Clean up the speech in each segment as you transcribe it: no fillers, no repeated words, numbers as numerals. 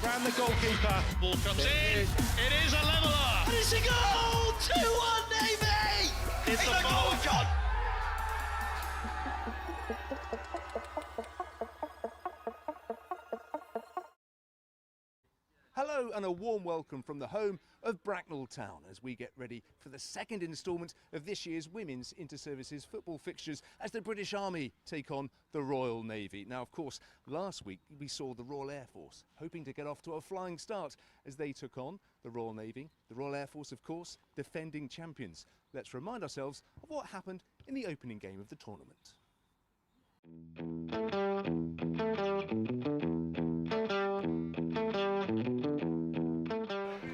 Around the goalkeeper. Ball comes in. It is a leveller. And it's a goal! 2-1 Navy! It's a goal, John. Hello and a warm welcome from the home of Bracknell Town as we get ready for the second instalment of this year's Women's Inter-Services football fixtures as the British Army take on the Royal Navy. Now, of course, last week we saw the Royal Air Force hoping to get off to a flying start as they took on the Royal Navy. The Royal Air Force, of course, defending champions. Let's remind ourselves of what happened in the opening game of the tournament.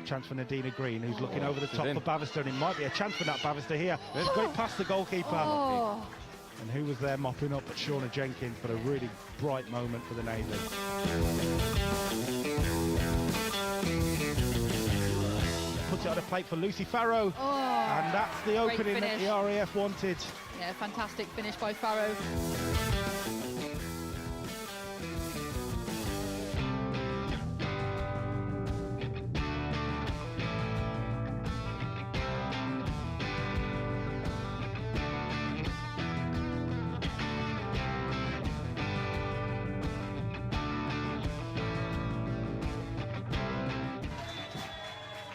Chance for Nadina Green, who's looking over the top for Bavister, and it might be a chance for Nat Bavister here. There's great past the goalkeeper. And who was there mopping up but Shauna Jenkins, but a really bright moment for the Navy. Puts it on a plate for Lucy Farrow. And that's the opening that the RAF wanted. Yeah, fantastic finish by Farrow.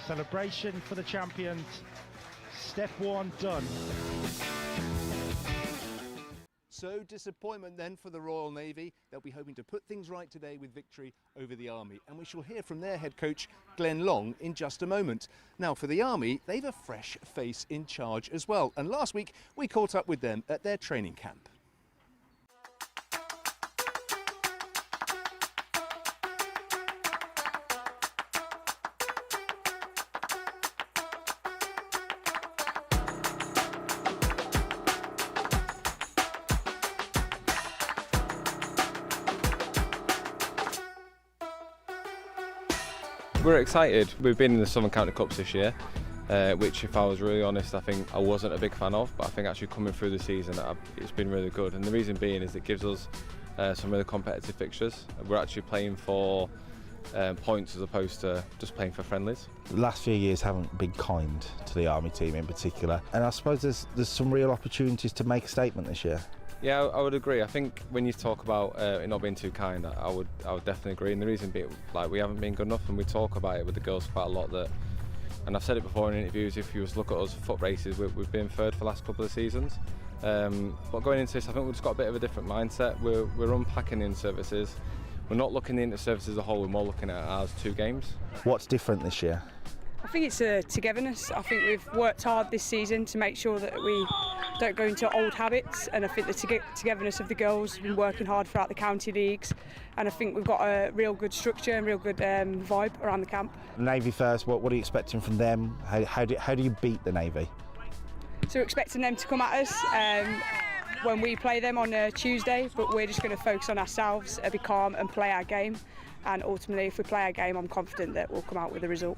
Celebration for the champions. Step one done. So disappointment then for the Royal Navy. They'll be hoping to put things right today with victory over the Army. And we shall hear from their head coach, Glenn Long, in just a moment. Now for the Army, they've a fresh face in charge as well. And last week, we caught up with them at their training camp. We're excited. We've been in the Southern County Cups this year. which, if I was really honest, I think I wasn't a big fan of, but I think actually coming through the season it's been really good, and the reason being is it gives us some really competitive fixtures. We're actually playing for points as opposed to just playing for friendlies. The last few years haven't been kind to the Army team in particular, and I suppose there's some real opportunities to make a statement this year. Yeah, I would agree. I think when you talk about it not being too kind, I would definitely agree. And the reason being, like, we haven't been good enough, and we talk about it with the girls quite a lot. That, and I've said it before in interviews. If you was to look at us foot races, we've been third for the last couple of seasons. But going into this, I think we've just got a bit of a different mindset. We're unpacking in services. We're not looking into services as a whole. We're more looking at ours 2 games. What's different this year? I think it's a togetherness. I think we've worked hard this season to make sure that we don't go into old habits, and I think the togetherness of the girls have been working hard throughout the county leagues, and I think we've got a real good structure and real good vibe around the camp. Navy first, what are you expecting from them? How do you beat the Navy? So we're expecting them to come at us when we play them on a Tuesday, but we're just going to focus on ourselves, be calm and play our game, and ultimately if we play our game, I'm confident that we'll come out with a result.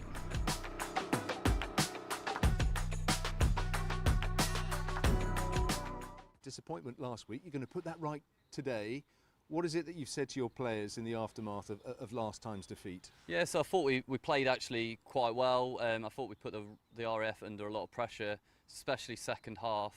Disappointment last week. You're going to put that right today. What is it that you've said to your players in the aftermath of last time's defeat? Yeah, so I thought we played actually quite well. I thought we put the RAF under a lot of pressure, especially second half.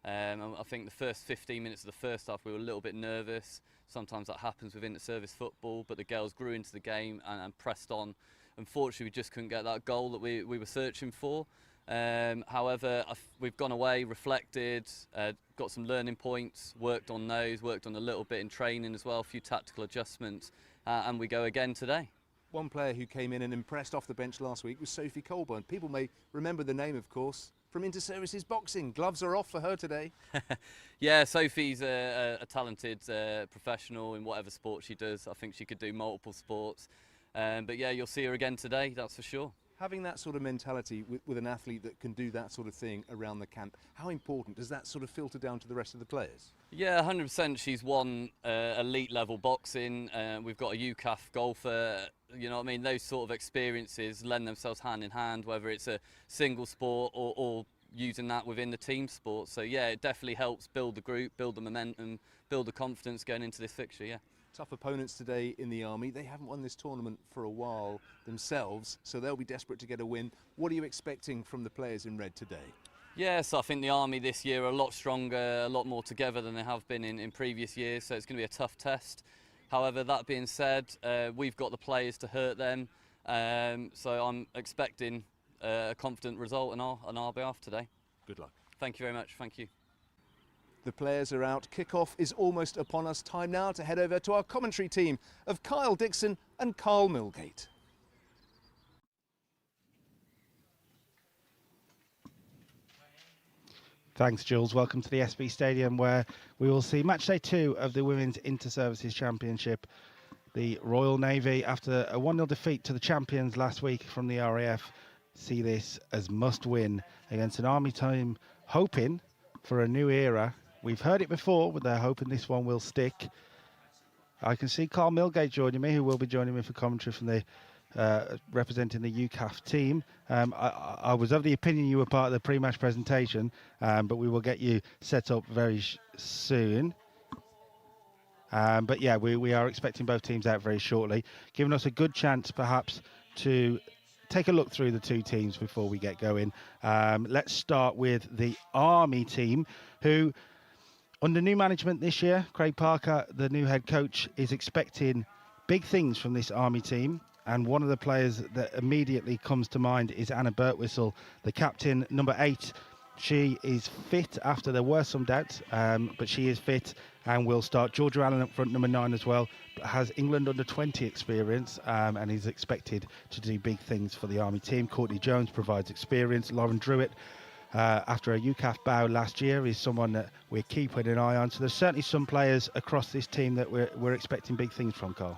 I think the first 15 minutes of the first half we were a little bit nervous. Sometimes that happens within the service football, but the girls grew into the game and pressed on. Unfortunately, we just couldn't get that goal that we were searching for. However, we've gone away, reflected, got some learning points, worked on those, worked on a little bit in training as well, a few tactical adjustments, and we go again today. One player who came in and impressed off the bench last week was Sophie Colburn. People may remember the name, of course, from Inter-Services Boxing. Gloves are off for her today. Yeah, Sophie's a talented professional in whatever sport she does. I think she could do multiple sports. But yeah, you'll see her again today, that's for sure. Having that sort of mentality with an athlete that can do that sort of thing around the camp, how important does that sort of filter down to the rest of the players? Yeah, 100%. She's won elite level boxing. We've got a UCAF golfer. You know what I mean? Those sort of experiences lend themselves hand in hand, whether it's a single sport or using that within the team sport. So yeah, it definitely helps build the group, build the momentum, build the confidence going into this fixture, yeah. Tough opponents today in the Army. They haven't won this tournament for a while themselves, so they'll be desperate to get a win. What are you expecting from the players in red today? Yes, I think the Army this year are a lot stronger, a lot more together than they have been in previous years, so it's going to be a tough test. However, that being said, we've got the players to hurt them, so I'm expecting a confident result on our behalf today. Good luck. Thank you very much. Thank you. The players are out. Kick-off is almost upon us. Time now to head over to our commentary team of Kyle Dixon and Carl Milgate. Thanks, Jules. Welcome to the SB Stadium, where we will see match day 2 of the Women's Inter-Services Championship. The Royal Navy, after a 1-0 defeat to the champions last week from the RAF, see this as must-win against an Army team hoping for a new era. We've heard it before, but they're hoping this one will stick. I can see Carl Milgate joining me, who will be joining me for commentary from the representing the UCAF team. I was of the opinion you were part of the pre-match presentation, but we will get you set up very soon. But yeah, we are expecting both teams out very shortly, giving us a good chance perhaps to take a look through the 2 teams before we get going. Let's start with the Army team, who, under new management this year, Craig Parker, the new head coach, is expecting big things from this Army team. And one of the players that immediately comes to mind is Anna Birtwistle, the captain, number 8. She is fit after there were some doubts, but she is fit and will start. Georgia Allen up front, number 9 as well, has England under 20 experience and is expected to do big things for the Army team. Courtney Jones provides experience. Lauren Druitt, after a UCAF bow last year, is someone that we're keeping an eye on. So there's certainly some players across this team that we're expecting big things from, Carl.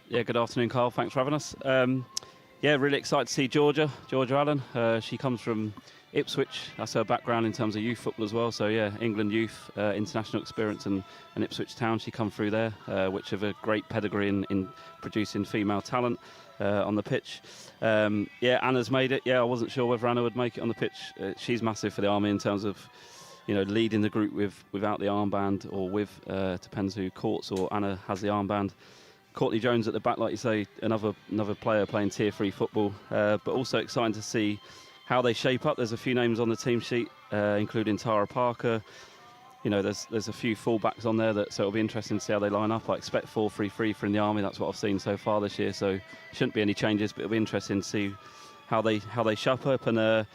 Yeah, good afternoon, Carl. Thanks for having us. Yeah, really excited to see Georgia Allen. She comes from Ipswich. That's her background in terms of youth football as well. So yeah, England youth, international experience, and Ipswich Town. She come through there, which have a great pedigree in producing female talent. on the pitch. Yeah, Anna's made it. Yeah, I wasn't sure whether Anna would make it on the pitch. She's massive for the Army in terms of, leading the group without the armband or with, depends who courts or Anna has the armband. Courtney Jones at the back, like you say, another player playing Tier 3 football, but also exciting to see how they shape up. There's a few names on the team sheet, including Tara Parker. There's a few fullbacks on there, so it'll be interesting to see how they line up. I expect 4-3-3 for in the Army. That's what I've seen so far this year, so shouldn't be any changes, but it'll be interesting to see how they shape up. And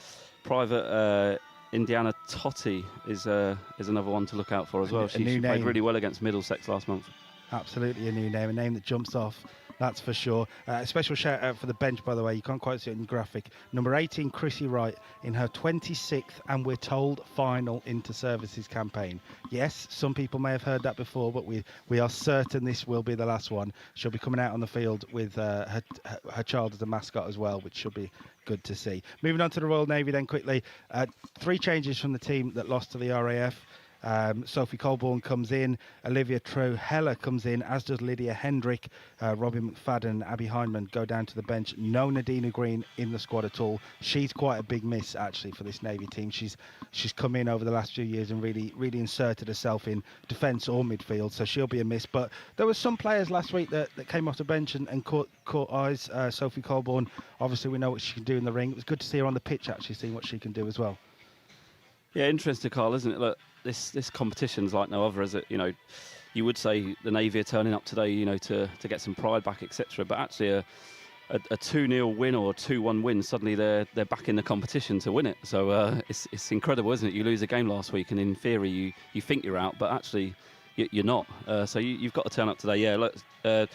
Private Indiana Totti is another one to look out for as well. She played really well against Middlesex last month. Absolutely a new name, a name that jumps off, that's for sure. A special shout out for the bench, by the way. You can't quite see it in the graphic. Number 18, Chrissy Wright, in her 26th and we're told final inter-services campaign. Yes, some people may have heard that before, but we are certain this will be the last one. She'll be coming out on the field with her child as a mascot as well, which should be good to see. Moving on to the Royal Navy then quickly. 3 changes from the team that lost to the RAF. Sophie Colborne comes in, Olivia Troheller comes in, as does Lydia Hendrick. Robin McFadden, Abby Hindman go down to the bench. No Nadina Green in the squad at all. She's quite a big miss actually for this Navy team. She's come in over the last few years and really inserted herself in defence or midfield, so she'll be a miss. But there were some players last week that came off the bench and caught eyes. Sophie Colborne, obviously we know what she can do in the ring. It was good to see her on the pitch actually, seeing what she can do as well. Yeah, interesting, Carl, isn't it? Look, this competition's like no other, is it? You would say the Navy are turning up today, to get some pride back, etc. But actually, a 2-0 win or a 2-1 win, suddenly they're back in the competition to win it. So it's incredible, isn't it? You lose a game last week, and in theory you think you're out, but actually you're not. So you've got to turn up today. Yeah, look.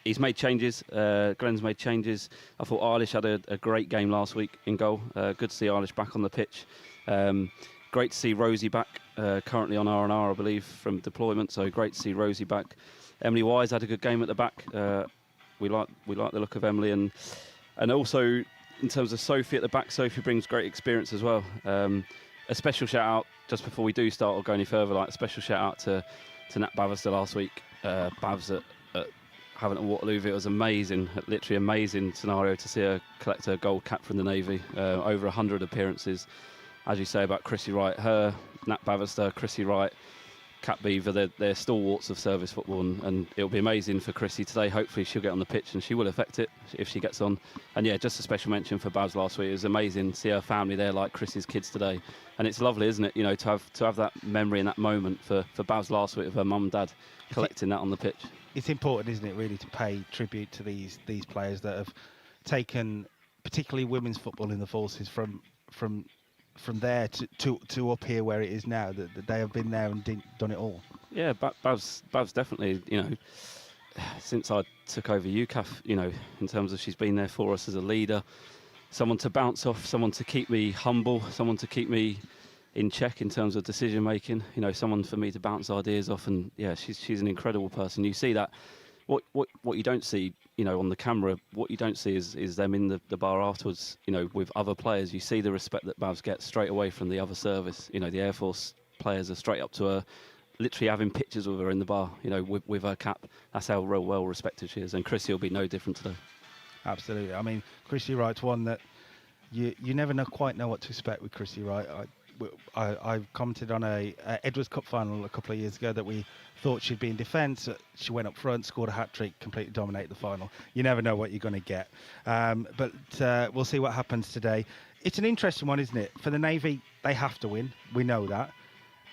He's made changes. Glenn's made changes. I thought Eilish had a great game last week in goal. Good to see Eilish back on the pitch. Great to see Rosie back, currently on R&R, I believe, from deployment. So great to see Rosie back. Emily Wise had a good game at the back. We like the look of Emily, and also in terms of Sophie at the back. Sophie brings great experience as well. A special shout out just before we do start or go any further. A special shout out to Nat Bavister last week. Bavs at Havant and Waterloo. It was amazing, literally amazing scenario to see her collect her gold cap from the Navy. Over 100 appearances. As you say about Chrissy Wright, her, Nat Bavister, Chrissy Wright, Kat Beaver, they're stalwarts of service football, and it'll be amazing for Chrissy today. Hopefully she'll get on the pitch and she will affect it if she gets on. And yeah, just a special mention for Babs last week. It was amazing to see her family there like Chrissy's kids today. And it's lovely, isn't it, to have that memory and that moment for Babs last week of her mum and dad collecting that on the pitch. It's important, isn't it, really, to pay tribute to these players that have taken particularly women's football in the forces from there to up here where it is now, that they have been there and done it all. Yeah, Babs definitely, since I took over UCAF, in terms of she's been there for us as a leader, someone to bounce off, someone to keep me humble, someone to keep me in check in terms of decision making, someone for me to bounce ideas off. And yeah, she's an incredible person. You see that. What you don't see, on the camera, what you don't see is them in the bar afterwards, with other players. You see the respect that Babs gets straight away from the other service. The Air Force players are straight up to her, literally having pictures with her in the bar, with her cap. That's how real well respected she is. And Chrissy will be no different today. Absolutely. I mean, Chrissy Wright's one that you never quite know what to expect with Chrissy Wright. I commented on a Edwards Cup final a couple of years ago that we thought she'd be in defence. She went up front, scored a hat-trick, completely dominated the final. You never know what you're going to get. But we'll see what happens today. It's an interesting one, isn't it? For the Navy, they have to win. We know that.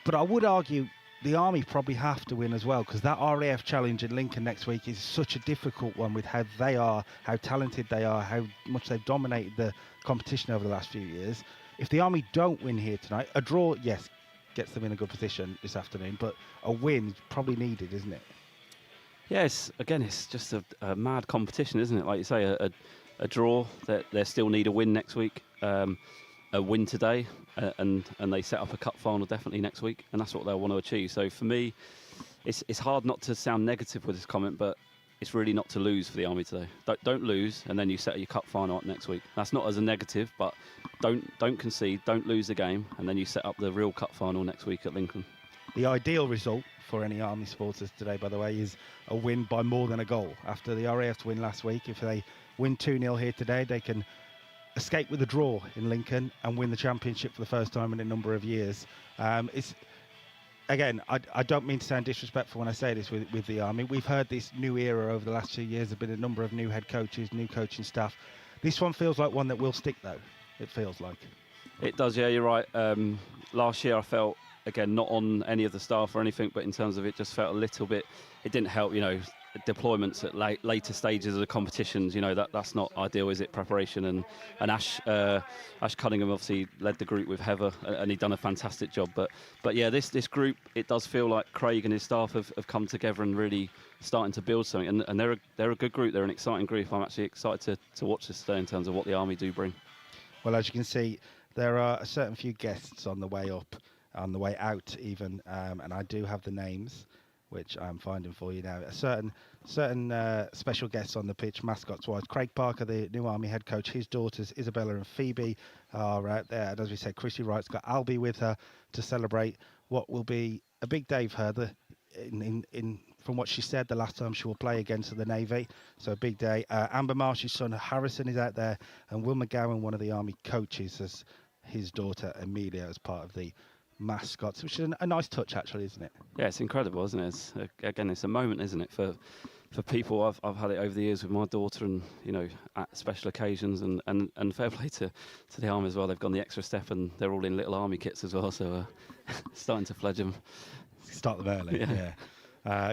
But I would argue the Army probably have to win as well, because that RAF challenge in Lincoln next week is such a difficult one with how they are, how talented they are, how much they've dominated the competition over the last few years. If the Army don't win here tonight, a draw, yes, gets them in a good position this afternoon, but a win is probably needed, isn't it? Yes, again, it's just a mad competition, isn't it? Like you say, a draw, they still need a win next week, a win today, and they set up a cup final definitely next week, and that's what they'll want to achieve. So for me, it's hard not to sound negative with this comment, but it's really not to lose for the Army today. Don't lose, and then you set your cup final up next week. That's not as a negative, but don't concede, don't lose the game, and then you set up the real cup final next week at Lincoln. The ideal result for any Army supporters today, by the way, is a win by more than a goal. After the RAF's win last week, if they win 2-0 here today, they can escape with a draw in Lincoln and win the championship for the first time in a number of years. It's again, I don't mean to sound disrespectful when I say this with the Army. We've heard this new era over the last 2 years. There have been a number of new head coaches, new coaching staff. This one feels like one that will stick, though. It feels like. It does, yeah, you're right. Last year I felt, again, not on any of the staff or anything, but in terms of it just felt a little bit, it didn't help, deployments at later stages of the competitions, that's not ideal, is it? Preparation and Ash Cunningham obviously led the group with Heather, and he'd done a fantastic job. But yeah, this group, it does feel like Craig and his staff have come together and really starting to build something, and they're a good group. They're an exciting group. I'm actually excited to watch this today in terms of what the Army do bring. Well, as you can see, there are a certain few guests on the way up, on the way out even, and I do have the names, which I'm finding for you now. A certain special guests on the pitch, mascots-wise. Craig Parker, the new Army head coach, his daughters Isabella and Phoebe are out there. And as we said, Chrissy Wright's got Albie with her to celebrate what will be a big day for her. From what she said, the last time she will play against the Navy, so a big day. Amber Marsh's son Harrison is out there, and Will McGowan, one of the Army coaches, has his daughter Amelia as part of the mascots, which is a nice touch, actually, isn't it? Yeah, it's incredible, isn't it? It's a moment, isn't it, for people. I've had it over the years with my daughter, and at special occasions, and fair play to the Army as well. They've gone the extra step, and they're all in little Army kits as well, so starting to fledge them. Start them early, yeah.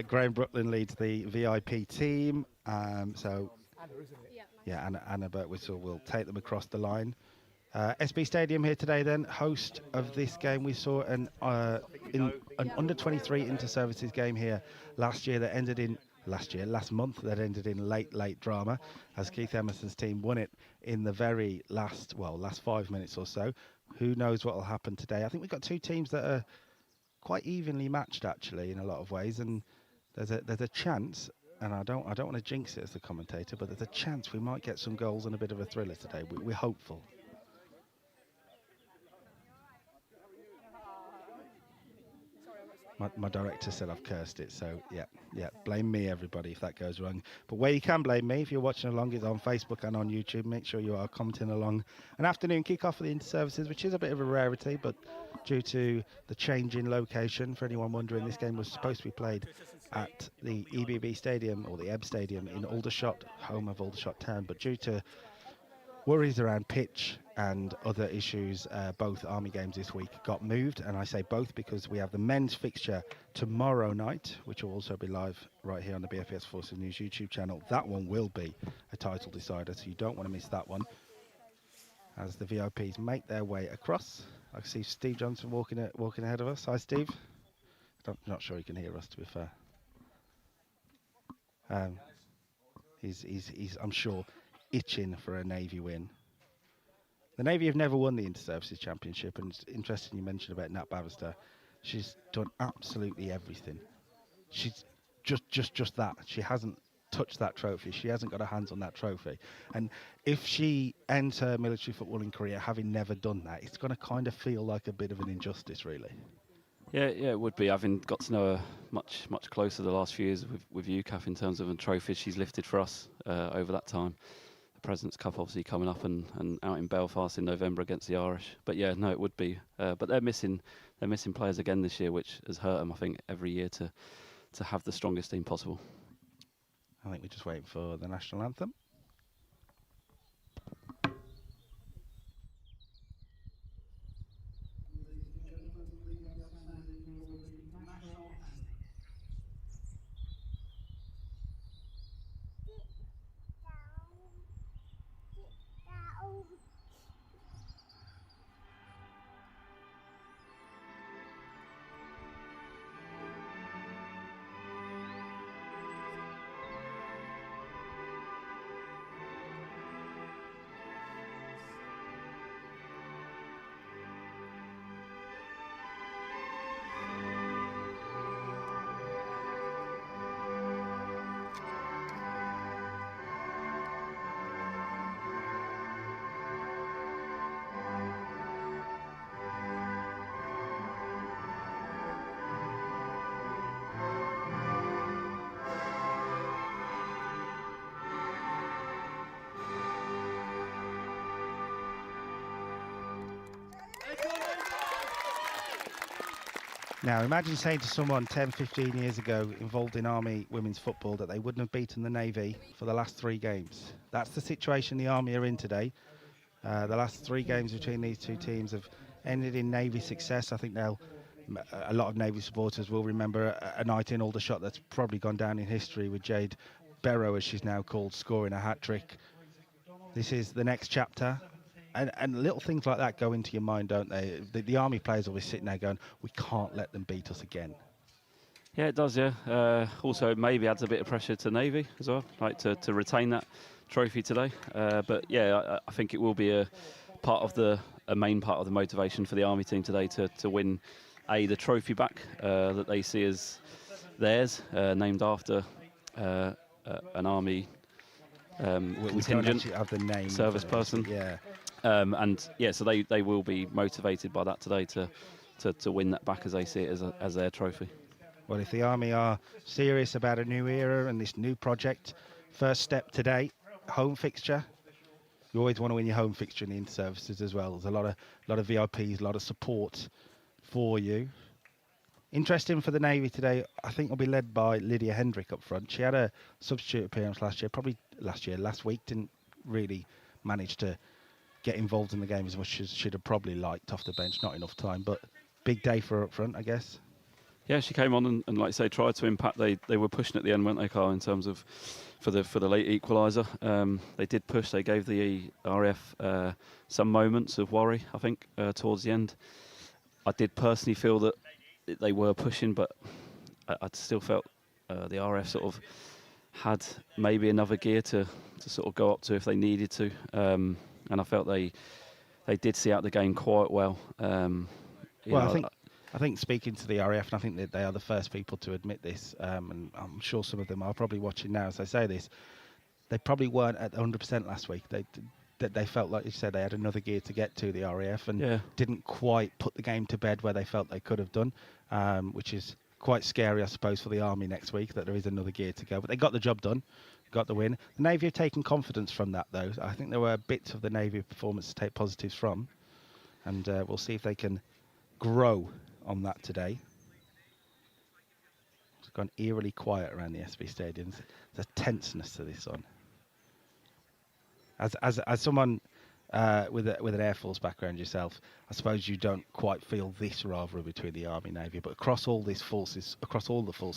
Graham Brooklyn leads the VIP team, so yeah, Anna Burtwhistle will take them across the line. SB Stadium here today, then, host of this game. We saw an under-23 inter-services game here last month that ended in late drama, as Keith Emerson's team won it in the very last 5 minutes or so. Who knows what will happen today? I think we've got two teams that are quite evenly matched, actually, in a lot of ways, and there's a chance, and I don't want to jinx it as the commentator, but there's a chance we might get some goals and a bit of a thriller today. We're hopeful. My director said I've cursed it, so yeah, blame me, everybody, if that goes wrong. But where you can blame me, if you're watching along, is on Facebook and on YouTube. Make sure you are commenting along. An afternoon kick-off for the inter-services, which is a bit of a rarity, but due to the change in location, for anyone wondering, this game was supposed to be played at the EBB Stadium, or the EB Stadium, in Aldershot, home of Aldershot Town, but due to worries around pitch and other issues, both Army games this week got moved, and I say both because we have the men's fixture tomorrow night, which will also be live right here on the BFBS Forces News YouTube channel. That one will be a title decider, so you don't want to miss that one, as the VIPs make their way across. I can see Steve Johnson walking ahead of us. Hi, Steve. Not sure he can hear us, to be fair. He's I'm sure itching for a Navy win. The Navy have never won the Inter-Services Championship, and it's interesting you mentioned about Nat Bavister. She's done absolutely everything. She's just that. She hasn't touched that trophy. She hasn't got her hands on that trophy. And if she ends her military footballing career having never done that, it's going to kind of feel like a bit of an injustice, really. Yeah, it would be. Having got to know her much closer the last few years with UCAF in terms of the trophies she's lifted for us over that time. The President's Cup obviously coming up and out in Belfast in November against the Irish. But yeah, no, it would be. But they're missing players again this year, which has hurt them, I think, every year to have the strongest team possible. I think we're just waiting for the national anthem. Now, imagine saying to someone 10, 15 years ago involved in Army women's football that they wouldn't have beaten the Navy for the last 3 games. That's the situation the Army are in today. The last 3 games between these two teams have ended in Navy success. I think a lot of Navy supporters will remember a night in Aldershot that's probably gone down in history with Jade Barrow, as she's now called, scoring a hat-trick. This is the next chapter. And little things like that go into your mind, don't they? The Army players will be sitting there going, we can't let them beat us again. Yeah, it does, yeah. Also, maybe adds a bit of pressure to Navy as well, like to retain that trophy today. But yeah, I think it will be a main part of the motivation for the Army team today to win the trophy back that they see as theirs, named after an Army contingent have the name service person. Yeah. And yeah, so they will be motivated by that today to win that back as they see it as their trophy. Well, if the Army are serious about a new era and this new project, first step today, home fixture. You always want to win your home fixture in the inter-services as well. There's a lot of VIPs, a lot of support for you. Interesting for the Navy today, I think will be led by Lydia Hendrick up front. She had a substitute appearance last week, didn't really manage to get involved in the game as much as she'd have probably liked off the bench, not enough time, but big day for her up front, I guess. Yeah, she came on and like I say, tried to impact. They were pushing at the end, weren't they, Carl, in terms of for the late equaliser. They did push. They gave the RAF some moments of worry, I think, towards the end. I did personally feel that they were pushing, but I still felt the RAF sort of had maybe another gear to sort of go up to if they needed to. And I felt they did see out the game quite well. I think speaking to the RAF, and I think that they are the first people to admit this, and I'm sure some of them are probably watching now as I say this, they probably weren't at 100% last week. They felt, like you said, they had another gear to get to, the RAF, and didn't quite put the game to bed where they felt they could have done, which is quite scary, I suppose, for the Army next week, that there is another gear to go. But they got the job done, got the win. The Navy have taken confidence from that, though. I think there were bits of the Navy performance to take positives from, and we'll see if they can grow on that today. It's gone eerily quiet around the SB stadiums. There's a tenseness to this one. As someone with an Air Force background yourself, I suppose you don't quite feel this rivalry between the Army Navy, but across all the forces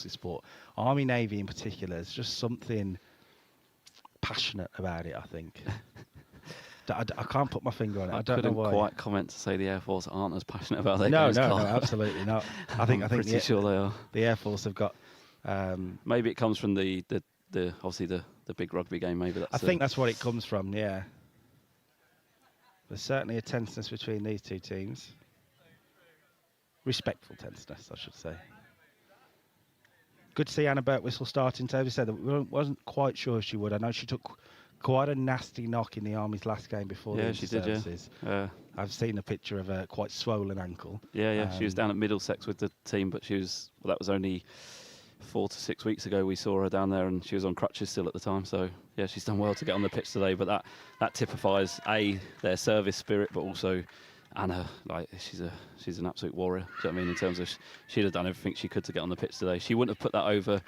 sport, Army Navy in particular, there's just something passionate about it, I think. I can't put my finger on it. I don't know why. Quite comment to say the Air Force aren't as passionate about their games. No, absolutely not. I think pretty sure they are. The Air Force have got. Maybe it comes from the obviously the big rugby game. Maybe that's. I think that's what it comes from. Yeah. There's certainly a tenseness between these two teams. Respectful tenseness, I should say. Good to see Anna Birtwistle starting. Toby said that we wasn't quite sure if she would. I know she took quite a nasty knock in the Army's last game before the services. Yeah. I've seen a picture of a quite swollen ankle. Yeah. She was down at Middlesex with the team, but that was only 4 to 6 weeks ago. We saw her down there, and she was on crutches still at the time. So yeah, she's done well to get on the pitch today. But that typifies their service spirit, but also Anna, like she's an absolute warrior. Do you know what I mean? In terms of she'd have done everything she could to get on the pitch today. She wouldn't have put that over,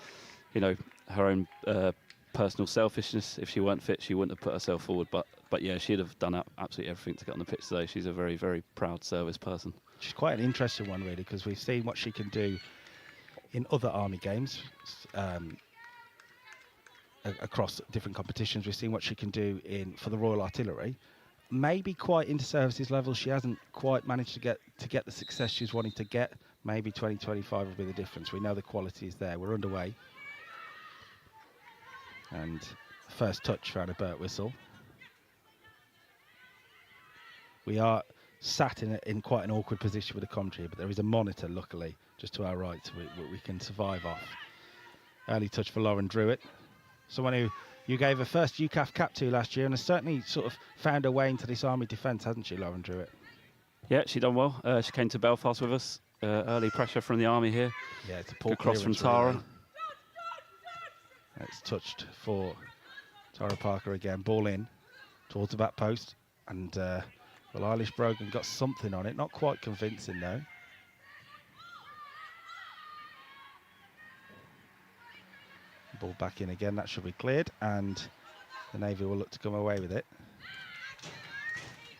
her own personal selfishness. If she weren't fit, she wouldn't have put herself forward. But yeah, she'd have done absolutely everything to get on the pitch today. She's a very, very proud service person. She's quite an interesting one, really, because we've seen what she can do in other Army games across different competitions. We've seen what she can do for the Royal Artillery. Maybe quite into services level, she hasn't quite managed to get the success she's wanting to get. Maybe 2025 will be the difference. We know the quality is there. We're underway. And first touch for Anna Birtwistle. We are sat in quite an awkward position with the commentary, but there is a monitor, luckily, just to our right, so we can survive off. Early touch for Lauren Druitt. Someone who you gave her first UCAF cap to last year and has certainly sort of found her way into this Army defence, hasn't she, Lauren Druitt? Yeah, she done well. She came to Belfast with us. Early pressure from the Army here. Yeah, it's a poor cross from Tara. Really. It's touched for Tara Parker again. Ball in towards the back post. And, Eilish Brogan got something on it. Not quite convincing, though. Ball back in again, that should be cleared, and the Navy will look to come away with it.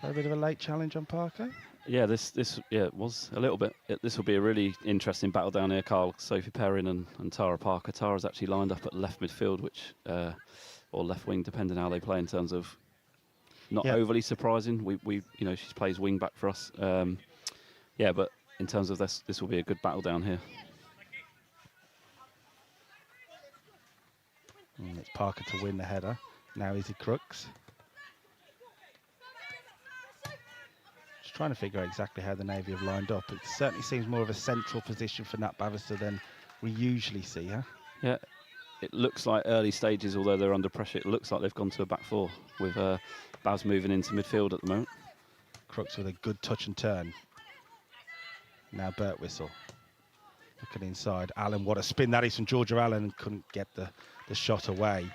A bit of a late challenge on Parker. Yeah, this it was a little bit. This will be a really interesting battle down here, Carl. Sophie Perrin and Tara Parker. Tara's actually lined up at left midfield, or left wing, depending how they play in terms of. Not overly surprising. We she plays wing back for us. Yeah, but in terms of this will be a good battle down here. And it's Parker to win the header. Now Izzy Crooks. Just trying to figure out exactly how the Navy have lined up. It certainly seems more of a central position for Nat Bavister than we usually see her. Yeah, it looks like early stages, although they're under pressure, it looks like they've gone to a back four with Baz moving into midfield at the moment. Crooks with a good touch and turn. Now Burt Whistle. Looking inside. Allen, what a spin that is from Georgia Allen, and couldn't get the shot away.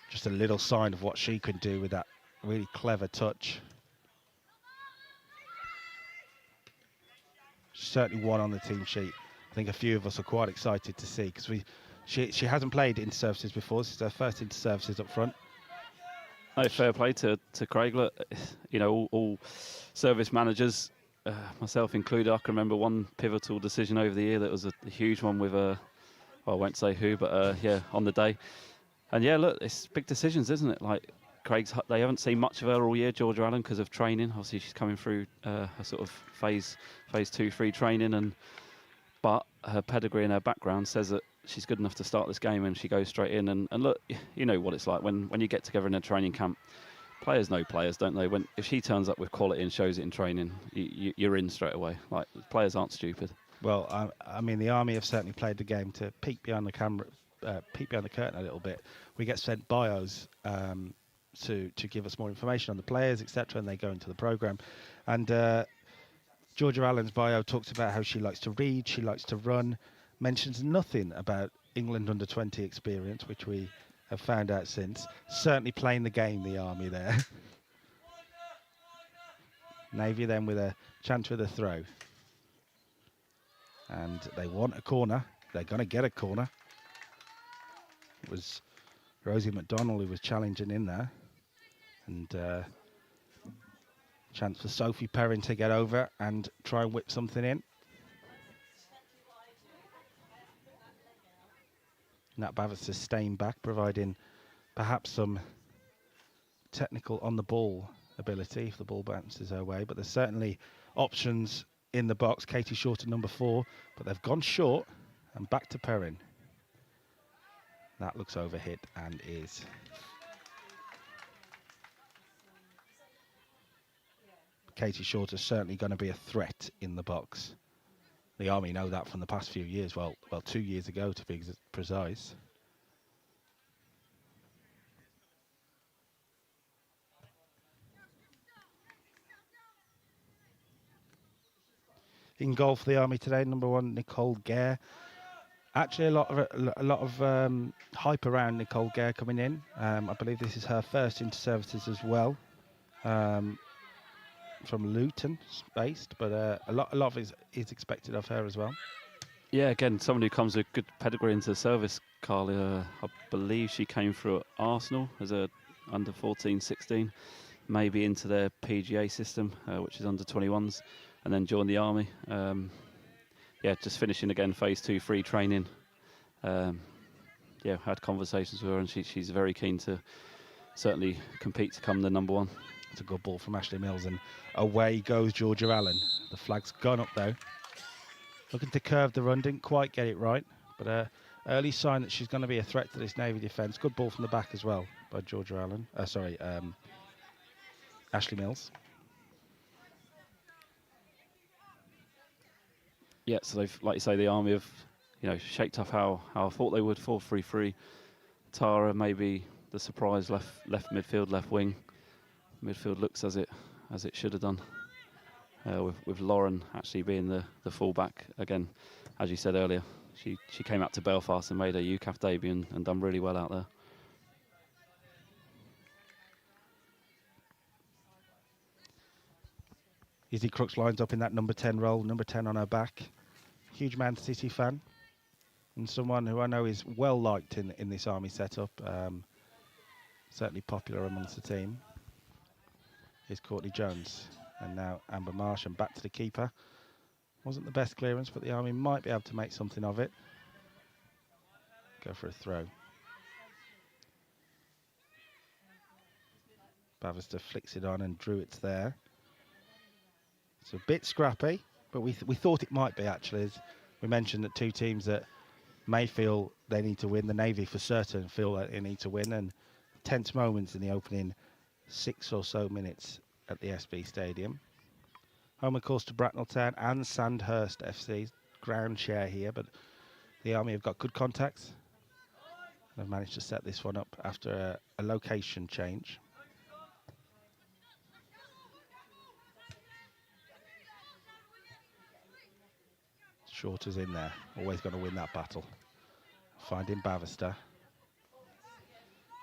Just a little sign of what she can do with that really clever touch. Certainly one on the team sheet. I think a few of us are quite excited to see, because she hasn't played inter-services before. This is her first inter-services up front. No, fair play to Craig. Look, all service managers, myself included, I can remember one pivotal decision over the year that was a huge one with well, I won't say who, but yeah, on the day. And yeah, look, it's big decisions, isn't it? Like they haven't seen much of her all year, Georgia Allen, because of training. Obviously, she's coming through a sort of phase 2-3 training, but her pedigree and her background says that she's good enough to start this game, and she goes straight in. And look, you know what it's like when you get together in a training camp. Players know players, don't they? If she turns up with quality and shows it in training, you're in straight away. Like, players aren't stupid. Well, I mean, the Army have certainly played the game to peek behind the camera, peek behind the curtain a little bit. We get sent bios to give us more information on the players, etc., and they go into the program. And Georgia Allen's bio talks about how she likes to read, she likes to run, mentions nothing about England under-20 experience, which we have found out since. Certainly playing the game, the Army there. Navy then with a chance with a throw. And they want a corner. They're going to get a corner. It was Rosie McDonald who was challenging in there. And chance for Sophie Perrin to get over and try and whip something in. Nat Bavister staying back, providing perhaps some technical on-the-ball ability if the ball bounces her way. But there's certainly options in the box. Katie Short at number 4, but they've gone short and back to Perrin. That looks overhit and is. Katie Short is certainly going to be a threat in the box. The Army know that from the past few years. Well, 2 years ago to be precise. In goal for the Army today, number 1, Nicole Gare. Actually, a lot of hype around Nicole Gare coming in. I believe this is her first inter-services as well. From Luton based, but a lot of is expected of her as well. Yeah, again, someone who comes with good pedigree into the service, Carly. I believe she came through at Arsenal as a under 14, 16, maybe into their PGA system, which is under 21s, and then joined the Army. Yeah, just finishing again phase 2-3 training. Yeah, had conversations with her, and she's very keen to certainly compete to come the number 1. It's a good ball from Ashley Mills, and away goes Georgia Allen. The flag's gone up though. Looking to curve the run, didn't quite get it right, but early sign that she's going to be a threat to this Navy defence. Good ball from the back as well by Georgia Allen. Ashley Mills. Yeah, so they've, like you say, the Army have, shaped up how I thought they would. 4-3-3. Tara maybe the surprise left midfield, left wing. Midfield looks as it should have done. With Lauren actually being the fullback again, as you said earlier, she came out to Belfast and made her UCAF debut and done really well out there. Izzy Crooks lines up in that number 10 role, number 10 on her back. Huge Man City fan. And someone who I know is well liked in this Army setup, certainly popular amongst the team, is Courtney Jones. And now Amber Marsh, and back to the keeper. Wasn't the best clearance, but the Army might be able to make something of it. Go for a throw. Bavister flicks it on and Druitt's there. It's a bit scrappy, but we thought it might be, actually. As we mentioned that two teams that may feel they need to win. The Navy for certain feel that they need to win, and tense moments in the opening 6 or so minutes at the SB Stadium. Home, of course, to Bracknell Town and Sandhurst FC. Ground share here, but the Army have got good contacts. They've managed to set this one up after a location change. Shorter's in there, always going to win that battle. Finding Bavister.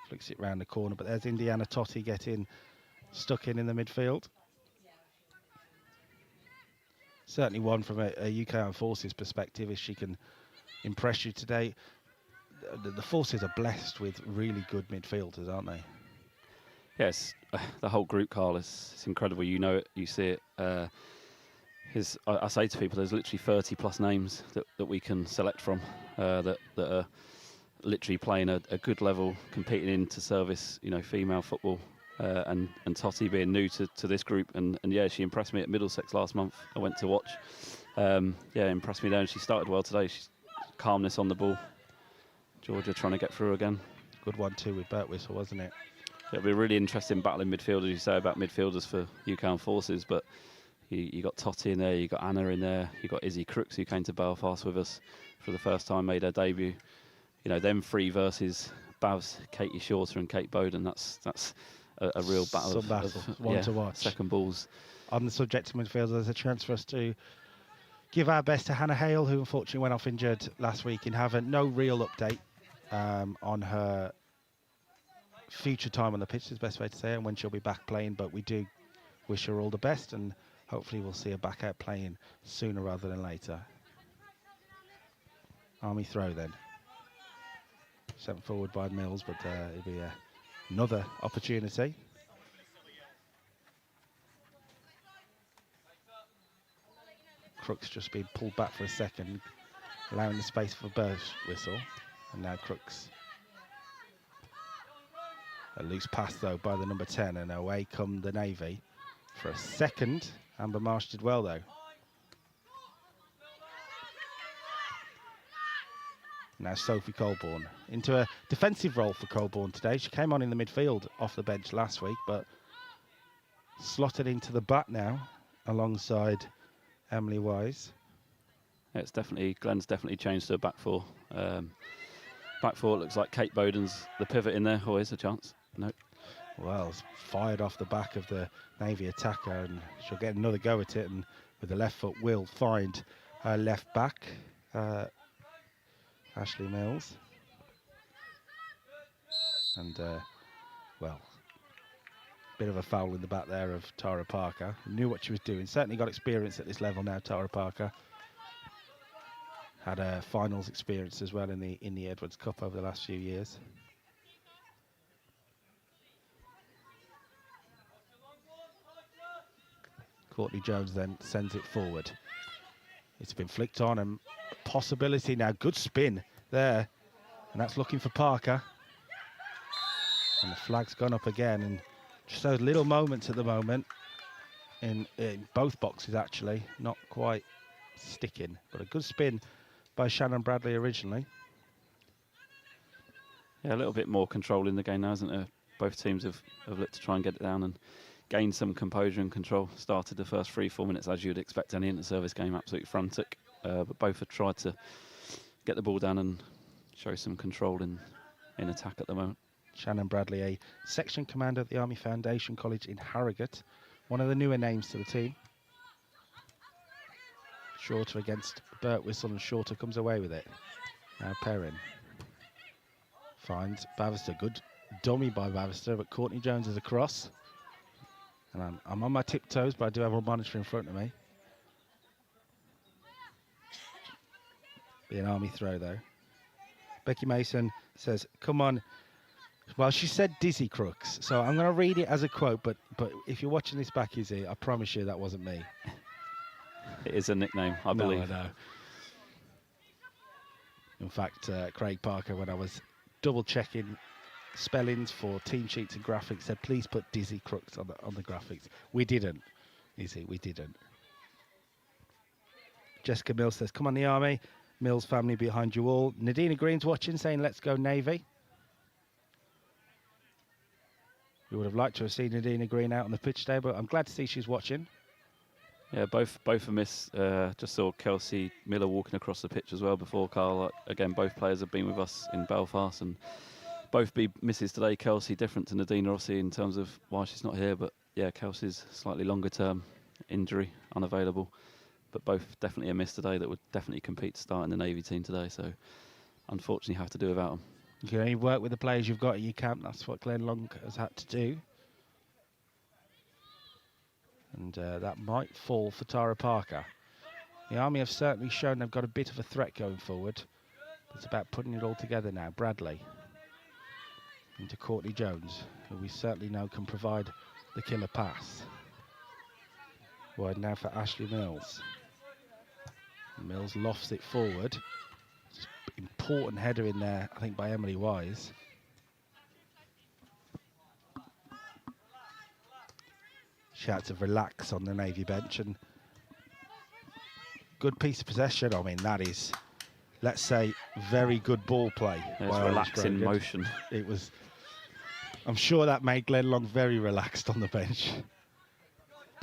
Flicks it round the corner, but there's Indiana Totti getting stuck in the midfield. Certainly one from a UK Armed Forces perspective, if she can impress you today. The Forces are blessed with really good midfielders, aren't they? Yes, the whole group, Carl, it's incredible. You know it, you see it. I say to people, there's literally 30 plus names that we can select from that are literally playing a good level, competing into service, female football. And Totti being new to this group, and yeah, she impressed me at Middlesex last month. I went to watch. Impressed me there, and she started well today. She's calmness on the ball. Georgia trying to get through again. Good one too with Birtwistle, wasn't it? It'll be a really interesting battle in midfield, as you say about midfielders for UK Armed Forces, but you got Totti in there, you got Anna in there, you got Izzy Crooks, who came to Belfast with us for the first time, made her debut. Them three versus Bavs, Katie Shorter and Kate Bowden. That's a real battle. One to watch. Second balls. On the subject of midfield, there's a chance for us to give our best to Hannah Hale, who unfortunately went off injured last week in Havant. No real update on her future time on the pitch, is the best way to say it, and when she'll be back playing, but we do wish her all the best, and hopefully we'll see her back out playing sooner rather than later. Army throw then. Sent forward by Mills, but it'll be another opportunity. Crooks just been pulled back for a second, allowing the space for Birtwistle, and now Crooks. A loose pass though by the number 10, and away come the Navy for a second. Amber Marsh did well though. Now Sophie Colborne into a defensive role for Colborne today. She came on in the midfield off the bench last week, but slotted into the back now alongside Emily Wise. Yeah, Glenn's definitely changed her back four. Back four looks like Kate Bowden's the pivot in there. Always a chance. No. Well, it's fired off the back of the Navy attacker, and she'll get another go at it, and with the left foot will find her left back. Ashley Mills. And, well, bit of a foul in the back there of Tara Parker. Knew what she was doing. Certainly got experience at this level now, Tara Parker. Had a finals experience as well in the Edwards Cup over the last few years. Courtney Jones then sends it forward. It's been flicked on, and possibility now. Good spin there, and that's looking for Parker. And the flag's gone up again, and just those little moments at the moment in both boxes, actually, not quite sticking, but a good spin by Shannon Bradley originally. Yeah, a little bit more control in the game now, isn't there? Both teams have looked to try and get it down and gained some composure and control. Started the first 3-4 minutes as you'd expect any inter-service game, absolutely frantic. But both have tried to get the ball down and show some control in attack at the moment. Shannon Bradley, a section commander at the Army Foundation College in Harrogate. One of the newer names to the team. Shorter against Birtwistle, and Shorter comes away with it. Now Perrin finds Bavister. Good dummy by Bavister, but Courtney Jones is across. And I'm on my tiptoes, but I do have a monitor in front of me. Be an Army throw though. Becky Mason says, come on. Well, she said Dizzy Crooks, so I'm going to read it as a quote, but if you're watching this back, Izzy, I promise you that wasn't me. It is a nickname, I believe. No, I know. In fact, Craig Parker, when I was double-checking spellings for team sheets and graphics, said, please put Dizzy Crooks on the graphics. We didn't, Izzy, we didn't. Jessica Mills says, come on, the Army. Mills family behind you all. Nadina Green's watching, saying, let's go Navy. We would have liked to have seen Nadina Green out on the pitch today, but I'm glad to see she's watching. Yeah, both of miss. Just saw Kelsey Miller walking across the pitch as well before, Carl. Again, both players have been with us in Belfast, and both be misses today. Kelsey different to Nadina, obviously, in terms of why she's not here. But yeah, Kelsey's slightly longer term injury, unavailable. But both definitely a miss today that would definitely compete to start in the Navy team today. So unfortunately have to do without them. You can only work with the players you've got at your camp. That's what Glenn Long has had to do. And that might fall for Tara Parker. The Army have certainly shown they've got a bit of a threat going forward. It's about putting it all together now. Bradley into Courtney Jones, who we certainly know can provide the killer pass. Wide now for Ashley Mills. Mills lofts it forward. Just important header in there, I think, by Emily Wise. Shouts of relax on the Navy bench, and good piece of possession. I mean, that is, let's say, very good ball play. It's relaxing motion. It was, I'm sure that made Glenn Long very relaxed on the bench.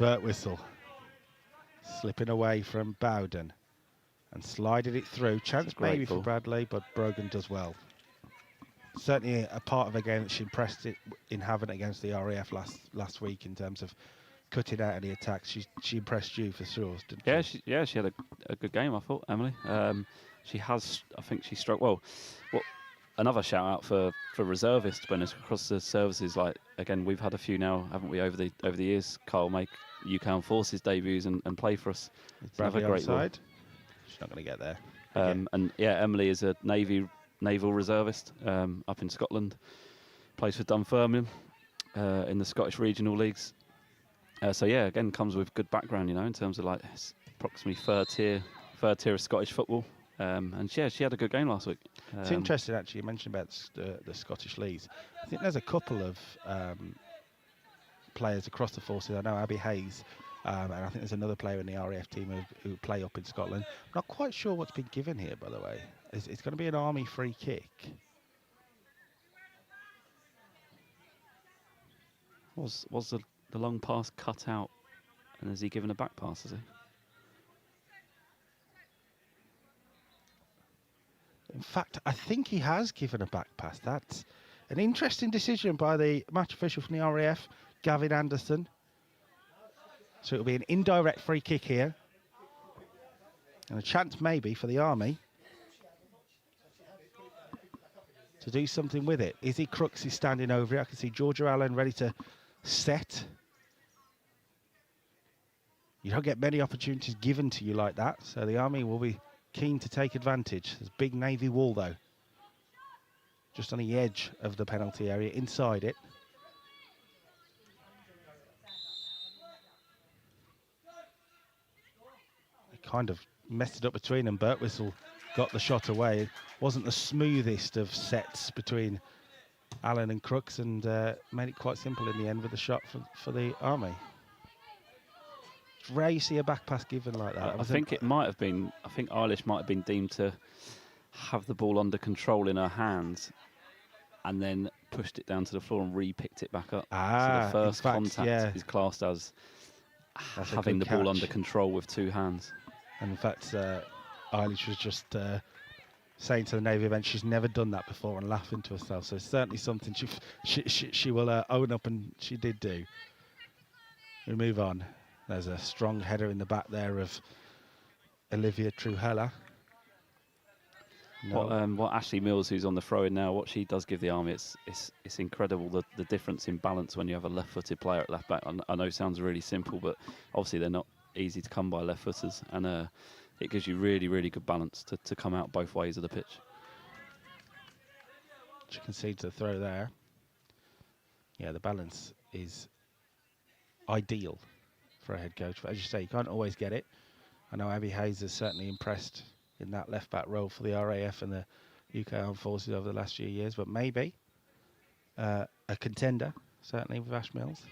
Birtwistle slipping away from Bowden and slided it through. Chance maybe for Bradley, but Brogan does well. Certainly a part of a game that she impressed it in having against the RAF last week in terms of cutting out any attacks. She impressed you for sure, didn't she? She had a good game, I thought, Emily. She has, I think she struck well. Another shout out for reservists when it's across the services. Like, again, we've had a few now, haven't we, over the years? Carl make UK Forces debuts and play for us. It's another great side. She's not going to get there. And yeah, Emily is a naval reservist up in Scotland. Plays for Dunfermline in the Scottish regional leagues. So yeah, again, comes with good background, you know, in terms of like approximately third tier of Scottish football. And yeah, she had a good game last week. It's interesting, actually, you mentioned about the Scottish leagues. I think there's a couple of players across the forces. I know Abby Hayes, and I think there's another player in the RAF team who play up in Scotland. I'm not quite sure what's been given here, by the way. It's going to be an Army free kick. Was the long pass cut out, and has he given a back pass, has he? In fact, I think he has given a back pass. That's an interesting decision by the match official from the RAF, Gavin Anderson. So it'll be an indirect free kick here. And a chance maybe for the Army to do something with it. Izzy Crooks is standing over it. I can see Georgia Allen ready to set. You don't get many opportunities given to you like that, so the Army will be keen to take advantage. There's a big Navy wall, though, just on the edge of the penalty area, inside it. They kind of messed it up between them. Birtwistle got the shot away. It wasn't the smoothest of sets between Allen and Crooks, and made it quite simple in the end with the shot for the Army. It's rare you see a back pass given like that. I think it might have been. I think Eilish might have been deemed to have the ball under control in her hands, and then pushed it down to the floor and re-picked it back up. So the first contact is classed as having the ball under control with two hands. And in fact, Eilish was just saying to the Navy bench she's never done that before and laughing to herself. So it's certainly something she will own up, and she did do. We move on. There's a strong header in the back there of Olivia Truhella. No. What Ashley Mills, who's on the throw-in now, what she does give the Army, it's incredible the difference in balance when you have a left-footed player at left back. I know it sounds really simple, but obviously they're not easy to come by, left-footers, and it gives you really, really good balance to come out both ways of the pitch. She concedes the throw there. Yeah, the balance is ideal for a head coach. But as you say, you can't always get it. I know Abby Hayes has certainly impressed in that left-back role for the RAF and the UK Armed Forces over the last few years, but maybe a contender, certainly with Ash Mills.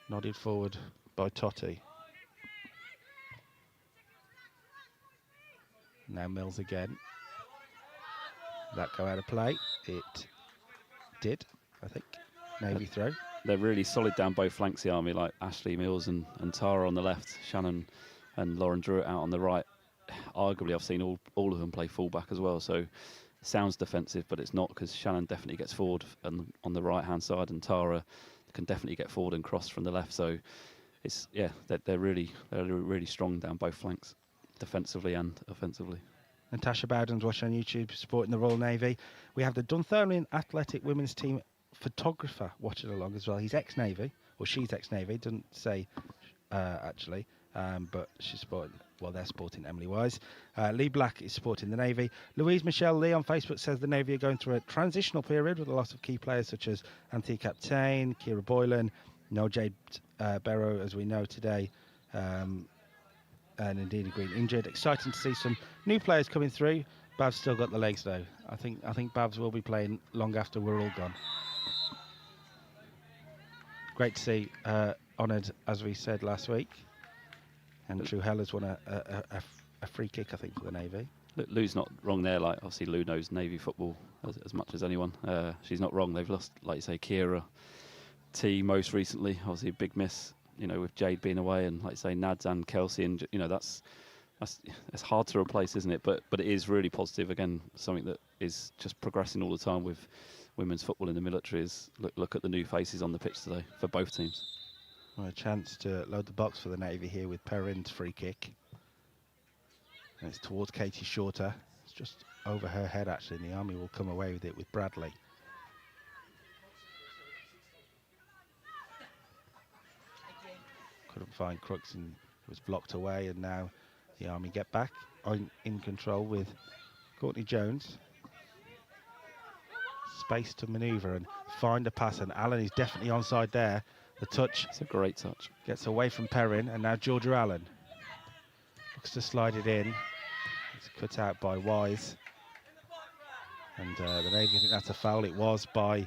Nodded forward by Totti. Now Mills again. That go out of play? It did, I think. Navy throw. They're really solid down both flanks, the Army, like Ashley Mills and Tara on the left, Shannon and Lauren Druitt out on the right. Arguably, I've seen all of them play fullback as well, so it sounds defensive, but it's not, because Shannon definitely gets forward on the right-hand side, and Tara can definitely get forward and cross from the left. So it's they're really strong down both flanks, defensively and offensively. Natasha Bowden's watching on YouTube, supporting the Royal Navy. We have the Dunfermline Athletic Women's Team photographer watching along as well. He's ex-Navy, or she's ex-Navy, doesn't say actually, but she's supporting, well, they're supporting Emily Wise. Lee Black is supporting the Navy. Louise Michelle Lee on Facebook says the Navy are going through a transitional period with a lot of key players such as Anthea Captain, Kira Boylan, no Jade Barrow, as we know today, and indeed Green injured. Exciting to see some new players coming through. Bav's still got the legs though. I think Bavs will be playing long after we're all gone. Great to see, honoured as we said last week. And True Heller's won a free kick, I think, for the Navy. Lou's not wrong there. Like, obviously Lou knows Navy football as much as anyone. She's not wrong. They've lost, like you say, Kira T most recently. Obviously a big miss, you know, with Jade being away, and like you say, Nads and Kelsey, and you know that's hard to replace, isn't it? But it is really positive. Again, something that is just progressing all the time with women's football in the military. Is look at the new faces on the pitch today for both teams. Well, a chance to load the box for the Navy here with Perrin's free kick. And it's towards Katie Shorter. It's just over her head, actually, and the Army will come away with it with Bradley. Couldn't find Crooks and was blocked away, and now the Army get back in control with Courtney Jones. Space to manoeuvre and find a pass, and Allen is definitely onside there. The touch. It's a great touch. Gets away from Perrin, and now Georgia Allen looks to slide it in. It's cut out by Wise. And the Navy think that's a foul. It was by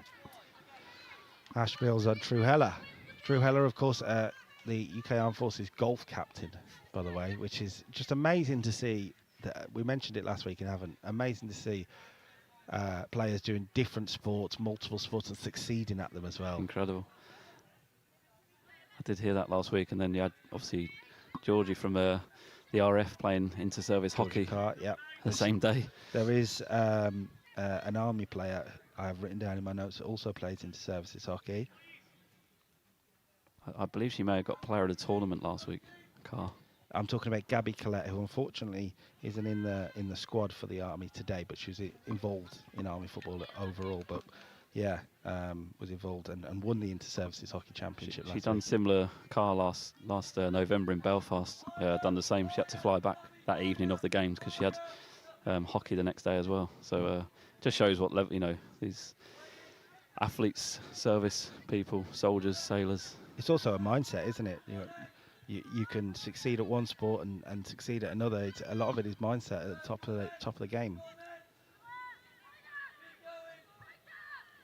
Ash Mills on True Heller. True Heller, of course, the UK Armed Forces golf captain, by the way, which is just amazing to see. We mentioned it last week and haven't. Amazing to see players doing different sports, multiple sports, and succeeding at them as well. Incredible. I did hear that last week, and then you had obviously Georgie from the RF playing inter-service hockey. Yeah, the same day. There is an Army player I've written down in my notes that also plays inter-services hockey. I believe she may have got player of the tournament last week. Carr. I'm talking about Gabby Collette, who unfortunately isn't in the squad for the Army today, but she was involved in Army football overall. But yeah, was involved and won the Inter-Services Hockey Championship last week. She done similar, Carr, last November in Belfast. Done the same. She had to fly back that evening of the games because she had hockey the next day as well. So just shows what level, you know, these athletes, service people, soldiers, sailors. It's also a mindset, isn't it? You can succeed at one sport and succeed at another. A lot of it is mindset at the top of the game.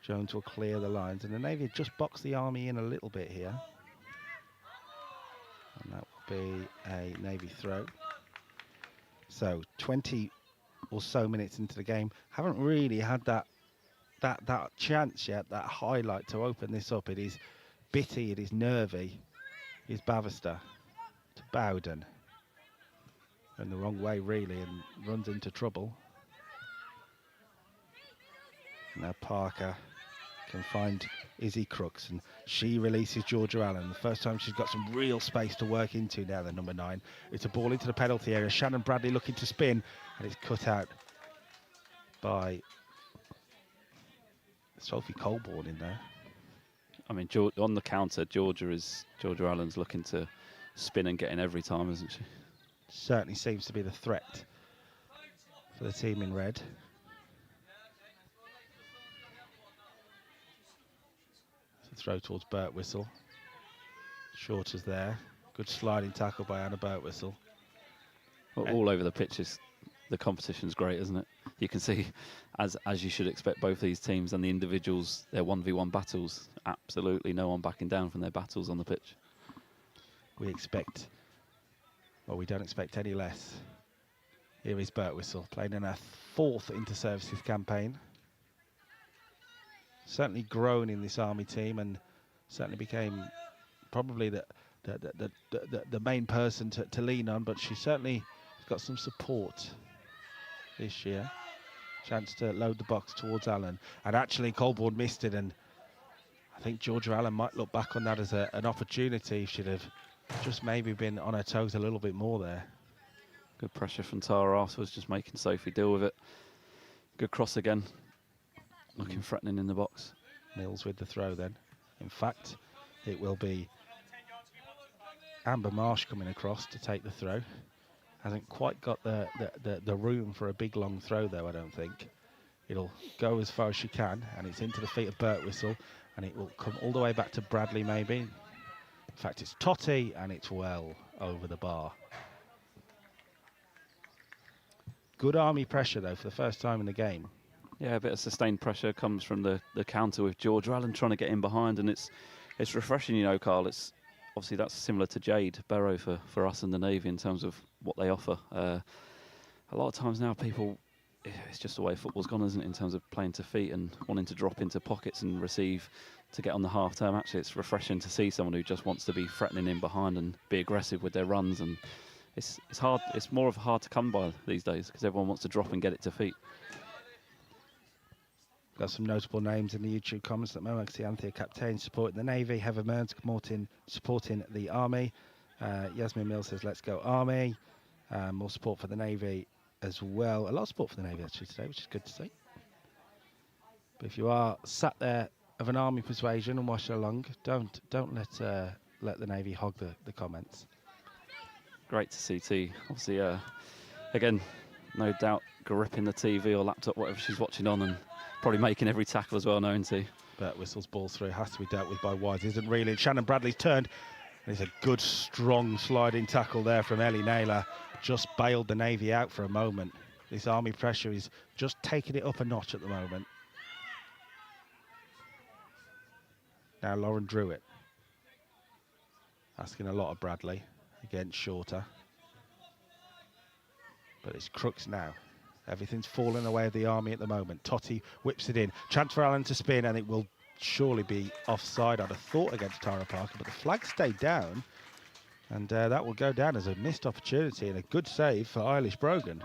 Jones will clear the lines, and the Navy just boxed the Army in a little bit here. And that will be a Navy throw. So 20 or so minutes into the game, haven't really had that chance yet, that highlight to open this up. It is bitty, it is nervy. Is Bavister to Bowden. In the wrong way, really, and runs into trouble. Now Parker can find Izzy Crooks, and she releases Georgia Allen. The first time she's got some real space to work into now, the number 9. It's a ball into the penalty area. Shannon Bradley looking to spin, and it's cut out by Sophie Colborne in there. I mean, on the counter, Georgia Allen's looking to spin and get in every time, isn't she? Certainly seems to be the threat for the team in red. throw towards Birtwistle. Short is there. Good sliding tackle by Anna Birtwistle. Well, all over the pitches, the competition's great, isn't it? You can see, as you should expect, both these teams and the individuals, their 1v1 battles. Absolutely no one backing down from their battles on the pitch. We don't expect any less. Here is Birtwistle playing in her 4th inter-services campaign. Certainly grown in this Army team and certainly became probably the main person to lean on, but she certainly got some support this year. Chance to load the box towards Allen, and actually Colborne missed it, and I think Georgia Allen might look back on that as an opportunity. She'd have just maybe been on her toes a little bit more there. Good pressure from Tara afterwards, just making Sophie deal with it. Good cross again, looking threatening in the box. Mills with the throw then. In fact, it will be Amber Marsh coming across to take the throw. Hasn't quite got the room for a big long throw though, I don't think. It'll go as far as she can, and it's into the feet of Birtwistle, and it will come all the way back to Bradley maybe. In fact, it's Totty, and it's well over the bar. Good Army pressure though for the first time in the game. Yeah, a bit of sustained pressure comes from the counter with Georgia Allen trying to get in behind, and it's refreshing, you know, Carl. It's obviously that's similar to Jade Barrow for us in the Navy in terms of what they offer. A lot of times now, it's just the way football's gone, isn't it, in terms of playing to feet and wanting to drop into pockets and receive to get on the half term. Actually, it's refreshing to see someone who just wants to be threatening in behind and be aggressive with their runs, and it's hard. It's more of hard to come by these days because everyone wants to drop and get it to feet. Got some notable names in the YouTube comments at the moment. I see Anthea Captain supporting the Navy, Heather Mearns supporting the Army. Yasmin Mills says, let's go Army. More support for the Navy as well. A lot of support for the Navy actually today, which is good to see. But if you are sat there of an Army persuasion and watching along, don't let the Navy hog the comments. Great to see T. Obviously, again, no doubt gripping the TV or laptop, whatever she's watching on, and probably making every tackle as well, knowing T. Birtwistle's ball through has to be dealt with by Wise. Isn't really. Shannon Bradley's turned. And it's a good, strong sliding tackle there from Ellie Naylor. Just bailed the Navy out for a moment. This Army pressure is just taking it up a notch at the moment. Now Lauren Druitt. Asking a lot of Bradley. Again, shorter. But it's Crooks now. Everything's falling away of the Army at the moment. Totty whips it in. Chance for Allen to spin, and it will surely be offside, I'd have thought, against Tara Parker, but the flag stayed down, and that will go down as a missed opportunity and a good save for Eilish Brogan.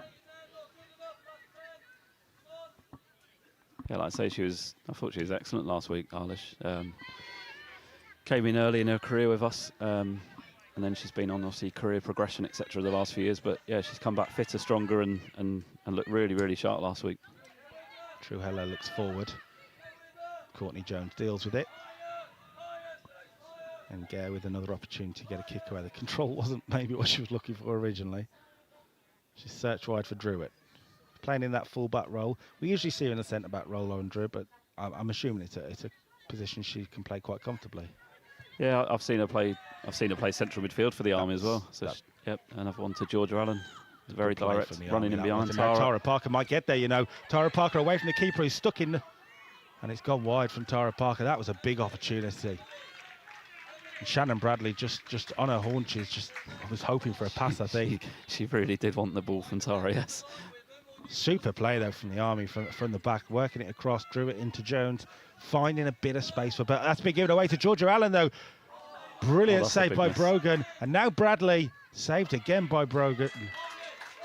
Yeah, like I say, I thought she was excellent last week, Eilish. Came in early in her career with us, and then she's been on, obviously, career progression, etc. the last few years, but yeah, she's come back fitter, stronger, and looked really, really sharp last week. True Heller looks forward. Courtney Jones deals with it. And Gare with another opportunity to get a kick away. The control wasn't maybe what she was looking for originally. She's searched wide for Druitt. Playing in that full-back role. We usually see her in the centre-back role on Druitt, but I'm assuming it's a position she can play quite comfortably. Yeah, I've seen her play central midfield for the Army as well. So yep, another one to Georgia Allen. Very direct, running in behind Tara. Tara Parker might get there, you know. Tara Parker away from the keeper, who's stuck in, and it's gone wide from Tara Parker. That was a big opportunity. And Shannon Bradley just on her haunches, was hoping for a pass, I think. She really did want the ball from Tara, yes. Super play though from the Army from the back, working it across, drew it into Jones, finding a bit of space for, but that's been given away to Georgia Allen though. Brilliant save by Brogan, and now Bradley saved again by Brogan,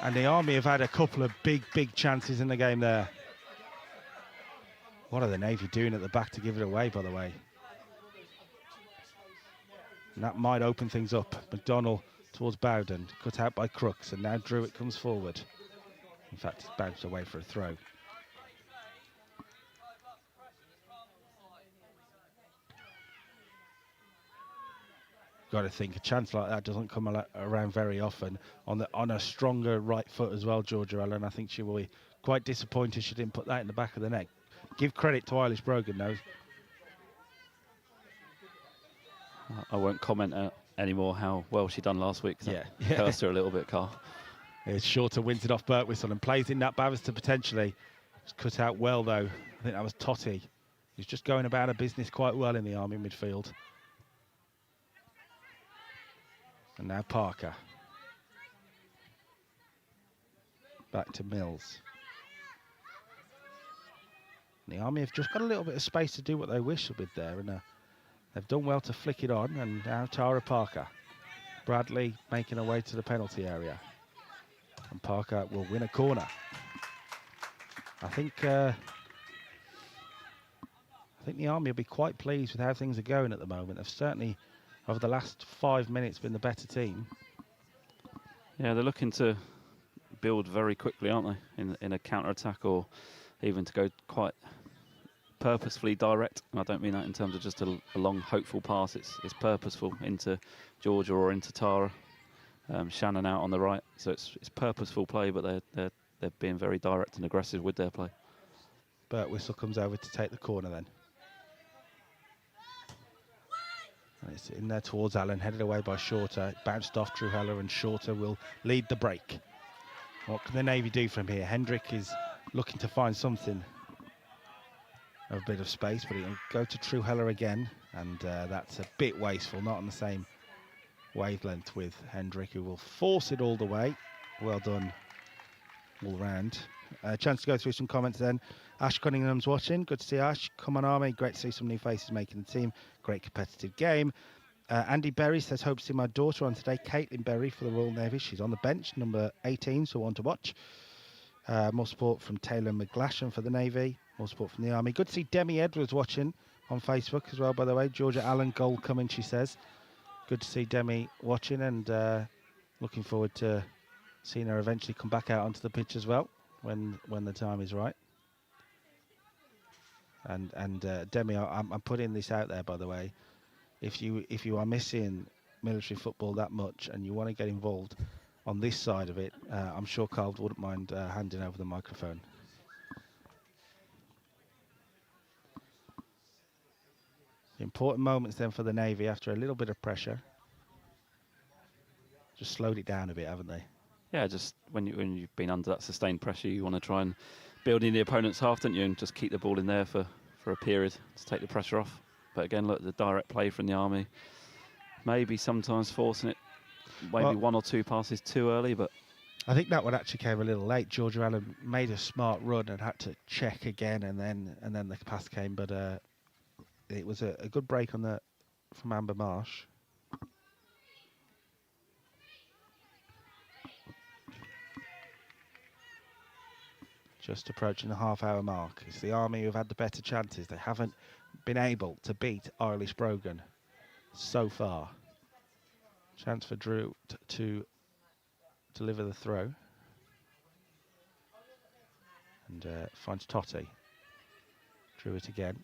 and the Army have had a couple of big chances in the game there. What are the Navy doing at the back to give it away, by the way? And that might open things up. McDonnell towards Bowden, cut out by Crooks, and now Druitt comes forward. In fact, it's bounced away for a throw. Got to think a chance like that doesn't come around very often. On a stronger right foot as well, Georgia Allen. I think she will be quite disappointed she didn't put that in the back of the net. Give credit to Eilish Brogan though. I won't comment anymore how well she done last week. Yeah. Cursed her a little bit, Carl. It's Shorter wins it off Birtwistle and plays in that Bavister potentially. It's cut out well though. I think that was Totti. He's just going about her business quite well in the Army midfield. And now Parker. Back to Mills. And the Army have just got a little bit of space to do what they wish with there, and they've done well to flick it on. And now Tara Parker. Bradley making her way to the penalty area. And Parker will win a corner. I think the Army will be quite pleased with how things are going at the moment. They've certainly, over the last 5 minutes, been the better team. Yeah, they're looking to build very quickly, aren't they? In a counter-attack, or even to go quite purposefully direct. And I don't mean that in terms of just a long, hopeful pass. It's purposeful into Georgia or into Tara. Shannon out on the right, so it's purposeful play, but they're being very direct and aggressive with their play. Birtwistle comes over to take the corner then. And it's in there towards Allen, headed away by Shorter. Bounced off Drew Heller, and Shorter will lead the break. What can the Navy do from here? Hendrick is looking to find something of a bit of space, but he'll go to True Heller again, and that's a bit wasteful, not on the same wavelength with Hendrick, who will force it all the way. Well done all round. Chance to go through some comments then. Ash Cunningham's watching. Good to see Ash. Come on, Army. Great to see some new faces making the team. Great competitive game. Andy Berry says, hope to see my daughter on today. Caitlin Berry for the Royal Navy. She's on the bench, number 18, so one to watch. More support from Taylor McGlashan for the Navy. More support from the Army. Good to see Demi Edwards watching on Facebook as well, by the way. Georgia Allen goal coming, she says. Good to see Demi watching, and looking forward to seeing her eventually come back out onto the pitch as well when the time is right. And Demi, I'm putting this out there, by the way. If you are missing military football that much and you want to get involved on this side of it, I'm sure Carl wouldn't mind handing over the microphone. Important moments then for the Navy after a little bit of pressure. Just slowed it down a bit, haven't they? Yeah, just when you've been under that sustained pressure, you want to try and build in the opponent's half, don't you, and just keep the ball in there for a period to take the pressure off. But again, look, the direct play from the Army, maybe sometimes forcing it, maybe one or two passes too early, but I think that one actually came a little late. Georgia Allen made a smart run and had to check again, and then the pass came. But it was a good break from Amber Marsh. Just approaching the half-hour mark. It's the Army who've had the better chances. They haven't been able to beat Irish Brogan so far. Chance for Drew to deliver the throw. And finds Totti. Drew it again.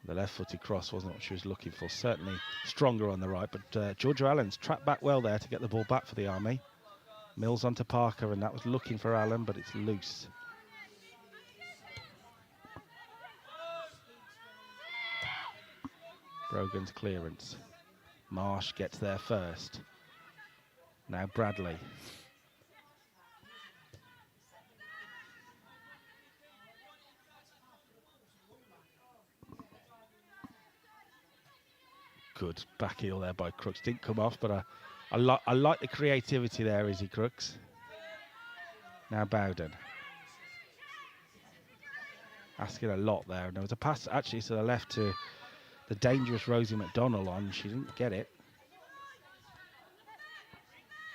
The left-footed cross wasn't what she was looking for. Certainly stronger on the right, but Georgia Allen's trapped back well there to get the ball back for the Army. Mills onto Parker, and that was looking for Allen, but it's loose. Brogan's clearance. Marsh gets there first. Now Bradley. Good back heel there by Crooks. Didn't come off, but I like the creativity there, Izzy Crooks. Now Bowden. Asking a lot there. And there was a pass actually to the left to the dangerous Rosie McDonnell on. She didn't get it.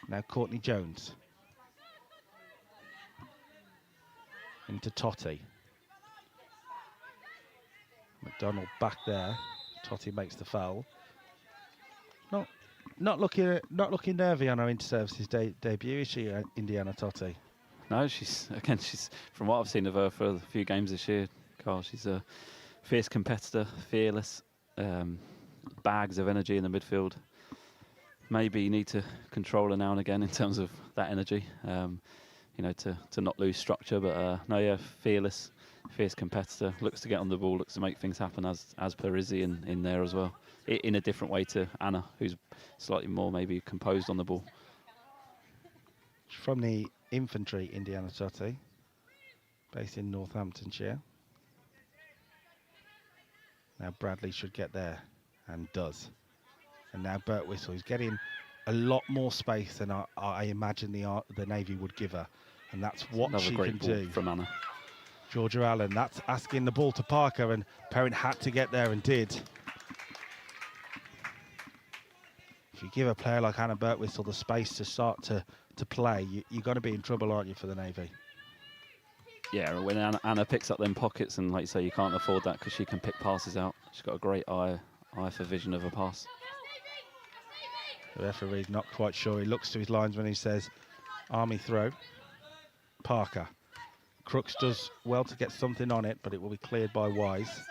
Now Courtney Jones. Into Totti. McDonnell back there. Totti makes the foul. Not looking nervy on her inter-services debut, is she, Indiana Totti? no, she's from what I've seen of her for a few games this year, Carl, she's a fierce competitor, fearless, bags of energy in the midfield. Maybe you need to control her now and again in terms of that energy, you know, to not lose structure. But no, yeah, fearless, fierce competitor. Looks to get on the ball, looks to make things happen as per Izzy in there as well. In a different way to Anna, who's slightly more maybe composed on the ball. From the infantry, Indiana Totti, based in Northamptonshire. Now Bradley should get there, and does. And now Burt Whistle is getting a lot more space than I imagine the Navy would give her. And that's what Another she great can ball do. from Anna. Georgia Allen, that's asking the ball to Parker, and Perrin had to get there and did. If you give a player like Anna Birtwistle the space to start to play, you're going to be in trouble, aren't you, for the Navy? Yeah, when Anna picks up them pockets, and like you say, you can't afford that because she can pick passes out. She's got a great eye for vision of a pass. The referee's not quite sure. He looks to his linesman. He says, Army throw. Parker. Crooks does well to get something on it, but it will be cleared by Wise.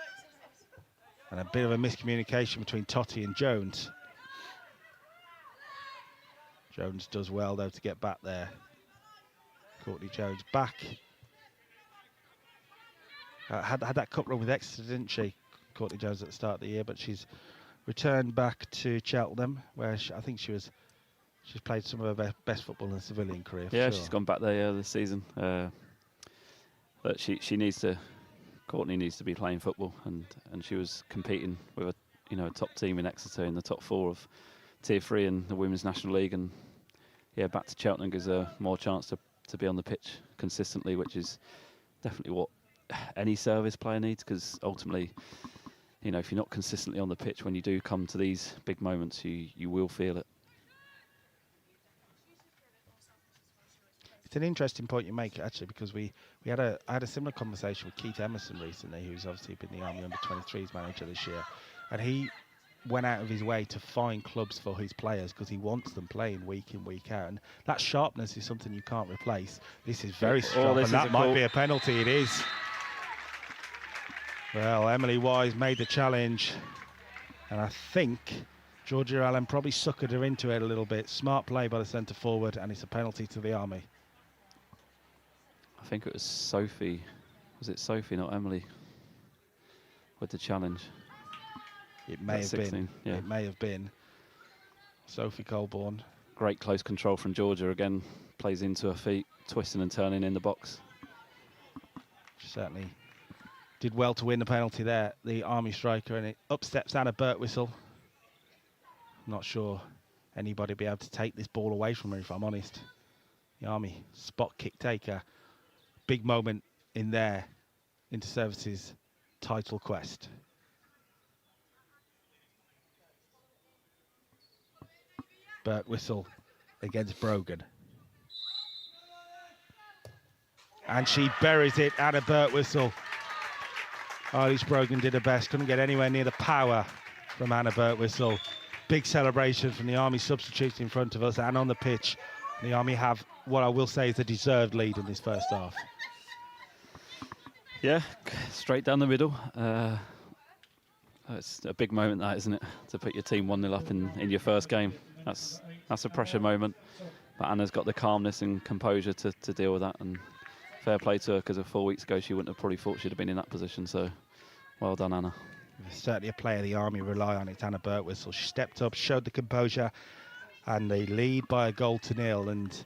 And a bit of a miscommunication between Totti and Jones. Jones does well, though, to get back there. Courtney Jones back. Had that cup run with Exeter, didn't she, Courtney Jones, at the start of the year, but she's returned back to Cheltenham, where I think she's played some of her best football in a civilian career. Yeah, sure. She's gone back there this season. But she needs to. Courtney needs to be playing football, and she was competing with a top team in Exeter in the top 4 of Tier 3 in the Women's National League, and yeah, back to Cheltenham gives her more chance to be on the pitch consistently, which is definitely what any service player needs, because ultimately, if you're not consistently on the pitch when you do come to these big moments, you will feel it. It's an interesting point you make, actually, because I had a similar conversation with Keith Emerson recently, who's obviously been the Army Under-23s manager this year, and he went out of his way to find clubs for his players because he wants them playing week in, week out, and that sharpness is something you can't replace. This is very sharp, and that might be a penalty. It is. Well, Emily Wise made the challenge, and I think Georgia Allen probably suckered her into it a little bit. Smart play by the centre forward, and it's a penalty to the Army. I think it was Sophie. Was it Sophie, not Emily, with the challenge? It may have 16, been. yeah. It may have been. Sophie Colborne. Great close control from Georgia again. Plays into her feet, twisting and turning in the box. She certainly did well to win the penalty there, the Army striker, and it up steps Anna Birtwistle. Not sure anybody will be able to take this ball away from her, if I'm honest. The Army spot kick taker. Big moment in their Inter-Services title quest. Birtwistle against Brogan. And she buries it, Anna Birtwistle. Eilish Brogan did her best, couldn't get anywhere near the power from Anna Birtwistle. Big celebration from the Army substitutes in front of us and on the pitch. The Army have what I will say is a deserved lead in this first half. Yeah, straight down the middle. It's a big moment, that, isn't it? To put your team 1-0 up in your first game. That's a pressure moment. But Anna's got the calmness and composure to deal with that. And fair play to her, because 4 weeks ago she wouldn't have probably thought she'd have been in that position. So well done, Anna. There's certainly a player the Army rely on. It's Anna Birtwistle. She stepped up, showed the composure, and they lead by a 1-0. And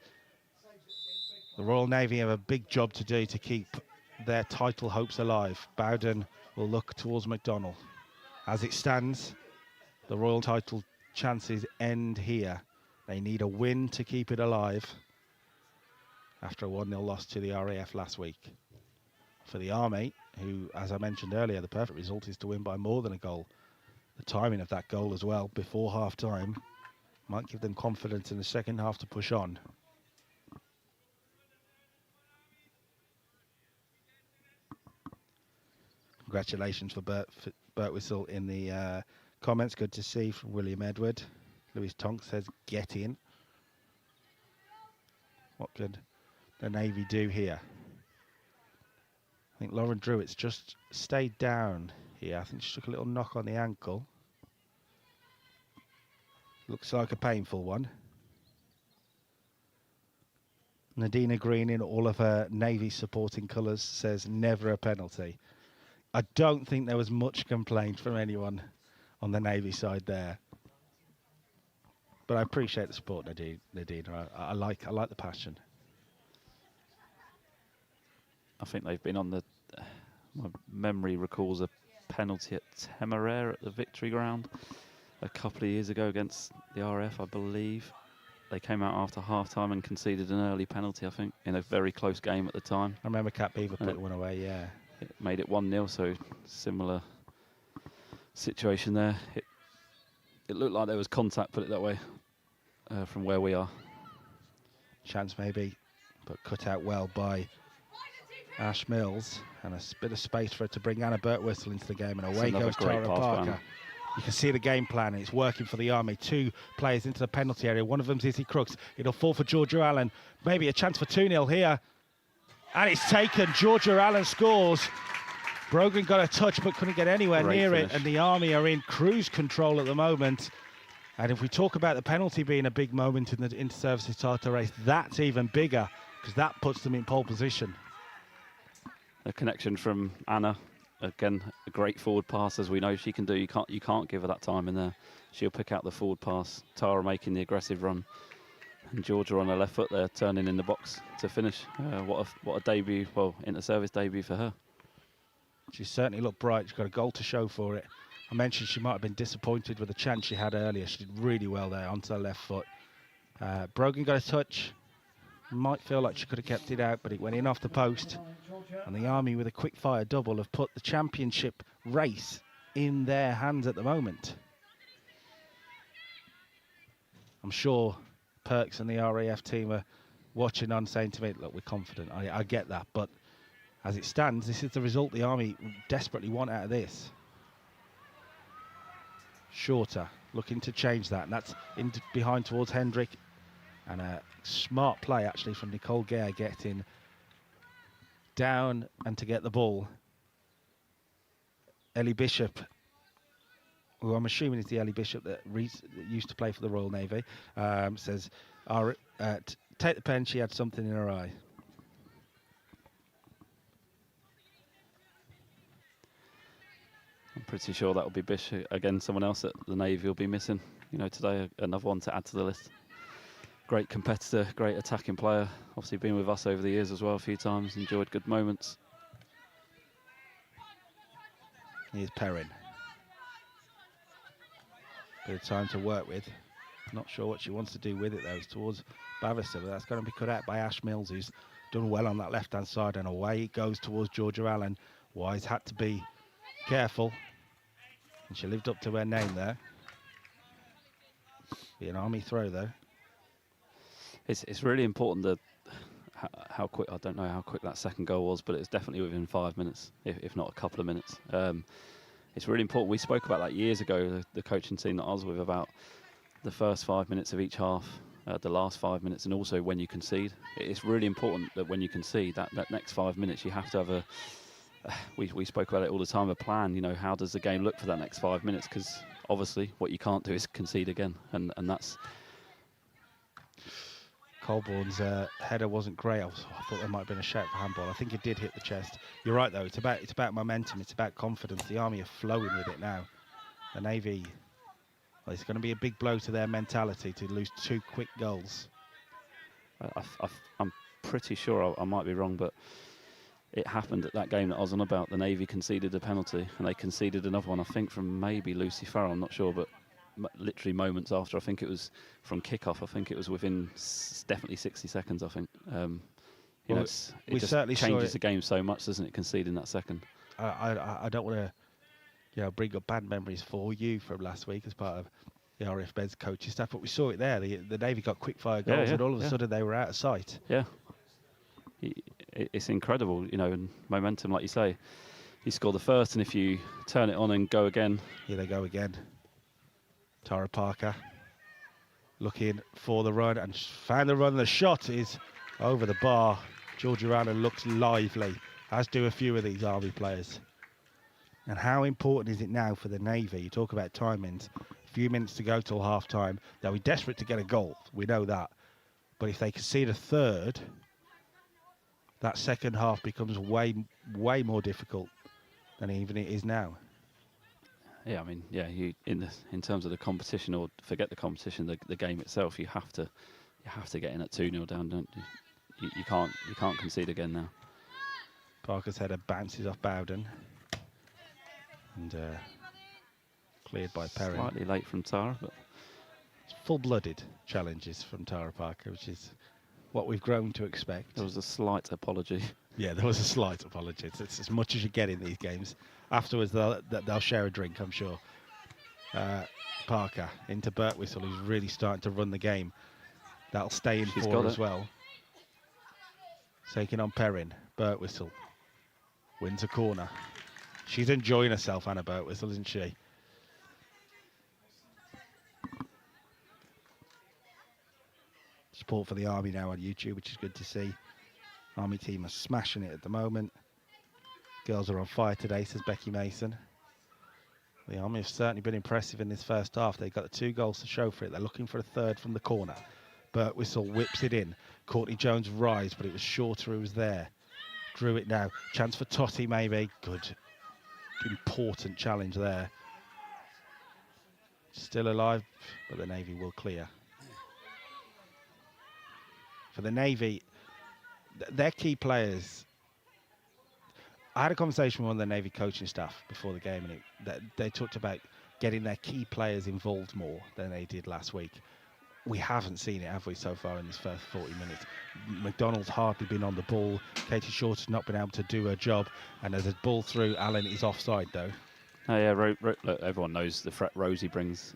the Royal Navy have a big job to do to keep their title hopes alive. Bowden will look towards McDonnell. As it stands, the Royal title chances end here. They need a win to keep it alive after a 1-0 loss to the RAF last week. For the Army, who, as I mentioned earlier, the perfect result is to win by more than a goal. The timing of that goal as well, before half-time, might give them confidence in the second half to push on. Congratulations for Birtwistle in the comments. Good to see from William Edward. Lewis Tonk says, get in. What could the Navy do here? I think Lauren Druitt's just stayed down here. I think she took a little knock on the ankle. Looks like a painful one. Nadina Green, in all of her Navy supporting colours, says never a penalty. I don't think there was much complaint from anyone on the Navy side there. But I appreciate the support, Nadina. I like the passion. I think they've been on the... my memory recalls a penalty at Temeraire at the Victory Ground a couple of years ago against the RF, I believe. They came out after half-time and conceded an early penalty, I think, in a very close game at the time. I remember Cat Beaver put one away, yeah. It made it 1-0, so similar situation there. It looked like there was contact, put it that way, from where we are. Chance maybe, but cut out well by Ash Mills, and a bit of space for her to bring Anna Birtwistle into the game, and away goes Tara Parker. You can see the game plan, and it's working for the Army. 2 players into the penalty area. One of them's Izzy Crooks. It'll fall for Georgia Allen. Maybe a chance for 2-0 here. And it's taken. Georgia Allen scores. Brogan got a touch, but couldn't get anywhere near it. And the Army are in cruise control at the moment. And if we talk about the penalty being a big moment in the inter-services title race, that's even bigger, because that puts them in pole position. A connection from Anna. Again, a great forward pass, as we know she can do. You can't give her that time in there. She'll pick out the forward pass. Tara making the aggressive run, and Georgia on her left foot there, turning in the box to finish. What a debut! Well, inter-service debut for her. She certainly looked bright. She's got a goal to show for it. I mentioned she might have been disappointed with the chance she had earlier. She did really well there onto her left foot. Brogan got a touch. Might feel like she could have kept it out, but it went in off the post. And the Army, with a quick fire double, have put the championship race in their hands at the moment. I'm sure Perks and the RAF team are watching on, saying to me, look, we're confident. I get that, but as it stands, this is the result the Army desperately want out of this. Shorter, looking to change that, and that's in behind towards Hendrick. And a smart play, actually, from Nicole Gare, getting down and to get the ball. Ellie Bishop, who I'm assuming is the Ellie Bishop that used to play for the Royal Navy, says, take the pen, she had something in her eye. I'm pretty sure that will be Bishop. Again, someone else that the Navy will be missing. You know, today, another one to add to the list. Great competitor, great attacking player. Obviously been with us over the years as well a few times, enjoyed good moments. Here's Perrin. Bit of time to work with. Not sure what she wants to do with it though. It's towards Bavister, but that's going to be cut out by Ash Mills, who's done well on that left-hand side, and away it goes towards Georgia Allen. Wise had to be careful, and she lived up to her name there. Be an Army throw though. It's really important that how quick, I don't know how quick that second goal was, but it's definitely within 5 minutes, if not a couple of minutes. It's really important. We spoke about that years ago, the coaching team that I was with, about the first 5 minutes of each half, the last 5 minutes, and also when you concede. It's really important that when you concede, that next 5 minutes, you have to have a, we spoke about it all the time, a plan. You know, how does the game look for that next 5 minutes? Because obviously what you can't do is concede again, and that's... Colborne's header wasn't great. I thought there might have been a shout for handball. I think it did hit the chest. You're right though. It's about momentum. It's about confidence. The Army are flowing with it now. The Navy, well, it's going to be a big blow to their mentality to lose 2 quick goals. I'm pretty sure, I might be wrong, but it happened at that game that I was on about. The Navy conceded a penalty, and they conceded another one, I think, from maybe Lucy Farrell. I'm not sure, but literally moments after. I think it was from kickoff. I think it was within definitely 60 seconds, I think. You know, it just changes the game so much, doesn't it, conceding that second. I don't want to bring up bad memories for you from last week as part of the RFBS coaching staff, but we saw it there. The Navy got quick fire goals, and all of a sudden they were out of sight. Yeah. It's incredible, you know, and momentum, like you say. You score the first, and if you turn it on and go again. Here they go again. Tara Parker looking for the run and found the run. The shot is over the bar. Georgia Allen looks lively, as do a few of these Army players. And how important is it now for the Navy? You talk about timings. A few minutes to go till half time. They'll be desperate to get a goal. We know that. But if they concede a third, that second half becomes way more difficult than even it is now. Yeah, I mean, yeah, you in terms of the competition, or forget the competition, the game itself, you have to get in at 2-0 down, don't you? You can't concede again now. Parker's header bounces off Bowden and cleared by Perrin. Slightly late from Tara, but Full-blooded challenges from Tara Parker, which is what we've grown to expect. there was a slight apology. Yeah, there was a slight apology. It's as much as you get in these games. Afterwards, they'll share a drink, I'm sure. Parker into Birtwistle, who's really starting to run the game. That'll stay in She's 4 got as it. well. Taking on Perrin. Birtwistle wins a corner. She's enjoying herself, Anna Birtwistle, isn't she? Support for the Army now on YouTube, which is good to see. Army team are smashing it at the moment. Girls are on fire today, says Becky Mason. The Army have certainly been impressive in this first half. They've got the 2 goals to show for it. They're looking for a third from the corner. Birtwistle whips it in. Courtney Jones rise, but it was Shorter who was there. Drew it now. Chance for Totti, maybe. Good. Important challenge there. Still alive, but the Navy will clear. For the Navy, their key players. I had a conversation with one of the Navy coaching staff before the game, and they talked about getting their key players involved more than they did last week. We haven't seen it, have we, so far in this first 40 minutes? McDonald's hardly been on the ball. Katie Shorter's not been able to do her job. And as a ball through, Allen is offside, though. Oh, yeah, look, everyone knows the threat Rosie brings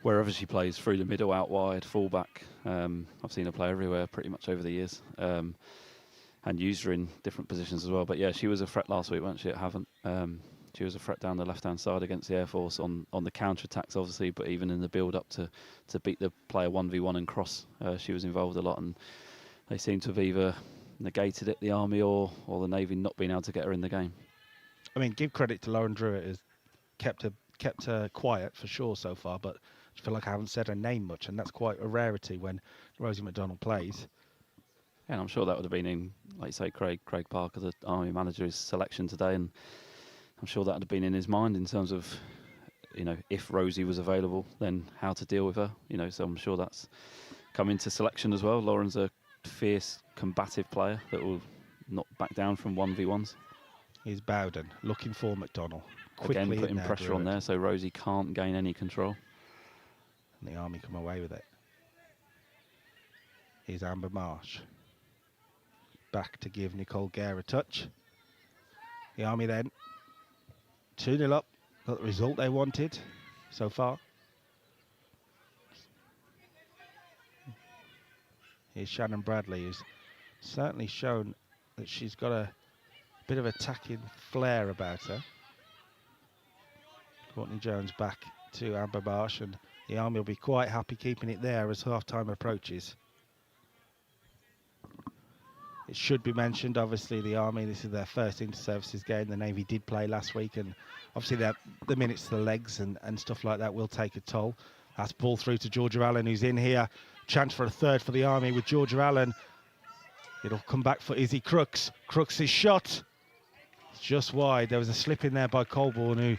wherever she plays, through the middle, out wide, fullback. I've seen her play everywhere pretty much over the years, and used her in different positions as well. But yeah, she was a threat last week, wasn't she, at Havant? She was a threat down the left-hand side against the Air Force on the counter-attacks, obviously, but even in the build-up to beat the player 1v1 and cross, she was involved a lot, and they seem to have either negated it, the Army, or the Navy, not being able to get her in the game. I mean, give credit to Lauren Druitt, has kept her quiet for sure so far, but I feel like I haven't said her name much, and that's quite a rarity when Rosie McDonald plays. Yeah, and I'm sure that would have been in, like you say, Craig Parker, the Army manager's selection today, and I'm sure that would have been in his mind in terms of, if Rosie was available, then how to deal with her. So I'm sure that's come into selection as well. Lauren's a fierce, combative player that will not back down from 1v1s. Here's Bowden looking for McDonald. Quickly Again, putting there, pressure on there, so Rosie can't gain any control. And the Army come away with it. Here's Amber Marsh. Back to give Nicole Gare a touch. The Army then 2-0 up. Got the result they wanted so far. Here's Shannon Bradley, who's certainly shown that she's got a bit of attacking flair about her. Courtney Jones back to Amber Marsh, and the Army will be quite happy keeping it there as half-time approaches. It should be mentioned, obviously, the Army, this is their first inter-services game. The Navy did play last week, and obviously the minutes to the legs and stuff like that will take a toll. That's ball through to Georgia Allen, who's in here. Chance for a third for the Army with Georgia Allen. It'll come back for Izzy Crooks. Crooks' shot. It's just wide. There was a slip in there by Colborne, who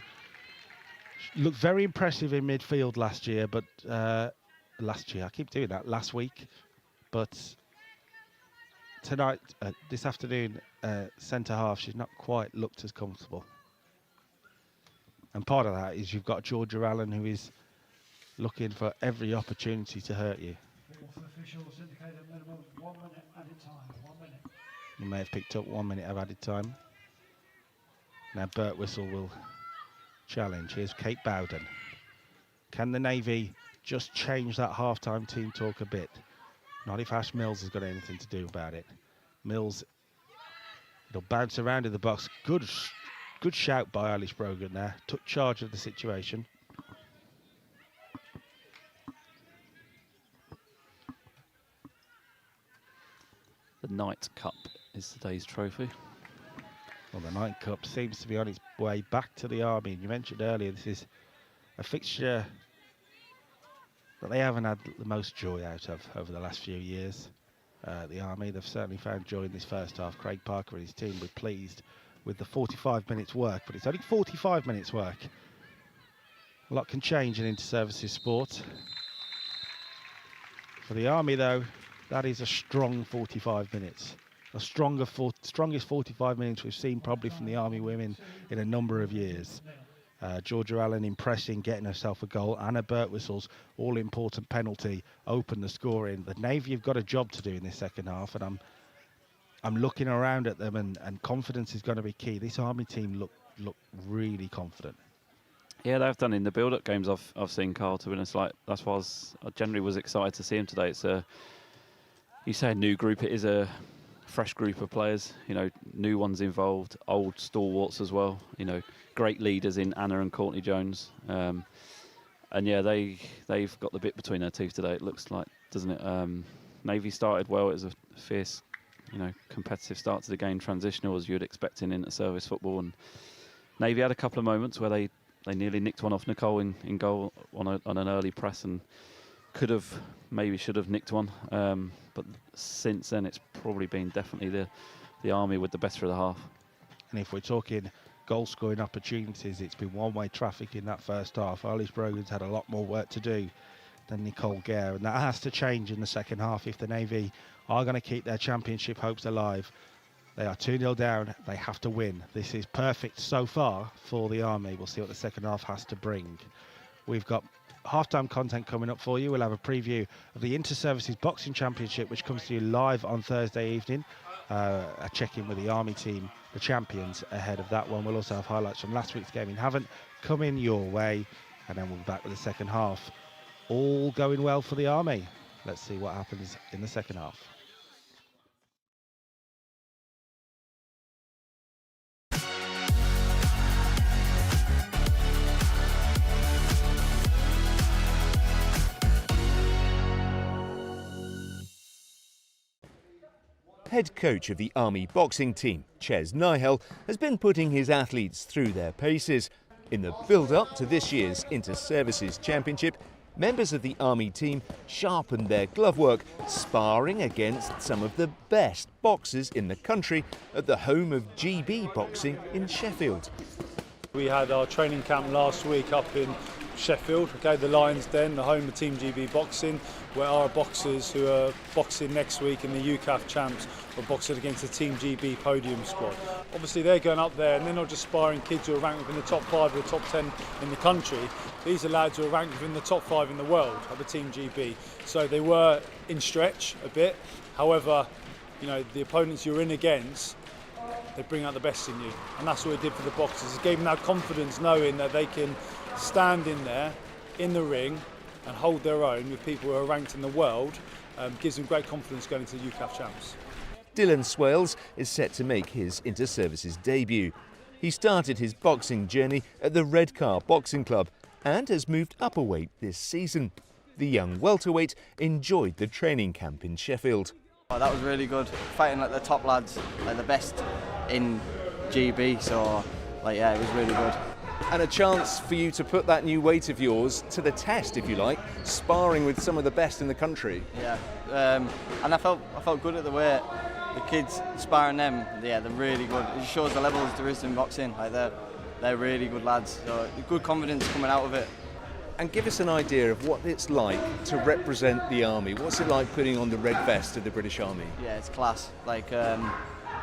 looked very impressive in midfield last year, but last week. But tonight, this afternoon, centre half, she's not quite looked as comfortable. And part of that is you've got Georgia Allen, who is looking for every opportunity to hurt you. Officials indicate a minimum of 1 minute added time. 1 minute. You may have picked up 1 minute of added time. Now Birtwistle will challenge. Here's Kate Bowden. Can the Navy just change that half-time team talk a bit? Not if Ash Mills has got anything to do about it. Mills, it'll bounce around in the box. Good shout by Eilish Brogan there. Took charge of the situation. The Knight Cup is today's trophy. Well, the Knight Cup seems to be on its way back to the Army. And you mentioned earlier, this is a fixture that they haven't had the most joy out of over the last few years. the Army. They've certainly found joy in this first half. Craig Parker and his team were pleased with the 45 minutes work, but it's only 45 minutes work. A lot can change in inter-services sport. For the Army, though, that is a strong 45 minutes. The strongest 45 minutes we've seen probably from the Army women in a number of years. Georgia Allen impressing, getting herself a goal. Anna Birtwistle's all-important penalty opened the scoring. The Navy have got a job to do in this second half, and I'm looking around at them, and confidence is going to be key. This Army team look really confident. Yeah, they've done in the build-up games I've seen, Carl, to be honest. Like, that's why I generally was excited to see him today. It's you say a new group, it is a fresh group of players, you know, new ones involved, old stalwarts as well, you know, great leaders in Anna and Courtney Jones. And yeah, they've got the bit between their teeth today, it looks like, doesn't it? Navy started well. It was a fierce, you know, competitive start to the game, transitional as you'd expect in inter-service football. And Navy had a couple of moments where they nearly nicked one off Nicole in goal on an early press, and should have nicked one. But since then, it's probably been definitely the Army with the better of the half. And if we're talking goal-scoring opportunities, it's been one-way traffic in that first half. Alice Brogan's had a lot more work to do than Nicole Gare, and that has to change in the second half if the Navy are going to keep their championship hopes alive. They are 2-0 down. They have to win. This is perfect so far for the Army. We'll see what the second half has to bring. We've got halftime content coming up for you. We'll have a preview of the Inter-Services Boxing Championship, which comes to you live on Thursday evening. A check-in with the Army team, the champions, ahead of that one. We'll also have highlights from last week's game in Havant coming your way, and then we'll be back with the second half. All going well for the Army. Let's see what happens in the second half. Head coach of the Army boxing team, Ches Nihel, has been putting his athletes through their paces. In the build-up to this year's Inter-Services Championship, members of the Army team sharpened their glove work, sparring against some of the best boxers in the country at the home of GB Boxing in Sheffield. We had our training camp last week up in Sheffield, the Lions Den, the home of Team GB Boxing, where our boxers who are boxing next week in the UCAF champs are boxing against the Team GB podium squad. Obviously they're going up there and they're not just sparring kids who are ranked within the top 5 or the top 10 in the country. These are lads who are ranked within the top 5 in the world of the Team GB. So they were in stretch a bit. However, you know, the opponents you're in against, they bring out the best in you. And that's what it did for the boxers. It gave them that confidence knowing that they can stand in there, in the ring, and hold their own with people who are ranked in the world. Gives them great confidence going into the UCAF champs. Dylan Swales is set to make his Inter-Services debut. He started his boxing journey at the Redcar Boxing Club and has moved up a weight this season. The young welterweight enjoyed the training camp in Sheffield. Oh, that was really good, fighting like the top lads, like the best in GB, so yeah, it was really good. And a chance for you to put that new weight of yours to the test, if you like, sparring with some of the best in the country. Yeah, and I felt good at the weight. The kids sparring them, yeah, they're really good. It just shows the levels there is in boxing. Like they're really good lads. So good confidence coming out of it. And give us an idea of what it's like to represent the Army. What's it like putting on the red vest of the British Army? Yeah, it's class. Like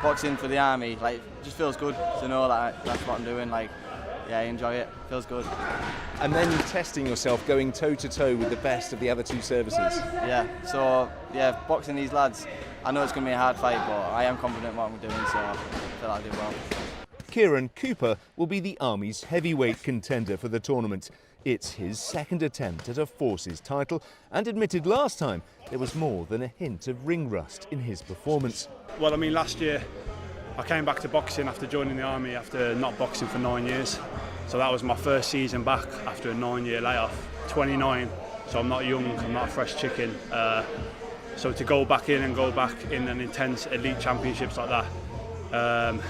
boxing for the Army, like just feels good to know that that's what I'm doing. Like, yeah, I enjoy it. Feels good. And then testing yourself, going toe-to-toe with the best of the other two services. Yeah, so yeah, boxing these lads, I know it's going to be a hard fight, but I am confident in what I'm doing, so I feel like I'll do well. Kieran Cooper will be the Army's heavyweight contender for the tournament. It's his second attempt at a Forces title, and admitted last time there was more than a hint of ring rust in his performance. Well, I mean, last year I came back to boxing after joining the Army after not boxing for 9 years. So that was my first season back after a 9-year layoff. 29, so I'm not young, I'm not a fresh chicken. So to go back in an intense elite championships like that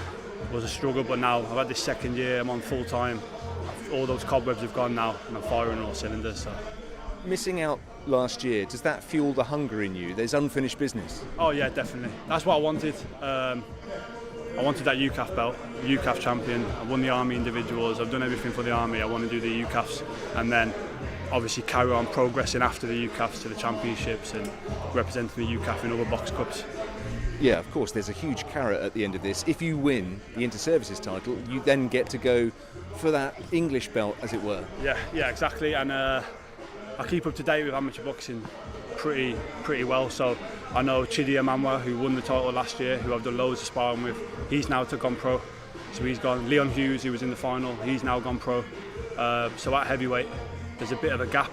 was a struggle, but now I've had this second year, I'm on full time. All those cobwebs have gone now and I'm firing all cylinders. So. Missing out last year, does that fuel the hunger in you? There's unfinished business. Oh yeah, definitely. That's what I wanted. I wanted that UCAF belt, UCAF champion. I won the Army individuals. I've done everything for the Army. I want to do the UCAFs and then obviously carry on progressing after the UCAFs to the championships and representing the UCAF in other box cups. Yeah, of course, there's a huge carrot at the end of this. If you win the inter-services title, you then get to go for that English belt, as it were. Yeah, exactly. And I keep up to date with amateur boxing pretty well. So I know Chidi Amanwa, who won the title last year, who I've done loads of sparring with. He's now gone pro. So he's gone. Leon Hughes, who was in the final, he's now gone pro. So at heavyweight, there's a bit of a gap.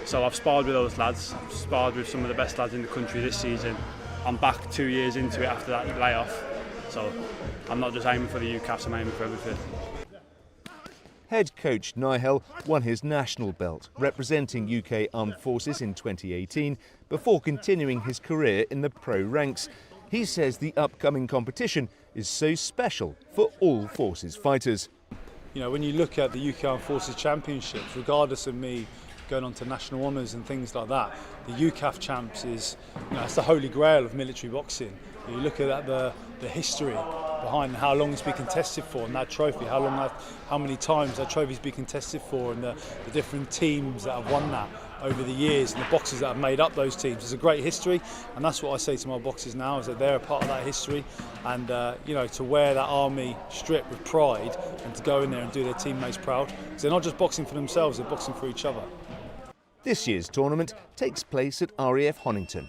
So I've sparred with those lads. I've sparred with some of the best lads in the country this season. I'm back 2 years into it after that layoff. So I'm not just aiming for the UCAFs, I'm aiming for everything. Head coach Nihal won his national belt, representing UK Armed Forces in 2018, before continuing his career in the pro ranks. He says the upcoming competition is so special for all forces fighters. You know, when you look at the UK Armed Forces Championships, regardless of me going on to national honours and things like that, the UCAF champs is, it's the holy grail of military boxing. You look at the history behind how long it's been contested for, and that trophy, how many times that trophy's been contested for, and the different teams that have won that over the years, and the boxers that have made up those teams. It's a great history, and that's what I say to my boxers now, is that they're a part of that history, and to wear that Army strip with pride and to go in there and do their teammates proud, because they're not just boxing for themselves, they're boxing for each other. This year's tournament takes place at RAF Honington.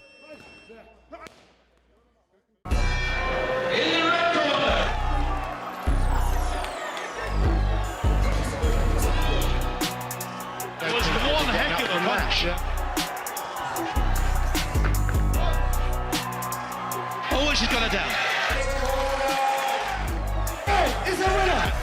Oh, she's got her down. Is a winner.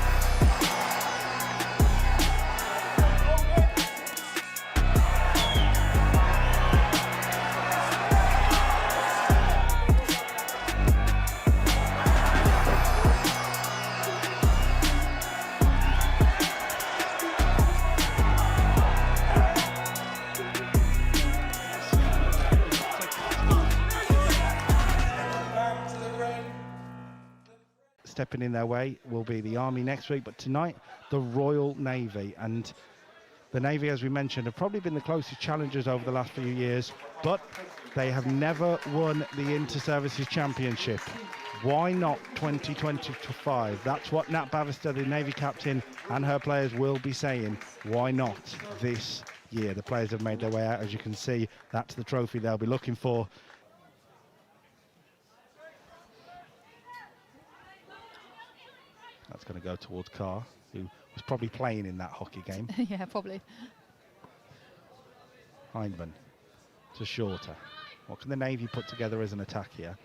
Stepping in their way will be the Army next week, but tonight the Royal Navy. And the Navy, as we mentioned, have probably been the closest challengers over the last few years, but they have never won the Inter-Services Championship. Why not 2025? That's what Nat Bavister, the Navy captain, and her players will be saying. Why not this year? The players have made their way out, as you can see. That's the trophy they'll be looking for. That's going to go towards Carr, who was probably playing in that hockey game. Yeah, probably. Hindman to Shorter. What can the Navy put together as an attack here?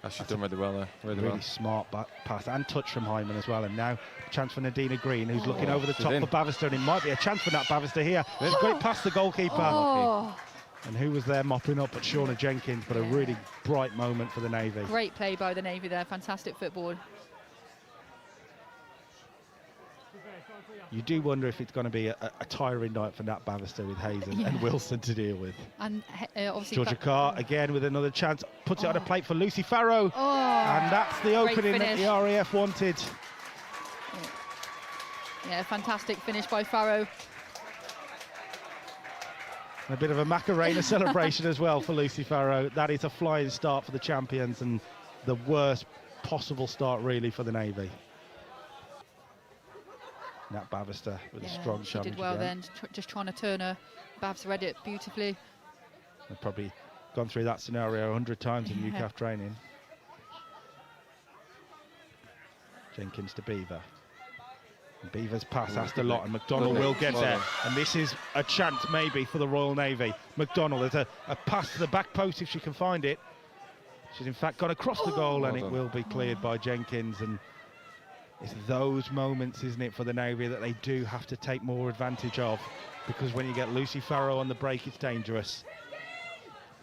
She's done really well there. Really smart pass and touch from Hyman as well. And now a chance for Nadina Green, who's looking over the top for Bavister, and it might be a chance for Nat Bavister here. It's a great pass the goalkeeper. And who was there mopping up but Shauna Jenkins, but a really bright moment for the Navy. Great play by the Navy there, fantastic football. You do wonder if it's going to be a tiring night for Nat Bavister with Hayes and Wilson to deal with. And obviously Georgia Carr again with another chance, puts it on a plate for Lucy Farrow. And that's the opening that the RAF wanted. Yeah, fantastic finish by Farrow. A bit of a Macarena celebration as well for Lucy Farrow. That is a flying start for the champions and the worst possible start really for the Navy. Nat Bavister with a strong challenge. She did well then, just trying to turn her. Babs read it beautifully. They've probably gone through that scenario 100 times in UCAF training. Jenkins to Beaver. And Beaver's pass asked a lot, and McDonald will get there. And this is a chance maybe for the Royal Navy. McDonald, there's a pass to the back post if she can find it. She's in fact gone across the goal, and it will be cleared by Jenkins. And it's those moments, isn't it, for the Navy that they do have to take more advantage of, because when you get Lucy Farrow on the break, it's dangerous.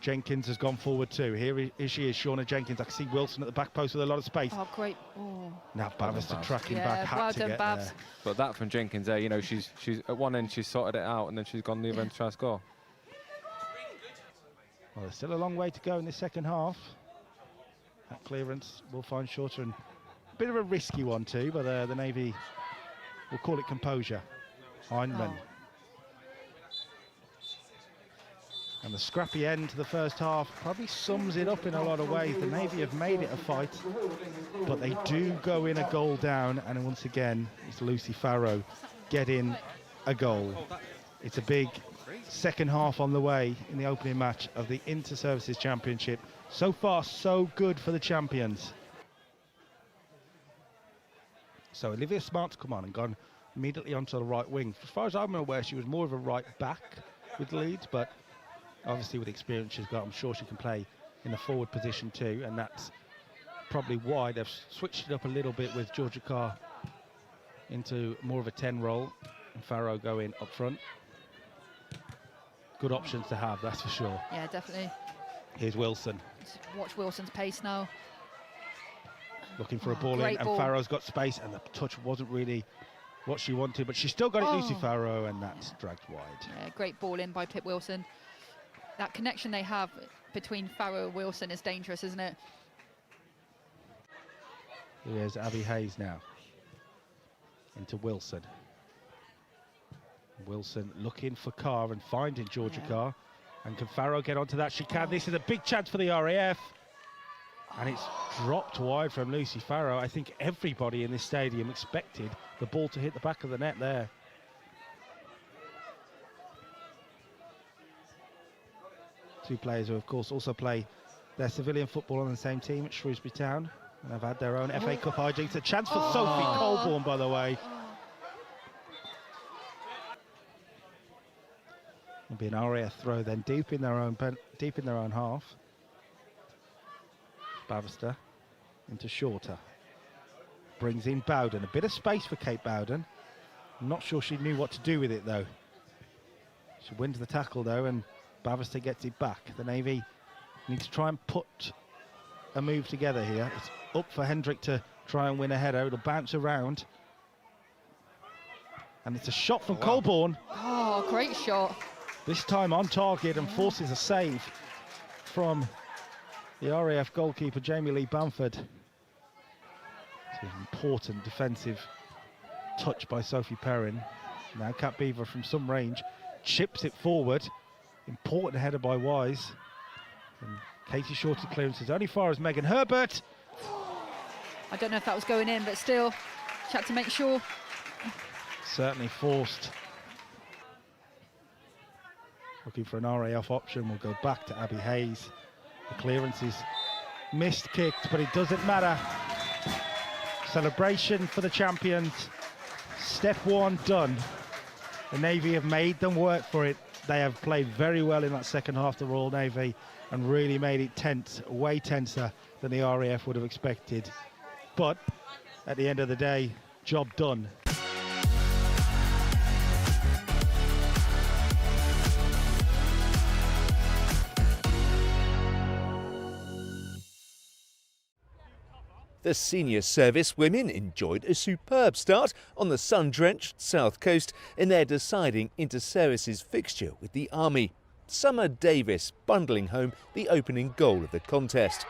Jenkins has gone forward too. Here she is, Shauna Jenkins. I can see Wilson at the back post with a lot of space. Oh, great. Oh. Now Bavister tracking back, had well to done, get Babs. there. But that from Jenkins there, you know, she's at one end, she's sorted it out, and then she's gone the other end to try to score. Well, there's still a long way to go in the second half. That clearance will find Shorter, and a bit of a risky one too, but the Navy will call it composure. Hindman. Oh. And the scrappy end to the first half probably sums it up in a lot of ways. The Navy have made it a fight, but they do go in a goal down, and once again, it's Lucy Farrow getting a goal. It's a big second half on the way in the opening match of the Inter-Services Championship. So far, so good for the champions. So Olivia Smart's come on and gone immediately onto the right wing. As far as I'm aware, she was more of a right back with Leeds, but obviously with the experience she's got, I'm sure she can play in the forward position too, and that's probably why they've switched it up a little bit with Georgia Carr into more of a 10 role and Farrow going up front. Good options to have, that's for sure. Yeah, definitely. Here's Wilson. Just watch Wilson's pace now. Looking for a ball in, and Farrow's got space, and the touch wasn't really what she wanted, but she's still got it, Lucy Farrow, and that's dragged wide. Yeah, great ball in by Pip Wilson. That connection they have between Farrow and Wilson is dangerous, isn't it? Here's Abby Hayes now. Into Wilson. Wilson looking for Carr and finding Georgia Carr. And can Farrow get onto that? She can. This is a big chance for the RAF. And it's dropped wide from Lucy Farrow. I think everybody in this stadium expected the ball to hit the back of the net there. Two players who, of course, also play their civilian football on the same team at Shrewsbury Town and have had their own FA Cup hijinks. A chance for Sophie Colborne, by the way. It'll be an RAF throw then, deep in their own half. Bavister into Shorter. Brings in Bowden. A bit of space for Kate Bowden. I'm not sure she knew what to do with it though. She wins the tackle though, and Bavister gets it back. The Navy need to try and put a move together here. It's up for Hendrick to try and win a header. It'll bounce around. And it's a shot from Colborne. Oh, great shot. This time on target and forces a save from the RAF goalkeeper, Jamie Lee Bamford. It's an important defensive touch by Sophie Perrin. Now Cat Beaver from some range chips it forward. Important header by Wise. And Katie Shorter's clearance is only far as Megan Herbert. I don't know if that was going in, but still, she had to make sure. Certainly forced. Looking for an RAF option. We'll go back to Abby Hayes. The clearance is missed, kicked, but it doesn't matter. Celebration for the champions. Step one done. The Navy have made them work for it. They have played very well in that second half, the Royal Navy, and really made it tense, way tenser than the RAF would have expected. But at the end of the day, job done. The senior service women enjoyed a superb start on the sun-drenched south coast in their deciding inter-services fixture with the Army. Summer Davis bundling home the opening goal of the contest.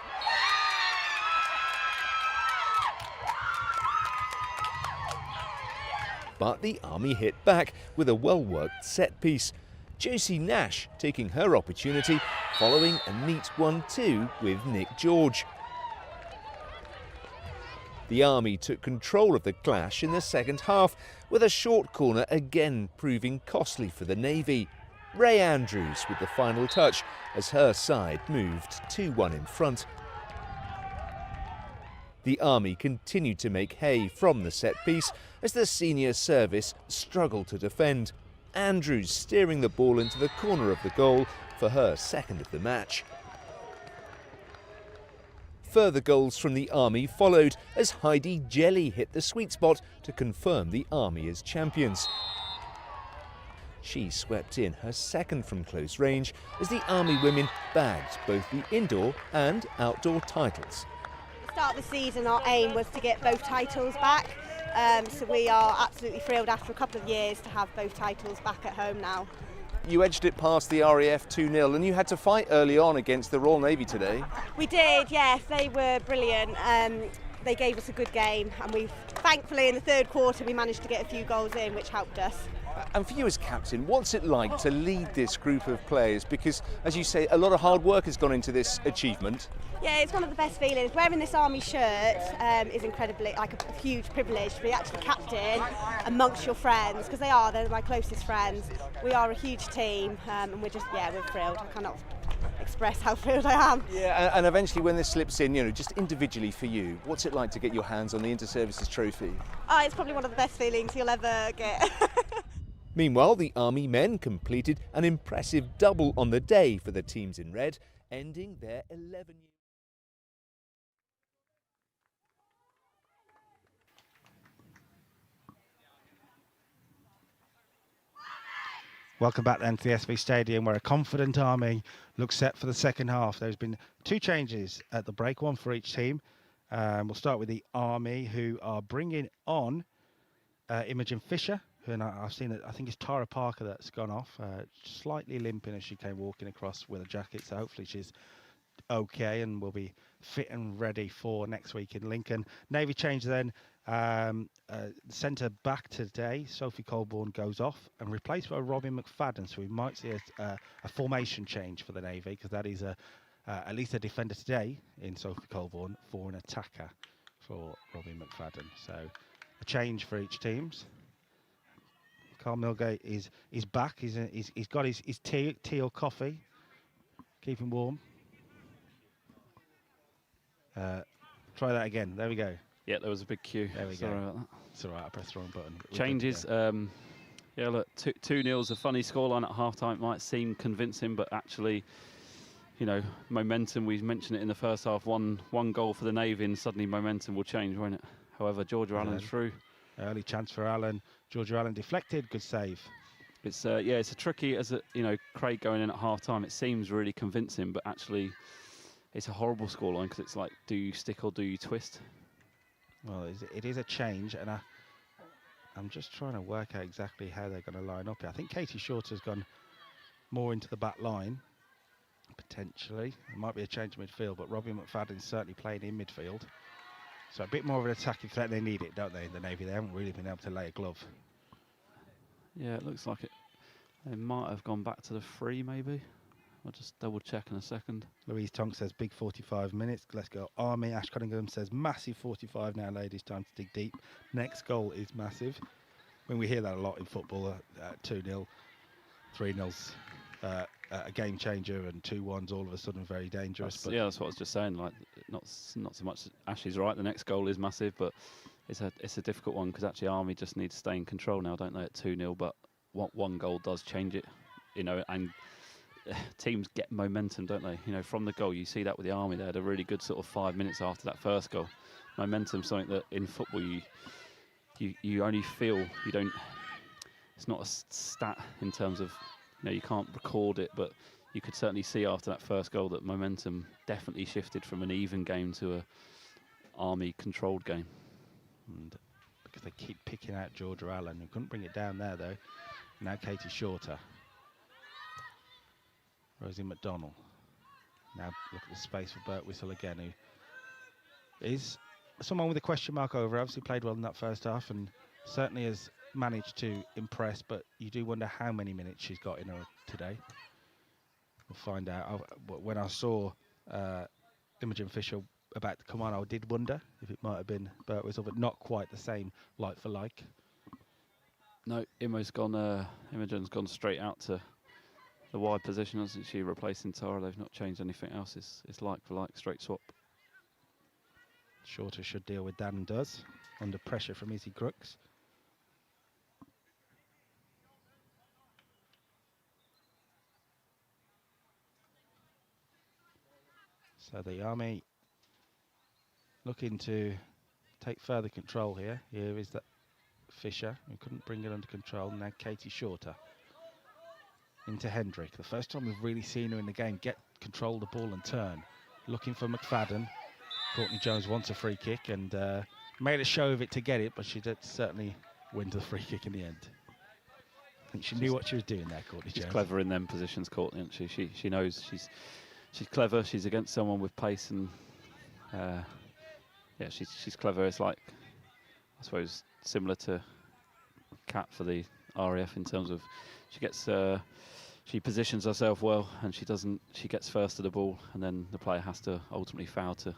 But the Army hit back with a well-worked set piece. Josie Nash taking her opportunity following a neat 1-2 with Nick George. The Army took control of the clash in the second half, with a short corner again proving costly for the Navy. Ray Andrews with the final touch as her side moved 2-1 in front. The Army continued to make hay from the set piece as the senior service struggled to defend. Andrews steering the ball into the corner of the goal for her second of the match. Further goals from the Army followed as Heidi Jelly hit the sweet spot to confirm the Army as champions. She swept in her second from close range as the Army women bagged both the indoor and outdoor titles. At the start of the season, our aim was to get both titles back. So we are absolutely thrilled after a couple of years to have both titles back at home now. You edged it past the RAF 2-0 and you had to fight early on against the Royal Navy today. We did, yes, they were brilliant. They gave us a good game, and thankfully in the third quarter we managed to get a few goals in, which helped us. And for you as captain, what's it like to lead this group of players? Because, as you say, a lot of hard work has gone into this achievement. Yeah, it's one of the best feelings. Wearing this Army shirt is incredibly, like a huge privilege to be actually captain amongst your friends, because they're my closest friends. We are a huge team, and we're thrilled. I cannot express how thrilled I am. Yeah, and eventually when this slips in, just individually for you, what's it like to get your hands on the Inter-Services trophy? Oh, it's probably one of the best feelings you'll ever get. Meanwhile, the Army men completed an impressive double on the day for the teams in red, ending their 11-year... Welcome back then to the SV Stadium, where a confident Army looks set for the second half. There's been 2 changes at the break, one for each team. We'll start with the Army, who are bringing on Imogen Fisher, and I've seen that. I think it's Tara Parker that's gone off, slightly limping as she came walking across with a jacket. So hopefully she's okay and will be fit and ready for next week in Lincoln. Navy change then. Centre back today, Sophie Colborne goes off and replaced by Robin McFadden. So we might see a formation change for the Navy, because that is at least a defender today in Sophie Colborne for an attacker for Robin McFadden. So a change for each teams. Carl Milgate is back. He's got his tea or coffee. Keep him warm. Try that again. There we go. Yeah, there was a big queue. There we Sorry go. about that. It's all right. I pressed the wrong button. Changes. Yeah, look, 2-0's a funny scoreline at half-time. It might seem convincing, but actually, momentum. We mentioned it in the first half. One goal for the Navy, and suddenly momentum will change, won't it? However, Georgia Allen's through. Early chance for Allen. Georgia Allen deflected. Good save. It's it's a tricky, Craig going in at half-time. It seems really convincing, but actually, it's a horrible scoreline, because it's like, do you stick or do you twist? Well, it is a change, and I'm just trying to work out exactly how they're going to line up here. I think Katie Shorter's gone more into the back line, potentially. It might be a change in midfield, but Robin McFadden's certainly playing in midfield. So a bit more of an attacking threat. They need it, don't they, in the Navy? They haven't really been able to lay a glove. Yeah, it looks like it. They might have gone back to the 3, maybe. I'll just double check in a second. Louise Tonk says big 45 minutes. Let's go Army. Ash Cunningham says massive 45 now, ladies. Time to dig deep. Next goal is massive. When we hear that a lot in football, 2-0, 3-0's a game changer, and 2-1's all of a sudden very dangerous. But yeah, that's what I was just saying. Like, not so much. Ash is right. The next goal is massive, but it's a difficult one, because actually Army just need to stay in control now, don't they? At 2-0, but one goal does change it, and. Teams get momentum, don't they? From the goal, you see that with the Army. They had a really good sort of 5 minutes after that first goal. Momentum, something that in football you only feel. You don't. It's not a stat in terms of, you can't record it, but you could certainly see after that first goal that momentum definitely shifted from an even game to a Army controlled game. And because they keep picking out Georgia Allen, who couldn't bring it down there though. Now Katie Shorter. Rosie McDonnell. Now look at the space for Bert Whistle again, who is someone with a question mark over. Obviously played well in that first half and certainly has managed to impress, but you do wonder how many minutes she's got in her today. We'll find out. When I saw Imogen Fisher about to come on, I did wonder if it might have been Bert Whistle, but not quite the same like for like. No, Imogen's gone straight out to the wide position, hasn't she, replacing Tara. They've not changed anything else. It's like for like, straight swap. Shorter should deal with that and does, under pressure from Izzy Crooks. So the Army looking to take further control here. Here is that Fisher, who couldn't bring it under control. Now Katie Shorter. into Hendrick. The first time we've really seen her in the game get control of the ball and turn. Looking for McFadden. Courtney Jones wants a free kick and made a show of it to get it, but she did certainly win the free kick in the end. I think she knew what she was doing there, Courtney Jones. She's clever in them positions, Courtney, isn't she? She knows she's clever. She's against someone with pace, and yeah, she's clever. It's like, I suppose, similar to Kat for the RAF in terms of she positions herself well, and she gets first to the ball, and then the player has to ultimately foul to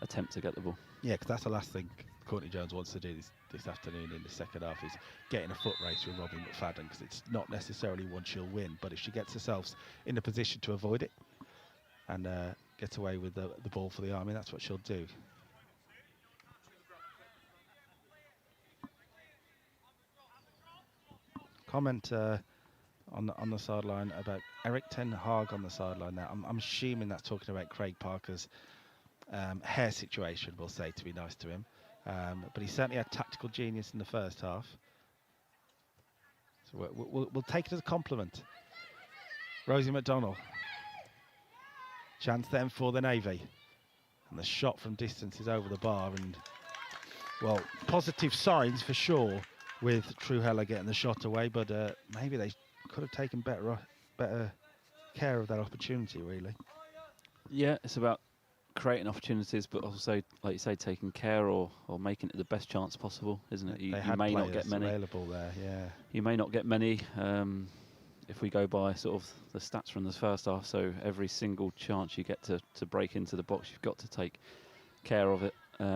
attempt to get the ball. Yeah, because that's the last thing Courtney Jones wants to do this afternoon in the second half, is get in a foot race with Robin McFadden, because it's not necessarily one she'll win, but if she gets herself in a position to avoid it and gets away with the ball for the Army, that's what she'll do. Comment on the sideline about Eric Ten Hag on the sideline now. I'm assuming that's talking about Craig Parker's hair situation, we'll say, to be nice to him. But he certainly had tactical genius in the first half. So we'll take it as a compliment. Rosie McDonnell. Chance then for the Navy. And the shot from distance is over the bar. And, well, positive signs for sure with True Heller getting the shot away. But maybe they could have taken better care of that opportunity, really. Yeah, it's about creating opportunities, but also, like you say, taking care or making it the best chance possible, isn't it? You may not get many available there. Yeah, you may not get many if we go by sort of the stats from the first half. So every single chance you get to break into the box, you've got to take care of it.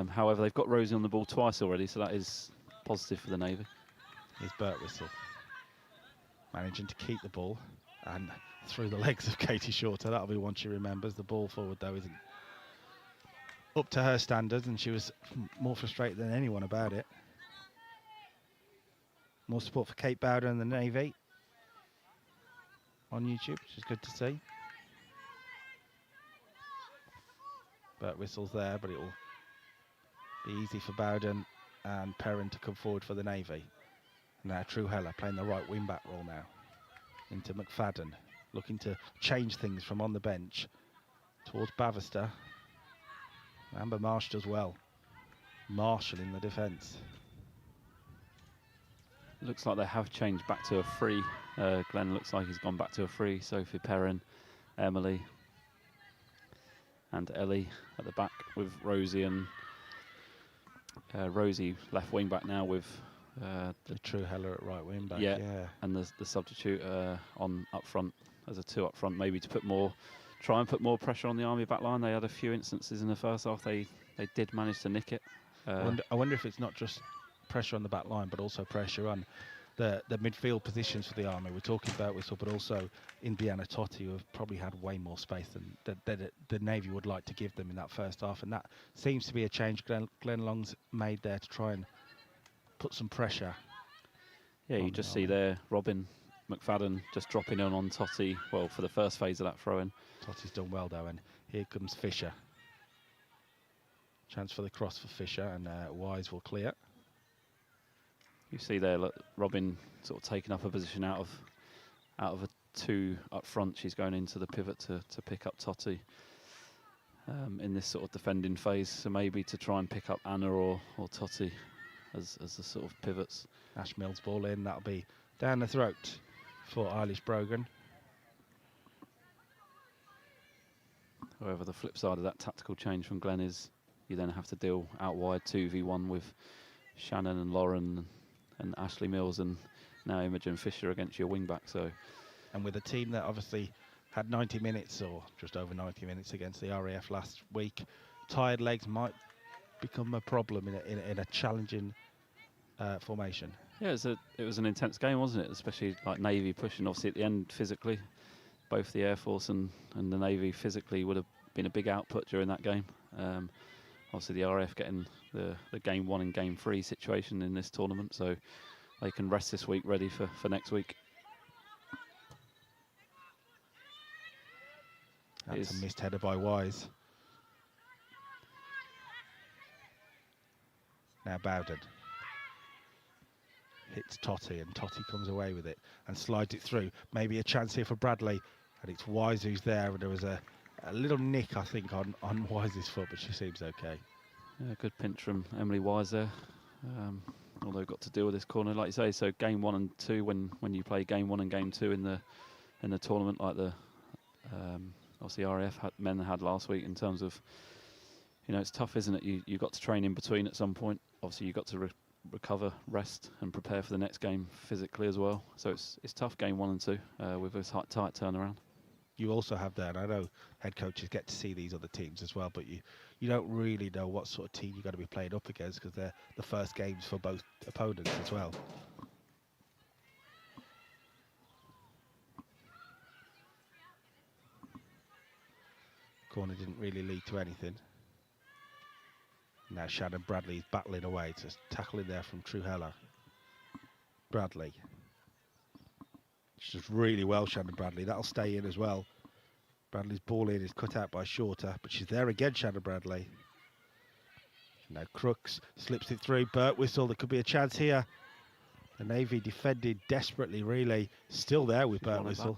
However, they've got Rosie on the ball twice already, so that is positive for the Navy. Here's Birtwistle managing to keep the ball and through the legs of Katie Shorter. That'll be one she remembers. The ball forward, though, isn't up to her standards, and she was more frustrated than anyone about it. More support for Kate Bowder and the Navy on YouTube, which is good to see. Birtwistle's there, but it will be easy for Bowden and Perrin to come forward for the Navy. Now True Heller playing the right wing-back role now. Into McFadden, looking to change things from on the bench towards Bavister. Amber Marsh does well. Marshall in the defence. Looks like they have changed back to a free. Glenn looks like he's gone back to a free. Sophie Perrin, Emily and Ellie at the back with Rosie, and Rosie left wing back now with the True Heller at right wing back. Yeah, and the substitute on up front as a 2 up front, maybe to try and put more pressure on the Army back line. They had a few instances in the first half. They did manage to nick it. I wonder if it's not just pressure on the back line, but also pressure on the midfield positions for the Army. We're talking about Whistle, but also in Bianna Totti, who have probably had way more space than the Navy would like to give them in that first half. And that seems to be a change Glenn Long's made there to try and put some pressure. Yeah, you just see there Robin McFadden just dropping on Totti, well, for the first phase of that throw-in. Totti's done well, though, and here comes Fisher. Chance for the cross for Fisher, and Wise will clear. You see there, look, Robin sort of taking up a position out of a 2 up front. She's going into the pivot to pick up Totti in this sort of defending phase. So maybe to try and pick up Anna or Totti as the sort of pivots. Ash Mills ball in, that'll be down the throat for Eilish Brogan. However, the flip side of that tactical change from Glenn is you then have to deal out wide 2v1 with Shannon and Lauren and Ashley Mills, and now Imogen Fisher against your wing back. So, and with a team that obviously had 90 minutes or just over 90 minutes against the RAF last week, tired legs might become a problem in a challenging formation. Yeah, it was an intense game, wasn't it? Especially like Navy pushing, obviously at the end physically. Both the Air Force and the Navy physically would have been a big output during that game. Obviously the RAF getting the game 1 and game 3 situation in this tournament, so they can rest this week ready for next week. That's a missed header by Wise. Now Bowden. hits Totty, and Totty comes away with it and slides it through. Maybe a chance here for Bradley, and it's Wise who's there, and there was a little nick, I think, on Wise's foot, but she seems okay. Yeah, good pinch from Emily Wise there. Although got to deal with this corner, like you say. So game 1 and 2, when you play game 1 and game 2 in the tournament, like the obviously RAF men had last week, in terms of, you know, it's tough, isn't it? You got to train in between at some point. Obviously, you got to recover, rest, and prepare for the next game physically as well. So it's tough game 1 and 2 with a tight turnaround. You also have there, and I know head coaches get to see these other teams as well, but you don't really know what sort of team you're going to be playing up against, because they're the first games for both opponents as well. Corner didn't really lead to anything. Now Shannon Bradley's battling away, to tackle in there from Truhella. Bradley. She does really well, Shannon Bradley. That'll stay in as well. Bradley's ball in is cut out by Shorter, but she's there again, Shannon Bradley. Now Crooks slips it through. Birtwistle, there could be a chance here. The Navy defended desperately, really. Still there with Birtwistle.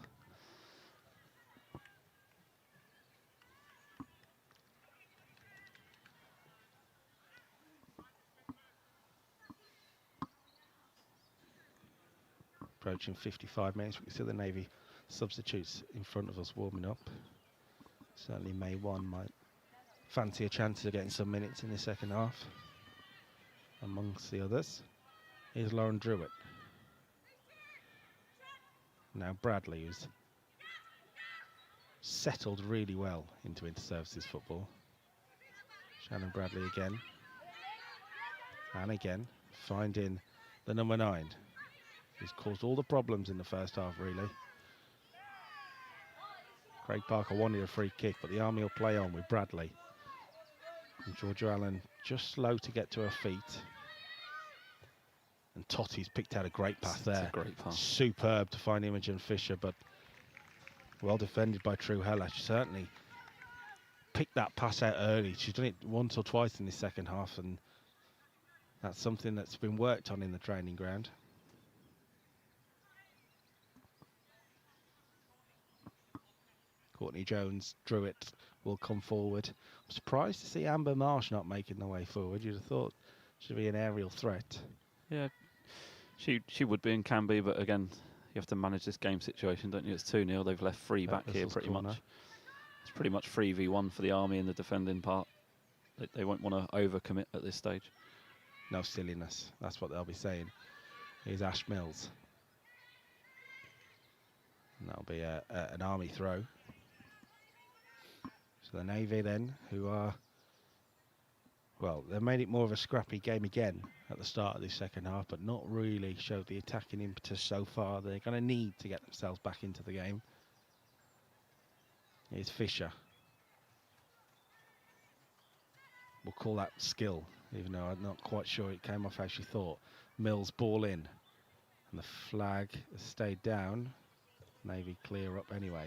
Approaching 55 minutes. We can see the Navy substitutes in front of us warming up. Certainly May 1 might fancy a chance of getting some minutes in the second half. Amongst the others, here's Lauren Druitt. Now Bradley, who's settled really well into inter-services football. Shannon Bradley again. And again, finding the number 9. He's caused all the problems in the first half, really. Craig Parker wanted a free kick, but the Army will play on with Bradley. And Georgia Allen just slow to get to her feet. And Totty's picked out a great pass there. It's a great pass. Superb to find Imogen Fisher, but well defended by Truhella. She certainly picked that pass out early. She's done it once or twice in the second half, and that's something that's been worked on in the training ground. Courtney Jones, Druitt will come forward. I'm surprised to see Amber Marsh not making the way forward. You'd have thought she'd be an aerial threat. Yeah, she would be and can be, but again, you have to manage this game situation, don't you? It's 2-0. They've left free back here pretty much. It's pretty much 3v1 for the Army in the defending part. They won't want to overcommit at this stage. No silliness. That's what they'll be saying. Here's Ash Mills. And that'll be an Army throw. So the Navy then, who are, well, they made it more of a scrappy game again at the start of this second half, but not really showed the attacking impetus so far. They're going to need to get themselves back into the game. Here's Fisher. We'll call that skill, even though I'm not quite sure it came off how she thought. Mills ball in, and the flag has stayed down. Navy clear up anyway.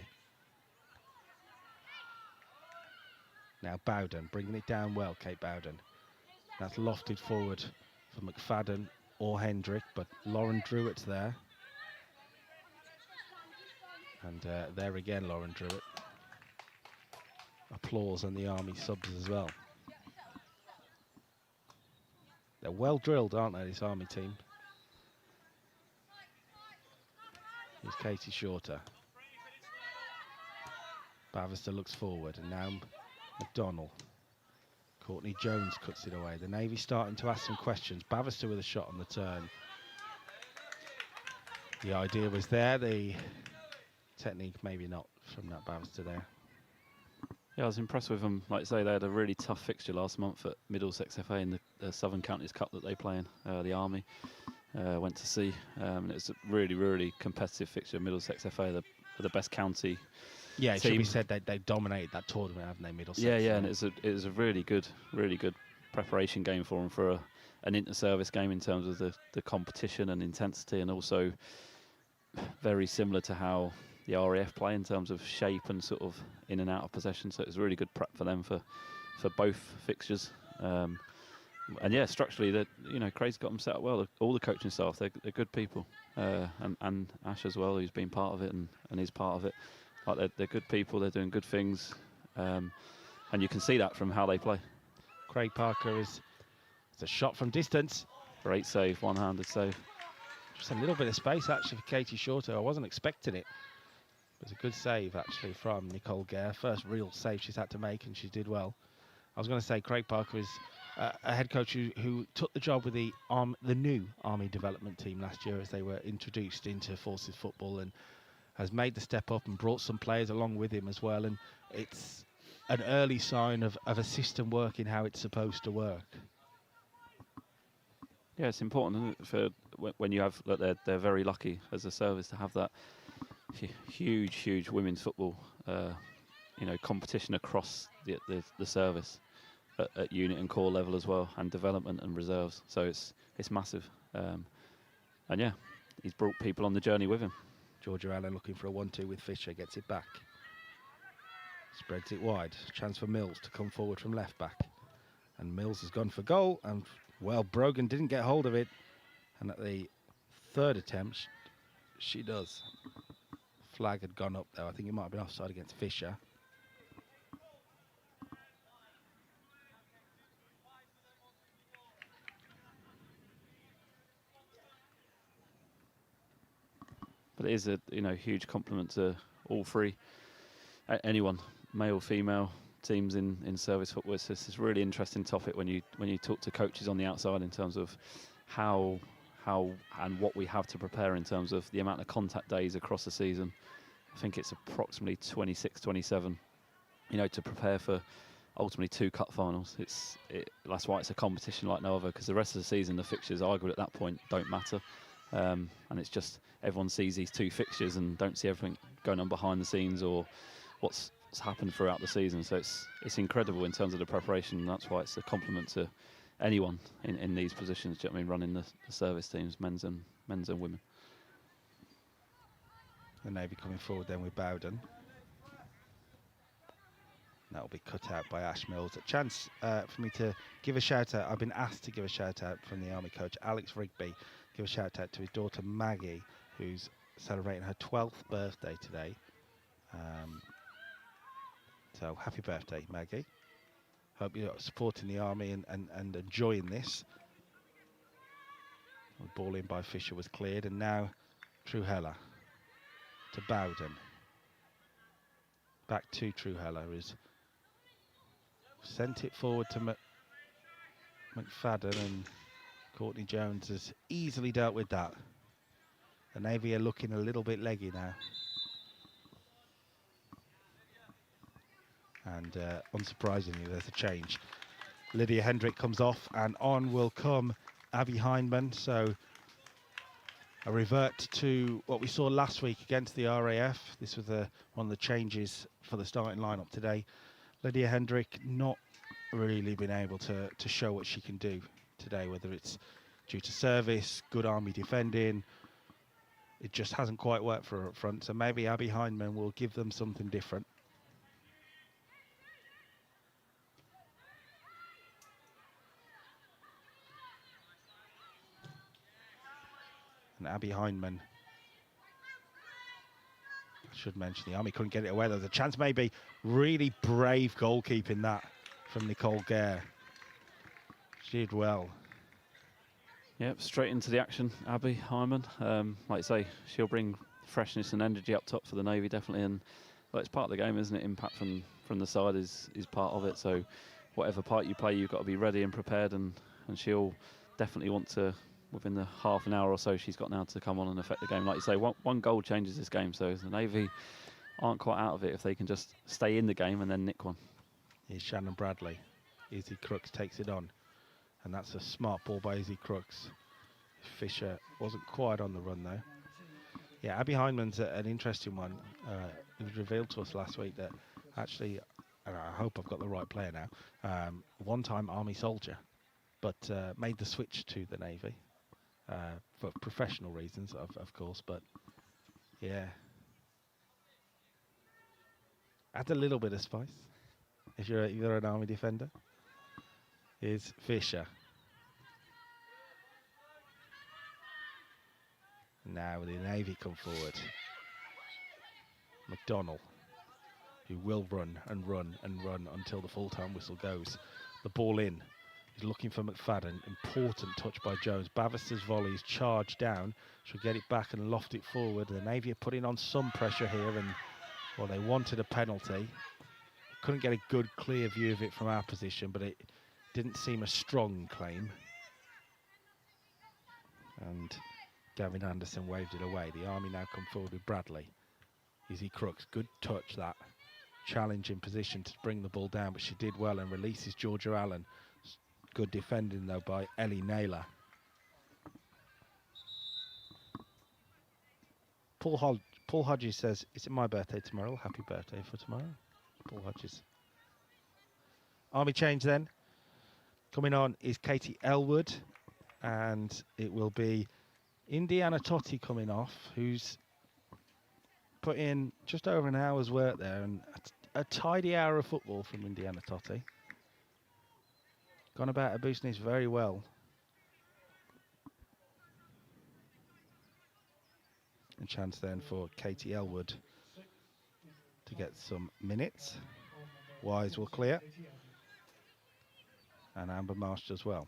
Now Bowden, bringing it down well, Kate Bowden. That's lofted forward for McFadden or Hendrick, but Lauren Druitt's there. And there again, Lauren Druitt. Applause on the Army subs as well. They're well drilled, aren't they, this Army team? Here's Katie Shorter. Bavister looks forward, and now McDonnell. Courtney Jones cuts it away. The Navy starting to ask some questions. Bavister with a shot on the turn. The idea was there, the technique maybe not from that Bavister there. Yeah, I was impressed with them. Like I say, they had a really tough fixture last month at Middlesex FA in the Southern Counties Cup that they play in. The Army went to see. And it was a really, really competitive fixture. Middlesex FA, the best county. Yeah, it should be said that they dominated that tournament, haven't they, Middlesex? Yeah, and it was a really good preparation game for them for an inter-service game in terms of the competition and intensity, and also very similar to how the RAF play in terms of shape and sort of in and out of possession. So it was really good prep for them for both fixtures. And yeah, structurally, Craig's got them set up well. All the coaching staff, they're good people, and Ash as well, who's been part of it and is part of it. Like they're good people. They're doing good things, and you can see that from how they play. Craig Parker it's a shot from distance. Great save, one-handed save. Just a little bit of space actually for Katie Shorter. I wasn't expecting it. It was a good save actually from Nicole Gare. First real save she's had to make, and she did well. I was going to say Craig Parker is a head coach who took the job with the new Army development team last year as they were introduced into Forces football, and has made the step up and brought some players along with him as well. And it's an early sign of a system working how it's supposed to work. Yeah, it's important for when you have. Look, they're very lucky as a service to have that huge women's football, competition across the service at unit and core level as well, and development and reserves. So it's massive, and yeah, he's brought people on the journey with him. Georgia Allen looking for a 1-2 with Fisher, gets it back, spreads it wide. Chance for Mills to come forward from left back, and Mills has gone for goal, and well, Brogan didn't get hold of it, and at the third attempt she does. Flag had gone up though. I think it might have been offside against Fisher. But it is a huge compliment to all three. Anyone, male, female, teams in service football. It's this really interesting topic when you talk to coaches on the outside in terms of how and what we have to prepare in terms of the amount of contact days across the season. I think it's approximately 26, 27, to prepare for ultimately 2 cup finals. That's why it's a competition like no other, because the rest of the season, the fixtures, arguably at that point, don't matter. And it's just everyone sees these 2 fixtures and don't see everything going on behind the scenes or what's happened throughout the season. So it's incredible in terms of the preparation, and that's why it's a compliment to anyone in these positions. Do you know what I mean? Running the service teams, men's and women. The Navy coming forward then with Bowden. That will be cut out by Ash Mills. A chance for me to give a shout out. I've been asked to give a shout out from the Army coach, Alex Rigby. Give a shout out to his daughter Maggie, who's celebrating her 12th birthday today. So happy birthday, Maggie. Hope you're supporting the Army and enjoying this. The ball in by Fisher was cleared, and now Truhella to Bowden. Back to Truhella, who's sent it forward to McFadden, and Courtney Jones has easily dealt with that. The Navy are looking a little bit leggy now. And unsurprisingly, there's a change. Lydia Hendrick comes off, and on will come Abby Hindman. So a revert to what we saw last week against the RAF. This was one of the changes for the starting lineup today. Lydia Hendrick not really been able to show what she can do today, whether it's due to service, good Army defending. It just hasn't quite worked for her up front. So maybe Abby Hindman will give them something different. And Abby Hindman, I should mention, the Army couldn't get it away. There was a chance, maybe. Really brave goalkeeping that from Nicole Gare. She did well. Yep, straight into the action, Abby Hyman. Like I say, she'll bring freshness and energy up top for the Navy, definitely. And well, it's part of the game, isn't it? Impact from the side is part of it. So whatever part you play, you've got to be ready and prepared. And she'll definitely want to, within the half an hour or so she's got now, to come on and affect the game. Like you say, one goal changes this game. So the Navy aren't quite out of it if they can just stay in the game and then nick one. Here's Shannon Bradley. Izzy Crooks takes it on. And that's a smart ball by Izzy Crooks. Fisher wasn't quite on the run though. Yeah, Abby Hindman's an interesting one. It was revealed to us last week that actually, and I hope I've got the right player now, one-time Army soldier, but made the switch to the Navy for professional reasons, of course, but yeah. Add a little bit of spice if you're an Army defender. Here's Fisher. Now the Navy come forward. McDonnell, who will run and run and run until the full-time whistle goes. The ball in. He's looking for McFadden. Important touch by Jones. Bavister's volley is charged down. She'll get it back and loft it forward. The Navy are putting on some pressure here, and well, they wanted a penalty. Couldn't get a good, clear view of it from our position, but it didn't seem a strong claim. And Gavin Anderson waved it away. The Army now come forward with Bradley. Izzy Crooks, good touch that. Challenge in position to bring the ball down, but she did well and releases Georgia Allen. Good defending though by Ellie Naylor. Paul Hodges says, is it my birthday tomorrow? Happy birthday for tomorrow, Paul Hodges. Army change then. Coming on is Katie Elwood, and it will be Indiana Totti coming off, who's put in just over an hour's work there, and a tidy hour of football from Indiana Totti. Gone about her business very well. A chance then for Katie Elwood to get some minutes. Wise will clear. And Amber Marsh as well.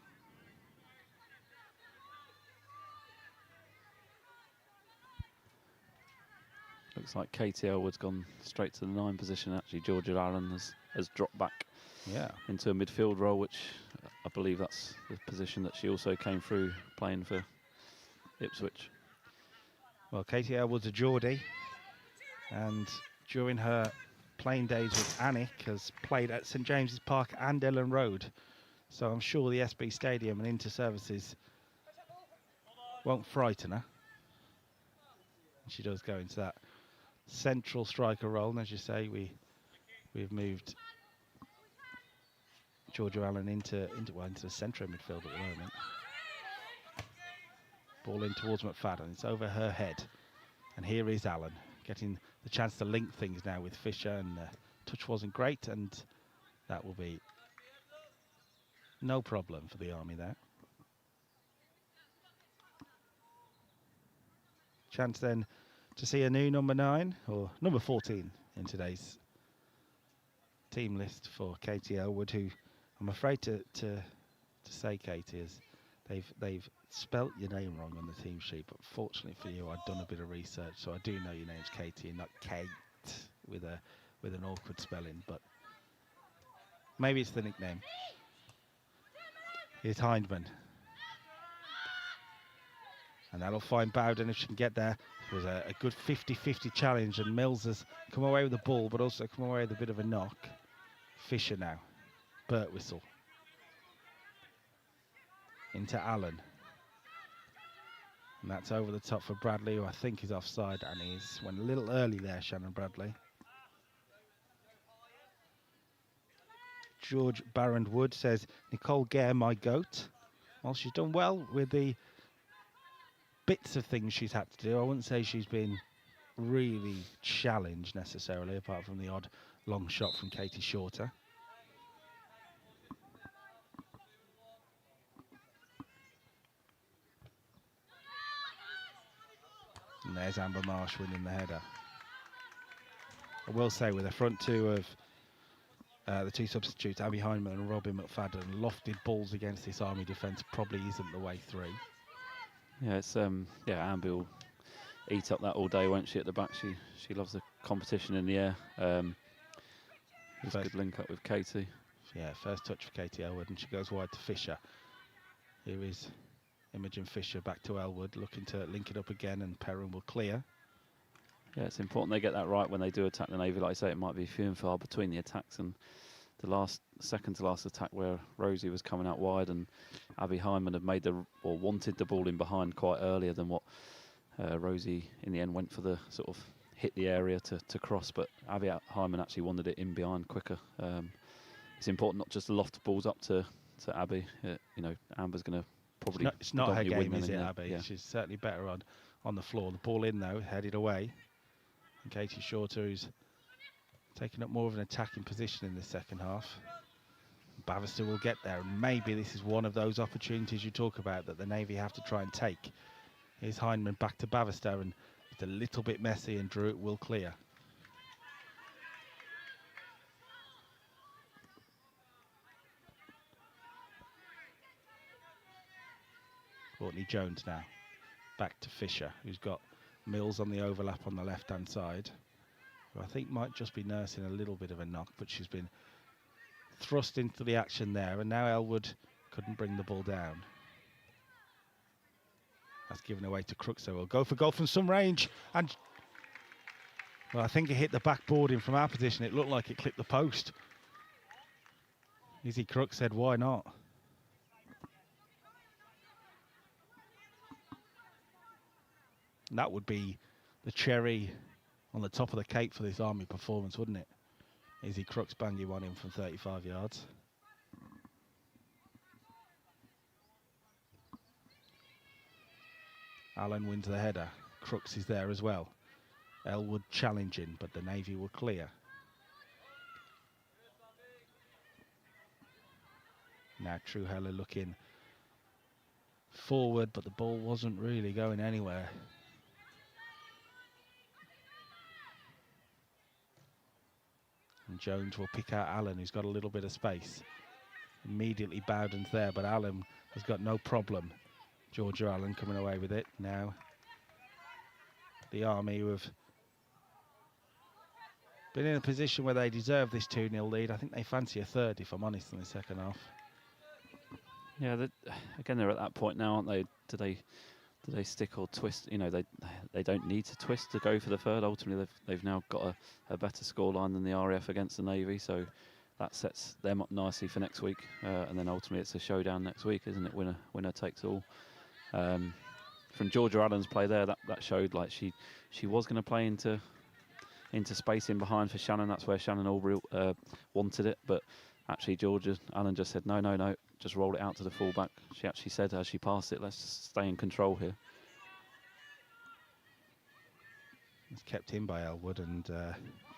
Looks like Katie Elwood's gone straight to the 9 position. Actually, Georgia Allen has dropped back into a midfield role, which I believe that's the position that she also came through playing for Ipswich. Well, Katie Elwood's a Geordie, and during her playing days with Annick has played at St James's Park and Ellen Road. So I'm sure the SB Stadium and Inter-Services won't frighten her. She does go into that central striker role, and as you say, we've moved Georgia Allen into the centre of midfield at the moment. Ball in towards McFadden. It's over her head, and here is Allen getting the chance to link things now with Fisher, and touch wasn't great, and that will be no problem for the Army there. Chance then to see a new number 9 or number 14 in today's team list for Katie Elwood, who I'm afraid to say, Katie, is they've spelt your name wrong on the team sheet, but fortunately for you, I've done a bit of research, so I do know your name's Katie and not Kate with an awkward spelling, but maybe it's the nickname. Here's Hindman. And that'll find Bowden if she can get there. It was a good 50-50 challenge, and Mills has come away with the ball, but also come away with a bit of a knock. Fisher now. Birtwistle. Into Allen. And that's over the top for Bradley, who I think is offside, and he's went a little early there, Shannon Bradley. George Barrand-Wood says, Nicole Gare, my goat. Well, she's done well with the bits of things she's had to do. I wouldn't say she's been really challenged necessarily, apart from the odd long shot from Katie Shorter. And there's Amber Marsh winning the header. I will say, with the front two of the two substitutes, Abby Heineman and Robin McFadden, lofted balls against this Army defence probably isn't the way through. Yeah, it's Amber will eat up that all day, won't she? At the back, she loves the competition in the air. It's a good link up with Katie. Yeah, first touch for Katie Elwood, and she goes wide to Fisher. Here is Imogen Fisher back to Elwood, looking to link it up again, and Perrin will clear. Yeah, it's important they get that right when they do attack the Navy. Like I say, it might be few and far between the attacks, and the second to last attack where Rosie was coming out wide and Abby Hyman had wanted the ball in behind quite earlier than what Rosie in the end went for the sort of hit the area to cross, but Abby Hyman actually wanted it in behind quicker. It's important not just to loft balls up to Abby. Amber's going to probably... It's not her game, is it, Abby? Yeah. She's certainly better on the floor. The ball in, though, headed away. And Katie Shorter, who's taking up more of an attacking position in the second half. Bavister will get there, and maybe this is one of those opportunities you talk about that the Navy have to try and take Here's Hindman back to Bavister, and it's a little bit messy, and Drew will clear. Courtney Jones now back to Fisher, who's got Mills on the overlap on the left-hand side, who I think might just be nursing a little bit of a knock, but she's been thrust into the action there, and now Elwood couldn't bring the ball down. That's given away to Crooks, so we'll go for goal from some range, and well, I think it hit the backboarding from our position. It looked like it clipped the post. Izzy Crooks said, why not? And that would be the cherry on the top of the cake for this Army performance, wouldn't it? Izzy Crooks banging one in from 35 yards. Allen wins the header. Crooks is there as well. Elwood challenging, but the Navy will clear. Now Trueheller looking forward, but the ball wasn't really going anywhere. And Jones will pick out Allen, who's got a little bit of space. Immediately Bowden's there, but Allen has got no problem. Georgia Allen coming away with it. Now the Army, who have been in a position where they deserve this 2-0 lead. I think they fancy a third, if I'm honest, in the second half. Yeah, again, they're at that point now, aren't they? Do they stick or twist? You know, they don't need to twist to go for the third. Ultimately, they've now got a better scoreline than the RAF against the Navy, so that sets them up nicely for next week. And then ultimately, it's a showdown next week, isn't it? Winner takes all. From Georgia Allen's play there, that showed like she was going to play into space in behind for Shannon. That's where Shannon Aubrey wanted it, but actually Georgia Allen just said no, just roll it out to the fullback. She actually said as she passed it, let's just stay in control here. It's kept in by Elwood, and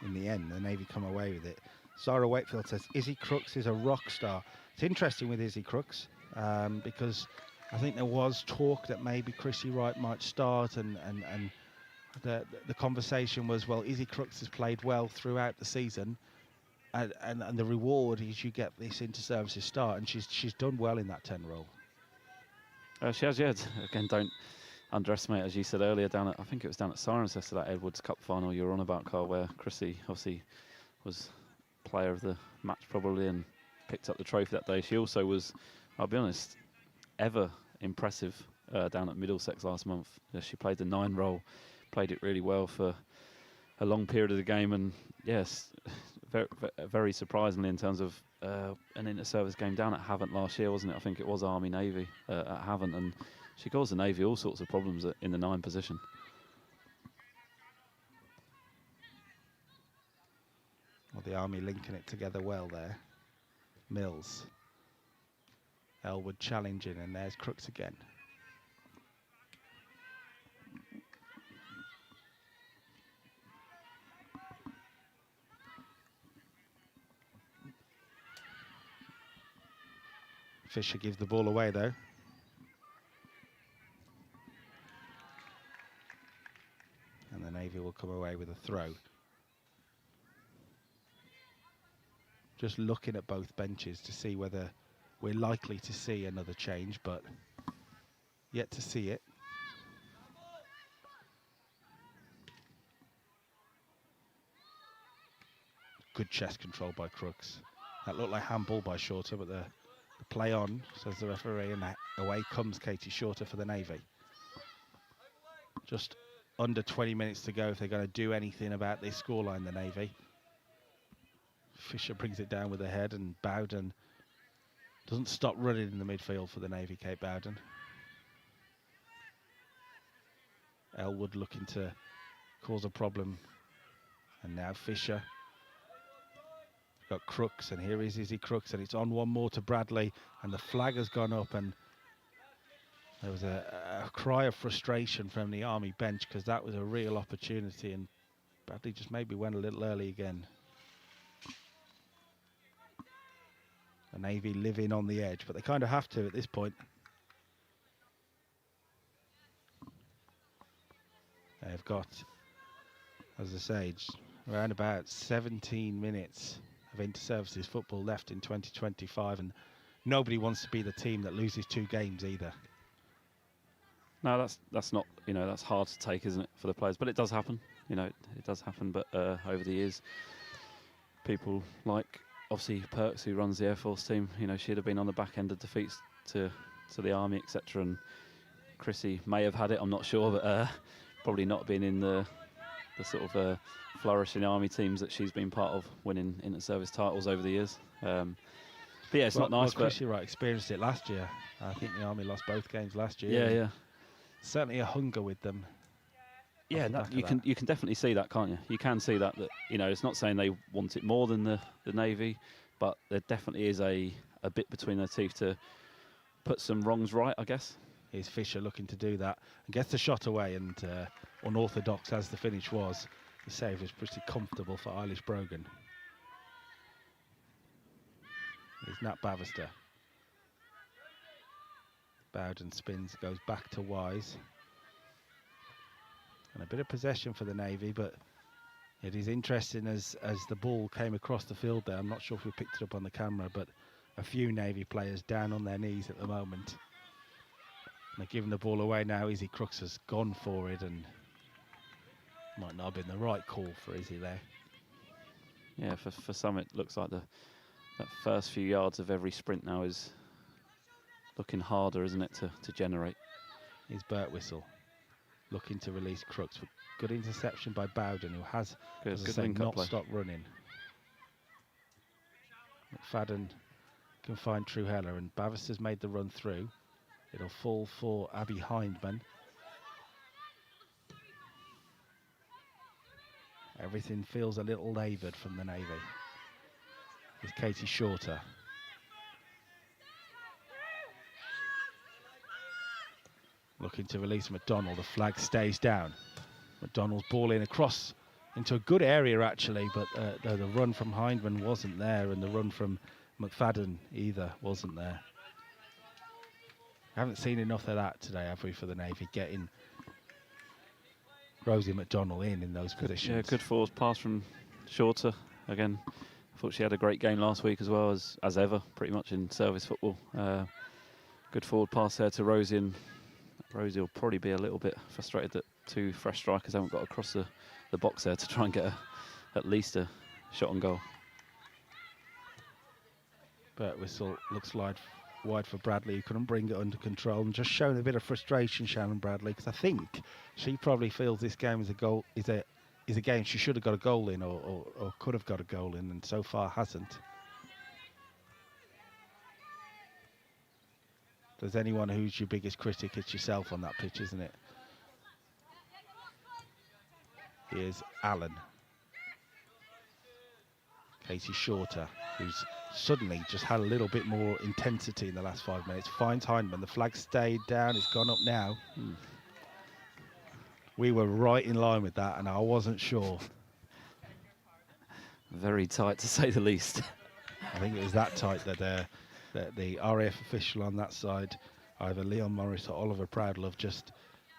in the end the Navy come away with it. Sarah Wakefield says Izzy Crooks is a rock star. It's interesting with Izzy Crooks because I think there was talk that maybe Chrissy Wright might start, and the conversation was, well, Izzy Crooks has played well throughout the season, and the reward is you get this inter-services start, and she's done well in that 10 role. She has, yeah. Again, don't underestimate, as you said earlier, I think it was down at Cirencester, that Edwards Cup final you were on about, Carl, where Chrissy obviously was player of the match probably and picked up the trophy that day. She also was, I'll be honest, ever impressive down at Middlesex last month. She played the 9 role, played it really well for a long period of the game, and yes, very surprisingly in terms of an inter-service game down at Havant last year, wasn't it? I think it was Army-Navy at Havant, and she caused the Navy all sorts of problems in the 9 position. Well, the Army linking it together well there. Mills. Elwood challenging, and there's Crooks again. Fisher gives the ball away though. And the Navy will come away with a throw. Just looking at both benches to see whether we're likely to see another change, but yet to see it. Good chest control by Crooks. That looked like handball by Shorter, but the play on, says the referee, and away comes Katie Shorter for the Navy. Just under 20 minutes to go if they're going to do anything about this scoreline, the Navy. Fisher brings it down with the head, and Bowden doesn't stop running in the midfield for the Navy, Kate Bowden. Elwood looking to cause a problem. And now Fisher. Got Crooks, and here is Izzy Crooks, and it's on one more to Bradley, and the flag has gone up, and there was a cry of frustration from the Army bench because that was a real opportunity, and Bradley just maybe went a little early again. The Navy living on the edge, but they kind of have to at this point. They've got, as I say, around about 17 minutes of inter-services football left in 2025, and nobody wants to be the team that loses 2 games either. No, that's not, that's hard to take, isn't it, for the players? But it does happen, it does happen. But over the years, people like, obviously, Perks, who runs the Air Force team, she'd have been on the back end of defeats to the Army, etc. And Chrissy may have had it, I'm not sure, but probably not been in the sort of flourishing Army teams that she's been part of, winning inter-service titles over the years. But yeah, it's not nice. Well, Chrissy Wright experienced it last year. I think the Army lost both games last year. Yeah, yeah. Certainly a hunger with them. Yeah, you can definitely see that, can't you? You can see that it's not saying they want it more than the Navy, but there definitely is a bit between their teeth to put some wrongs right, I guess. Here's Fisher looking to do that and gets the shot away, and unorthodox as the finish was, the save was pretty comfortable for Eilish Brogan. Here's Nat Bavister. Bowden spins, goes back to Wise. And a bit of possession for the Navy, but it is interesting as the ball came across the field there. I'm not sure if we picked it up on the camera, but a few Navy players down on their knees at the moment. And they're giving the ball away now. Izzy Crooks has gone for it, and might not have been the right call for Izzy there. Yeah, for some it looks like that first few yards of every sprint now is looking harder, isn't it, to generate. Here's Birtwistle looking to release Crooks. Good interception by Bowden, who has, as I say, not stopped running. McFadden can find True Heller, and Bavister's made the run through. It'll fall for Abby Hindman. Everything feels a little laboured from the Navy. Here's Katie Shorter. Looking to release McDonald. The flag stays down. McDonald's ball in across into a good area, actually, but the run from Hindman wasn't there, and the run from McFadden either wasn't there. Haven't seen enough of that today, have we, for the Navy, getting Rosie McDonald in those positions. Yeah, good forward pass from Shorter. Again, I thought she had a great game last week as well, as ever, pretty much in service football. Good forward pass there to Rosie, and Rosie will probably be a little bit frustrated that 2 fresh strikers haven't got across the box there to try and get at least a shot on goal. Birtwistle looks wide for Bradley, who couldn't bring it under control, and just showing a bit of frustration, Shannon Bradley, because I think she probably feels this game is a game she should have got a goal in, or could have got a goal in, and so far hasn't. If there's anyone who's your biggest critic, it's yourself on that pitch, isn't it? Here's Allen. Katie Shorter, who's suddenly just had a little bit more intensity in the last 5 minutes. Finds Hindman. The flag stayed down. It's gone up now. We were right in line with that, and I wasn't sure. Very tight, to say the least. I think it was that tight that the RAF official on that side, either Leon Morris or Oliver Proudlove, just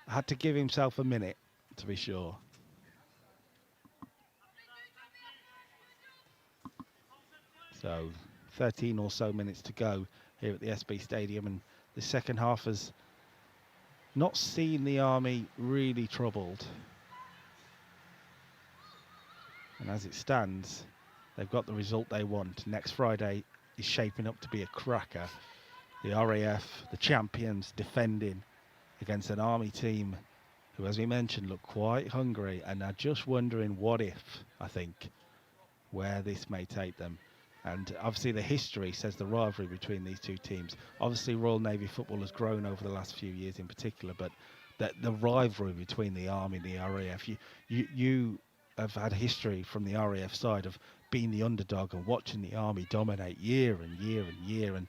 had to give himself a minute to be sure. So 13 or so minutes to go here at the SB Stadium, and the second half has not seen the Army really troubled. And as it stands, they've got the result they want. Next Friday is shaping up to be a cracker. The RAF, the champions, defending against an Army team who, as we mentioned, look quite hungry and are just wondering what if, I think, where this may take them. And obviously the history says the rivalry between these two teams. Obviously Royal Navy football has grown over the last few years in particular, but the rivalry between the Army and the RAF, you have had history from the RAF side of being the underdog and watching the Army dominate year and year and year. And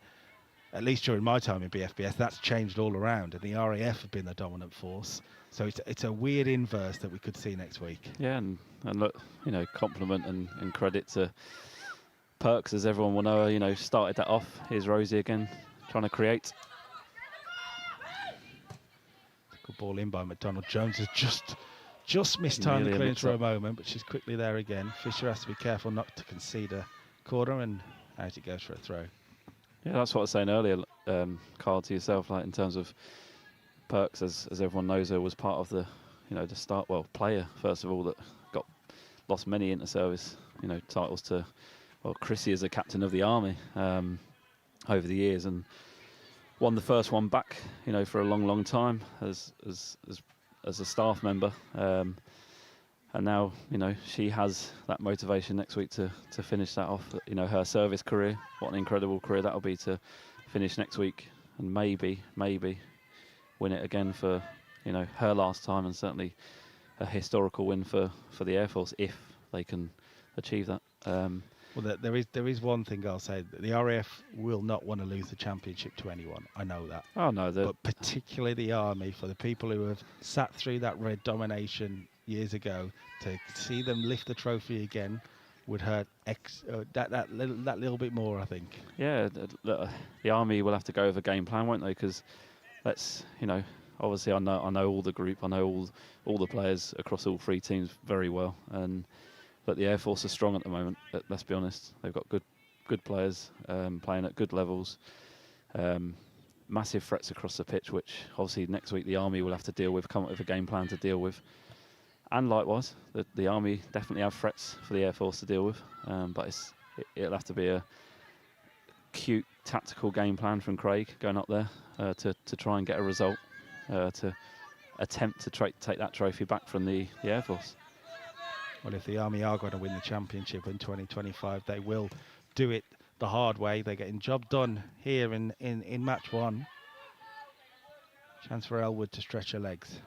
at least during my time in BFBS, that's changed all around, and the RAF have been the dominant force. So it's a weird inverse that we could see next week. Yeah, and look, compliment and credit to Perks, as everyone will know, started that off. Here's Rosie again, trying to create. Good ball in by McDonald. Jones has just just mistimed the Nearly a clearance for a mix-up. moment, but she's quickly there again. Fisher has to be careful not to concede a corner, and out it goes for a throw. Yeah, that's what I was saying earlier, Carl, to yourself, like in terms of Perks, as everyone knows, her was part of the, player first of all that lost many inter-service, titles to, Chrissy as a captain of the army over the years, and won the first one back, for a long time as a staff member, and now she has that motivation next week to finish that off. Her service career, what an incredible career that'll be to finish next week and maybe win it again for her last time, and certainly a historical win for the Air Force if they can achieve that. Well, there is one thing I'll say. The RAF will not want to lose the championship to anyone. I know that. Oh no, but particularly the Army, for the people who have sat through that red domination years ago, to see them lift the trophy again would hurt that little bit more, I think. Yeah, the Army will have to go with a game plan, won't they? Because obviously I know all the group, I know all the players across all three teams very well, but the Air Force are strong at the moment. Let's be honest, they've got good players playing at good levels, massive threats across the pitch, which obviously next week the Army will have to deal with, come up with a game plan to deal with. And likewise, the Army definitely have threats for the Air Force to deal with, but it'll have to be a cute tactical game plan from Craig going up there to try and get a result, to attempt to take that trophy back from the Air Force. Well, if the Army are going to win the championship in 2025, they will do it the hard way. They're getting job done here in match one. Chance for Elwood to stretch her legs.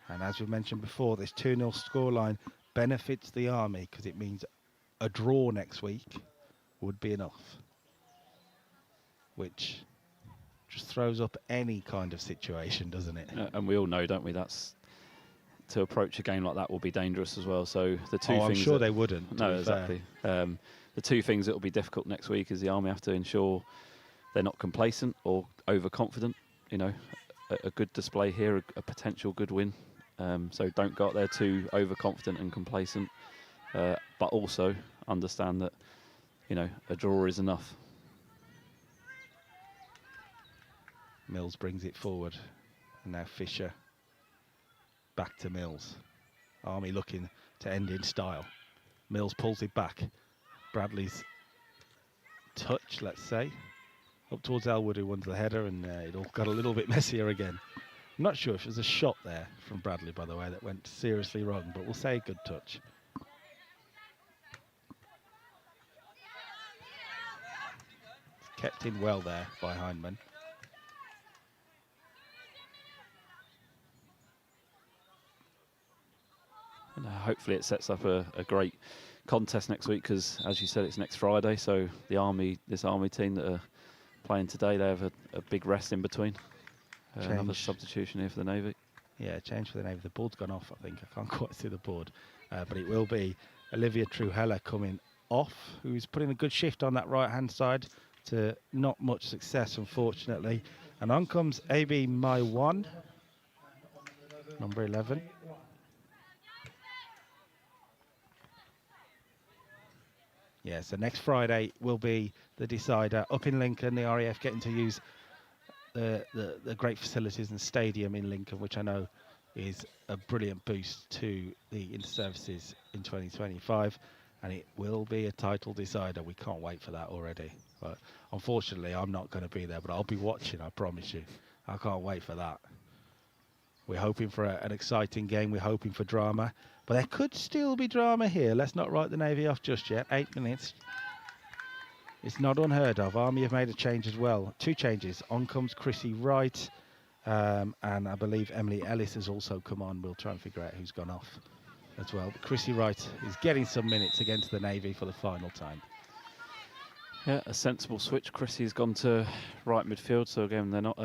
And as we mentioned before, this 2-0 scoreline benefits the Army because it means a draw next week would be enough, which just throws up any kind of situation, doesn't it? And we all know, don't we, that's to approach a game like that will be dangerous as well. So the two things I'm sure they wouldn't. No, exactly. The two things that will be difficult next week is the Army have to ensure they're not complacent or overconfident. A good display here, a potential good win. So don't go out there too overconfident and complacent, but also understand that a draw is enough. Mills brings it forward, and now Fisher back to Mills. Army looking to end in style. Mills pulls it back. Bradley's touch, let's say, up towards Elwood, who wins the header, and it all got a little bit messier again. I'm not sure if it was a shot there from Bradley, by the way, that went seriously wrong, but we'll say good touch. It's kept in well there by Hindman. And hopefully it sets up a great contest next week, because as you said, it's next Friday, so this Army team that are playing today, they have a big rest in between. Another substitution here for the Navy. Yeah, change for the Navy. The board's gone off, I think. I can't quite see the board, but it will be Olivia Truhella coming off, who's putting a good shift on that right-hand side to not much success, unfortunately. And on comes AB Maiwan, number 11. Yeah, so next Friday will be the decider up in Lincoln. The RAF getting to use the great facilities and stadium in Lincoln, which I know is a brilliant boost to the inter-services in 2025, and it will be a title decider. We can't wait for that already. But unfortunately, I'm not going to be there, but I'll be watching, I promise you. I can't wait for that. We're hoping for an exciting game. We're hoping for drama. But there could still be drama here. Let's not write the Navy off just yet. 8 minutes. It's not unheard of. Army have made a change as well. 2 changes. On comes Chrissy Wright. And I believe Emily Ellis has also come on. We'll try and figure out who's gone off as well. But Chrissy Wright is getting some minutes against the Navy for the final time. Yeah, a sensible switch. Chrissy's gone to right midfield. So again, they're not,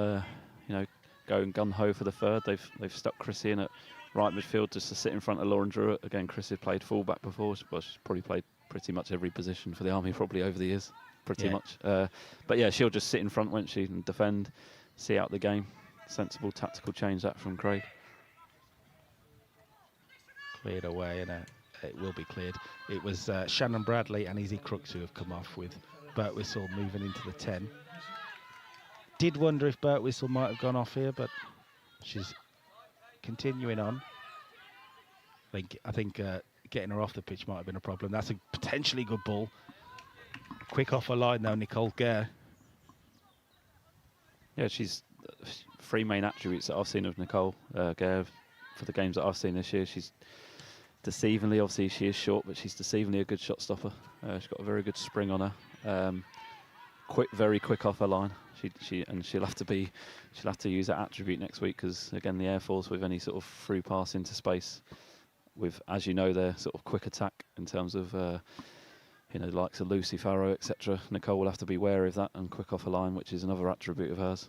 going gun-ho for the third. They've stuck Chrissy in at right midfield just to sit in front of Lauren Druitt. Again, Chrissy played full-back before, but she's probably played pretty much every position for the Army probably over the years, pretty much. But yeah, she'll just sit in front, won't she, and defend, see out the game. Sensible tactical change that from Craig. Cleared away, and it will be cleared. It was Shannon Bradley and Izzy Crooks who have come off, with Bert Whistle moving into the 10. Did wonder if Bert Whistle might have gone off here, but she's continuing on. I think getting her off the pitch might have been a problem. That's a potentially good ball. Quick off her line though, Nicole Gare. Yeah, she's three main attributes that I've seen of Nicole Gare for the games that I've seen this year. She's deceivingly, obviously she is short, but she's deceivingly a good shot stopper. She's got a very good spring on her. Very quick off her line. She'll have to use that attribute next week, because again, the Air Force, with any sort of through pass into space, with, as you know, their sort of quick attack in terms of you know, the likes of Lucy Farrow, etc. Nicole will have to be wary of that and quick off a line, which is another attribute of hers.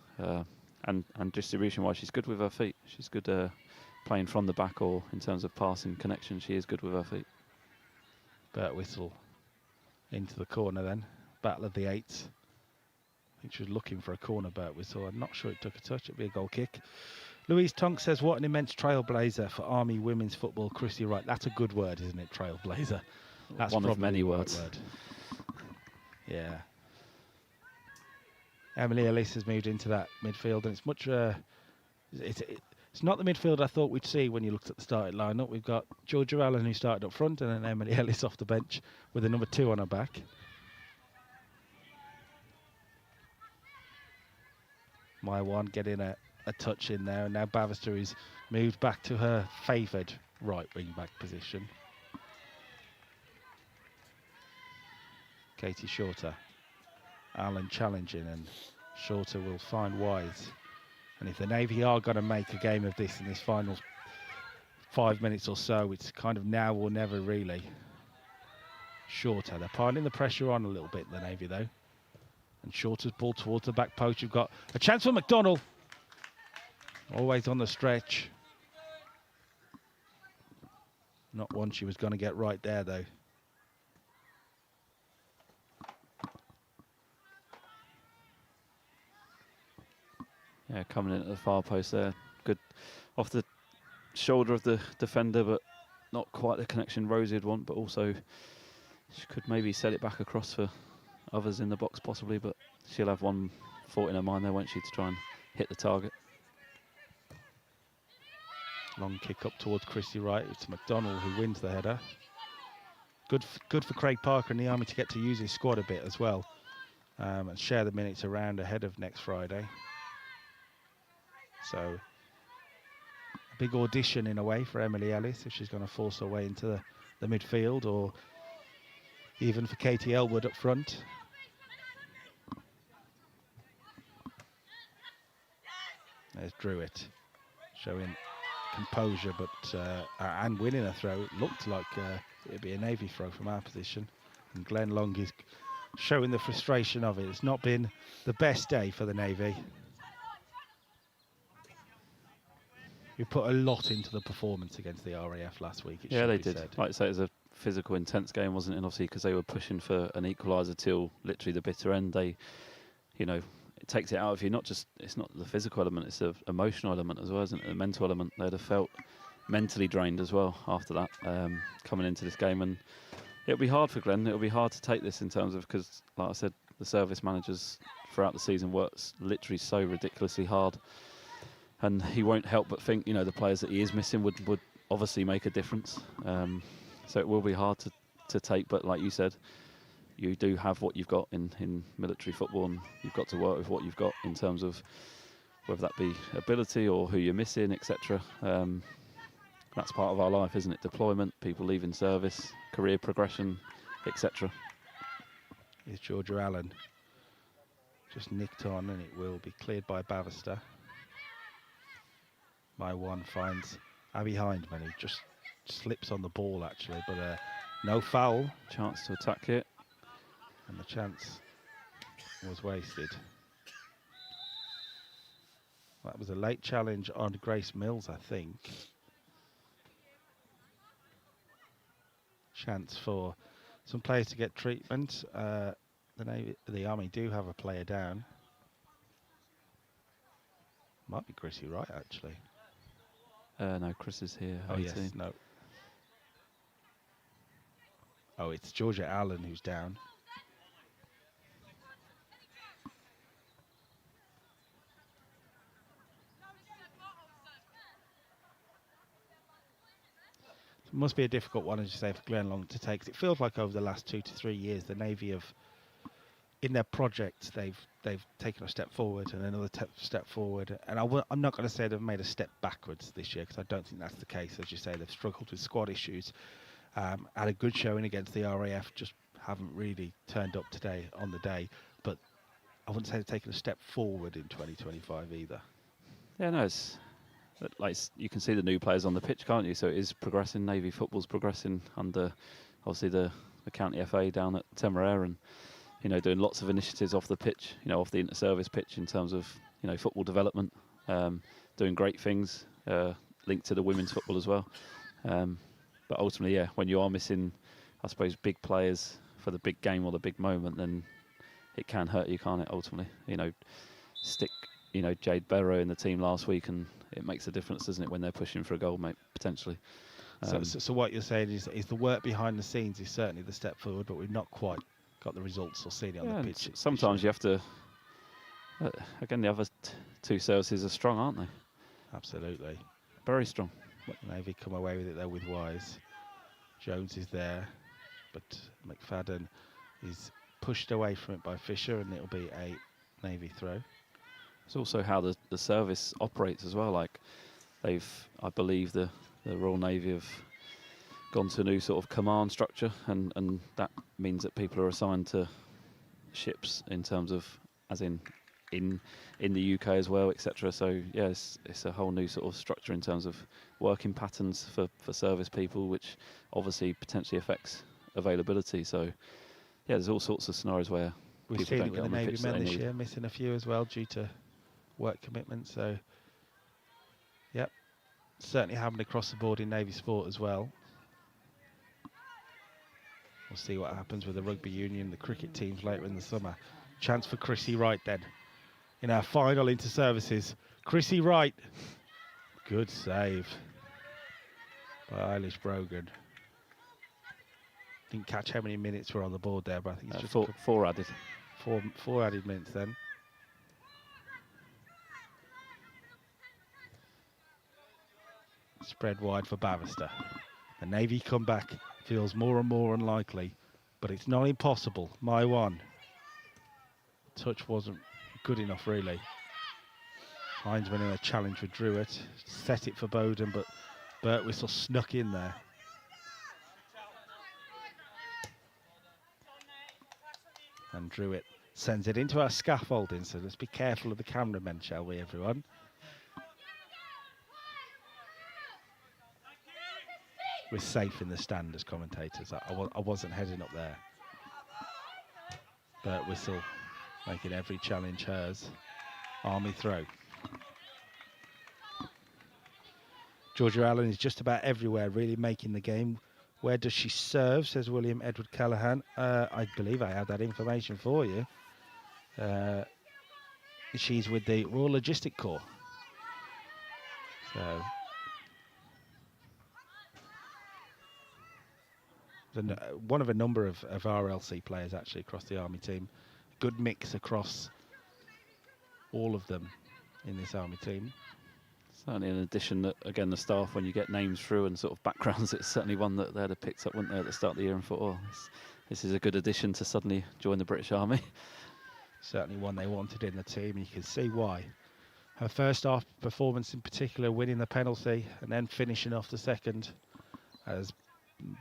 And distribution-wise, she's good with her feet. She's good playing from the back, or in terms of passing connection, she is good with her feet. Bert Whistle into the corner then. Battle of the eights. I think she was looking for a corner, Bert Whistle. I'm not sure it took a touch. It'd be a goal kick. Louise Tonk says, what an immense trailblazer for Army women's football. Chrissy Wright. That's a good word, isn't it? Trailblazer. That's one of many words. Word. Yeah. Emily Ellis has moved into that midfield, and it's much. It's not the midfield I thought we'd see when you looked at the starting lineup. We've got Georgia Allen, who started up front, and then Emily Ellis off the bench with a number 2 on her back. My one getting a touch in there, and now Bavister is moved back to her favoured right wing back position. Katie Shorter. Allen challenging, and Shorter will find Wise. And if the Navy are going to make a game of this in this final 5 minutes or so, it's kind of now or never, really. Shorter. They're piling the pressure on a little bit, the Navy, though. And Shorter's ball towards the back post. You've got a chance for McDonald. Always on the stretch. Not one she was going to get right there, though. Yeah, coming in at the far post there. Good off the shoulder of the defender, but not quite the connection Rosie would want, but also she could maybe set it back across for others in the box possibly, but she'll have one thought in her mind there, won't she, to try and hit the target. Long kick up towards Christy Wright. It's McDonald who wins the header. Good for Craig Parker and the Army to get to use his squad a bit as well, and share the minutes around ahead of next Friday. So a big audition in a way for Emily Ellis if she's going to force her way into the midfield, or even for Katie Elwood up front. There's Druitt showing composure, but and winning a throw. It looked like it'd be a Navy throw from our position, and Glenn Long is showing the frustration of it. It's not been the best day for the Navy. We put a lot into the performance against the RAF last week. Yeah, they did. Like I say, it was a physical, intense game, wasn't it? And obviously, because they were pushing for an equaliser till literally the bitter end, they, you know, it takes it out of you. It's not the physical element; it's the emotional element as well, isn't it? The mental element. They'd have felt mentally drained as well after that, coming into this game, and it'll be hard for Glenn. It'll be hard to take this in terms of, because, like I said, the service managers throughout the season works literally so ridiculously hard. And he won't help but think, you know, the players that he is missing would obviously make a difference. So it will be hard to take, but like you said, you do have what you've got in military football, and you've got to work with what you've got in terms of whether that be ability or who you're missing, etc. That's part of our life, isn't it? Deployment, people leaving service, career progression, etc. Here's Georgia Allen. Just nicked on, and it will be cleared by Bavister. My one finds Abby Hindman, who just slips on the ball actually, but no foul. Chance to attack it. And the chance was wasted. That was a late challenge on Grace Mills, I think. Chance for some players to get treatment. The Army do have a player down. Might be Chrissy Wright actually. No, Chris is here. Oh 18. yes, no. Oh, it's Georgia Allen who's down. It must be a difficult one, as you say, for Glenn Long to take. 'Cause it feels like over the last 2 to 3 years, the Navy have, in their projects, they've taken a step forward and another step forward. And I'm not going to say they've made a step backwards this year, because I don't think that's the case. As you say, they've struggled with squad issues. Had a good showing against the RAF, just haven't really turned up today on the day. But I wouldn't say they've taken a step forward in 2025 either. Yeah, no, it's like you can see the new players on the pitch, can't you? So it is progressing. Navy football's progressing under, obviously, the county FA down at Temeraire, and doing lots of initiatives off the pitch, off the inter-service pitch in terms of football development, doing great things linked to the women's football as well. But ultimately, yeah, when you are missing, I suppose, big players for the big game or the big moment, then it can hurt you, can't it? Ultimately, stick Jade Barrow in the team last week, and it makes a difference, doesn't it, when they're pushing for a goal, mate, potentially. So what you're saying is the work behind the scenes is certainly the step forward, but we've not quite got the results or seen it on the pitch. Sometimes you have to. Again, the other two services are strong, aren't they? Absolutely, very strong. Navy come away with it though with Wise. Jones is there, but McFadden is pushed away from it by Fisher, and it'll be a Navy throw. It's also how the service operates as well. Like I believe the Royal Navy have gone to a new sort of command structure, and that means that people are assigned to ships in terms of, as in the UK as well, etc. So yeah, it's a whole new sort of structure in terms of working patterns for service people, which obviously potentially affects availability. So yeah, there's all sorts of scenarios where we've seen it with the Navy men this year, missing a few as well due to work commitments. So yep, certainly happened across the board in Navy sport as well. We'll see what happens with the rugby union, the cricket teams later in the summer. Chance for Chrissy Wright then in our final inter-services. Chrissy Wright. Good save by Eilish Brogan. Didn't catch how many minutes were on the board there, but I think it's just four added. Four added minutes then. Spread wide for Bavister. The Navy comeback feels more and more unlikely, but it's not impossible. My one. Touch wasn't good enough, really. Hines went in a challenge with Druitt. Set it for Bowden, but Birtwistle snuck in there. And Druitt sends it into our scaffolding, so let's be careful of the cameramen, shall we, everyone? We're safe in the stand as commentators. I wasn't heading up there. Birtwistle making every challenge hers. Army throw. Georgia Allen is just about everywhere, really making the game. Where does she serve, says William Edward Callahan. I believe I have that information for you. She's with the Royal Logistic Corps. So one of a number of RLC players actually across the Army team. Good mix across all of them in this Army team. Certainly an addition that, again, the staff, when you get names through and sort of backgrounds, it's certainly one that they'd have picked up, wouldn't they, at the start of the year, and thought, oh, this is a good addition to suddenly join the British Army. Certainly one they wanted in the team. You can see why. Her first half performance in particular, winning the penalty and then finishing off the second, has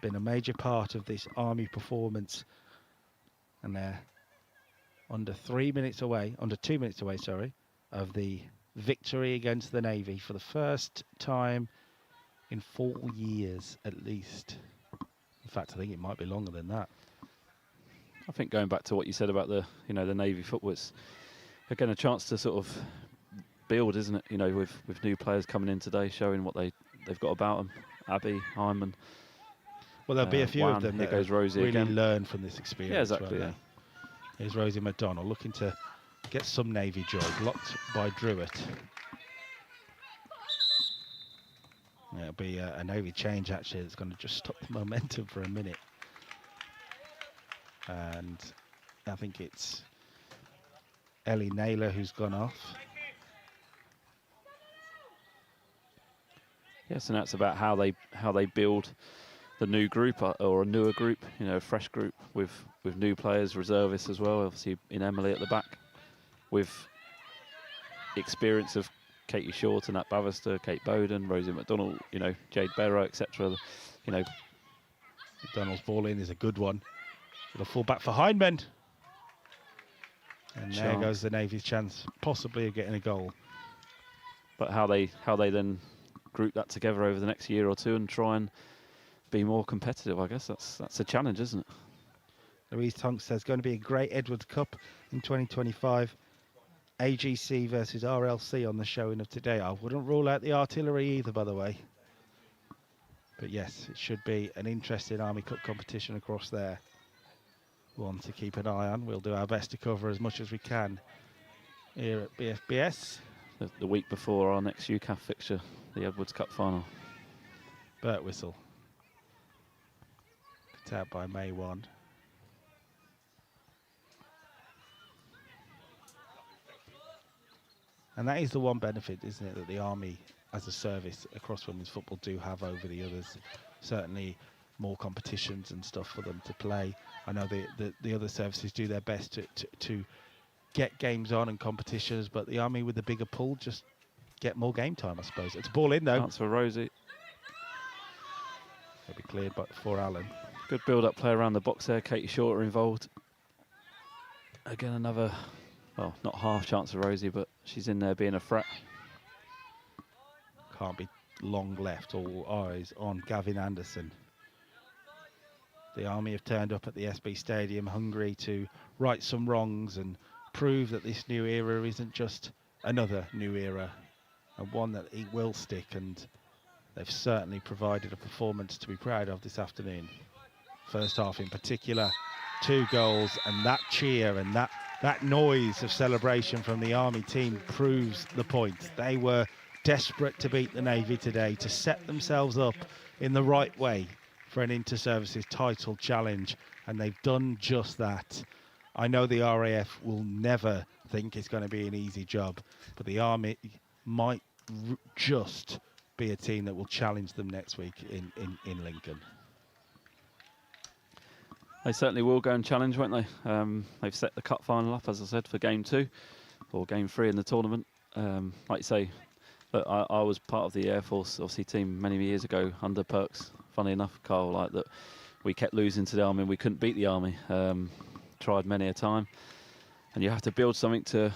been a major part of this Army performance. And they're under 2 minutes away, sorry, of the victory against the Navy for the first time in 4 years at least. In fact, I think it might be longer than that. I think going back to what you said about the Navy football, it's again a chance to sort of build, isn't it? With new players coming in today, showing what they've got about them. Abby, Hyman. Well, there'll be a few of them that goes Rosie really again. learn from this experience. Yeah, exactly. Yeah. Here's Rosie McDonald looking to get some Navy joy, blocked by Druitt. Yeah, it'll be a Navy change actually that's going to just stop the momentum for a minute. And I think it's Ellie Naylor who's gone off. Yes, and that's about how they build the new group or a newer group, you know, a fresh group with new players, reservists as well. Obviously, in Emily at the back, with experience of Katie Short and Nat Bavister, Kate Bowden, Rosie McDonald, you know, Jade Barrow, etc. You know, McDonald's ball in is a good one. It'll fall back for Hindman. And there goes the Navy's chance, possibly of getting a goal. But how they then group that together over the next year or two and try and be more competitive, I guess that's a challenge, isn't it? Louise Tonks says going to be a great Edwards Cup in 2025. AGC versus RLC on the showing of today. I wouldn't rule out the artillery either, by the way. But yes, it should be an interesting Army Cup competition across there. One to keep an eye on. We'll do our best to cover as much as we can here at BFBS. The week before our next UCAF fixture, the Edwards Cup final. Burt whistle. Put out by May 1. And that is the one benefit, isn't it, that the Army as a service across women's football do have over the others. Certainly more competitions and stuff for them to play. I know the other services do their best to get games on and competitions, but the Army with the bigger pool just get more game time, I suppose. It's a ball in though. Chance for Rosie. It'll be cleared for Allen. Good build-up play around the box there. Katie Shorter involved. Again, another, well, not half chance for Rosie, but she's in there being a threat. Can't be long left. All eyes on Gavin Anderson. The Army have turned up at the SB Stadium hungry to right some wrongs and prove that this new era isn't just another new era, and one that it will stick, and they've certainly provided a performance to be proud of this afternoon. First half in particular, 2 goals, and that cheer and that noise of celebration from the Army team proves the point. They were desperate to beat the Navy today, to set themselves up in the right way for an inter-services title challenge, and they've done just that. I know the RAF will never think it's going to be an easy job, but the Army might just be a team that will challenge them next week in Lincoln. They certainly will go and challenge, won't they? They've set the cup final up, as I said, for game 2 or game 3 in the tournament. Like you say, but I was part of the Air Force, obviously, team many years ago under Perks. Funny enough, Carl, like that, we kept losing to the Army and we couldn't beat the Army. Tried many a time, and you have to build something to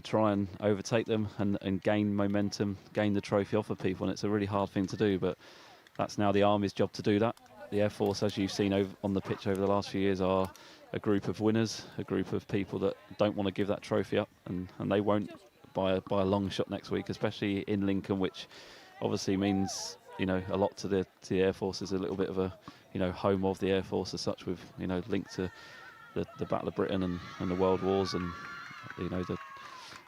try and overtake them and gain momentum, gain the trophy off of people, and it's a really hard thing to do, but that's now the Army's job to do that. The Air Force, as you've seen on the pitch over the last few years, are a group of winners, a group of people that don't want to give that trophy up, and they won't by a long shot next week, especially in Lincoln, which obviously means, you know, a lot to the Air Force. Is a little bit of a, you know, home of the Air Force as such, with, you know, linked to the Battle of Britain and the World Wars, and, you know, the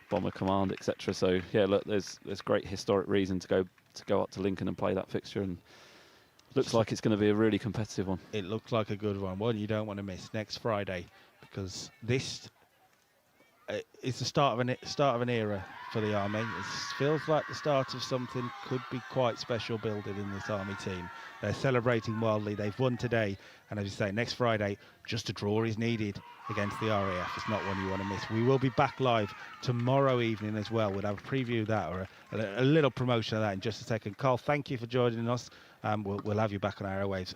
Bomber Command, etc. So yeah, look, there's great historic reason to go up to Lincoln and play that fixture, and looks like it's going to be a really competitive one. It looks like a good one you don't want to miss next Friday, because this is the start of an era for the Army. It feels like the start of something could be quite special building in this Army team. They're celebrating wildly. They've won today, and as you say, next Friday, just a draw is needed against the RAF. It's not one you want to miss. We will be back live tomorrow evening as well. We'll have a preview of that, or a little promotion of that in just a second. Carl, thank you for joining us. We'll have you back on our airwaves,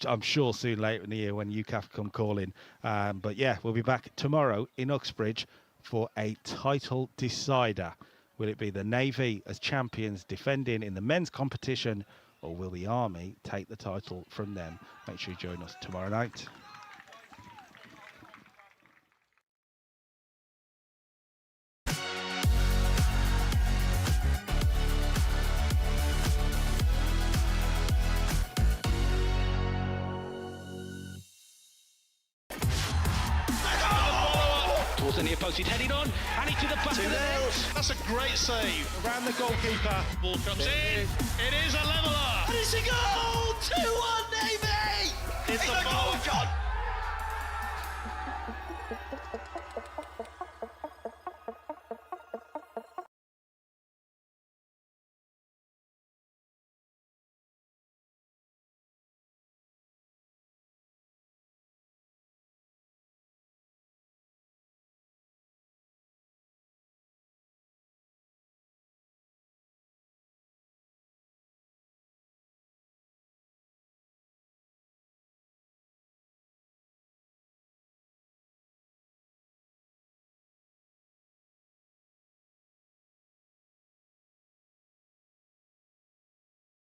I'm sure, soon later in the year when UCAF come calling. But yeah, we'll be back tomorrow in Uxbridge for a title decider. Will it be the Navy as champions defending in the men's competition, or will the Army take the title from them? Make sure you join us tomorrow night. Towards the near post, he's heading on, and he's to the back of the net. That's a great save. Around the goalkeeper. Ball comes in. It is a leveller. And it's a goal! 2-1 Navy! It's a goal, John!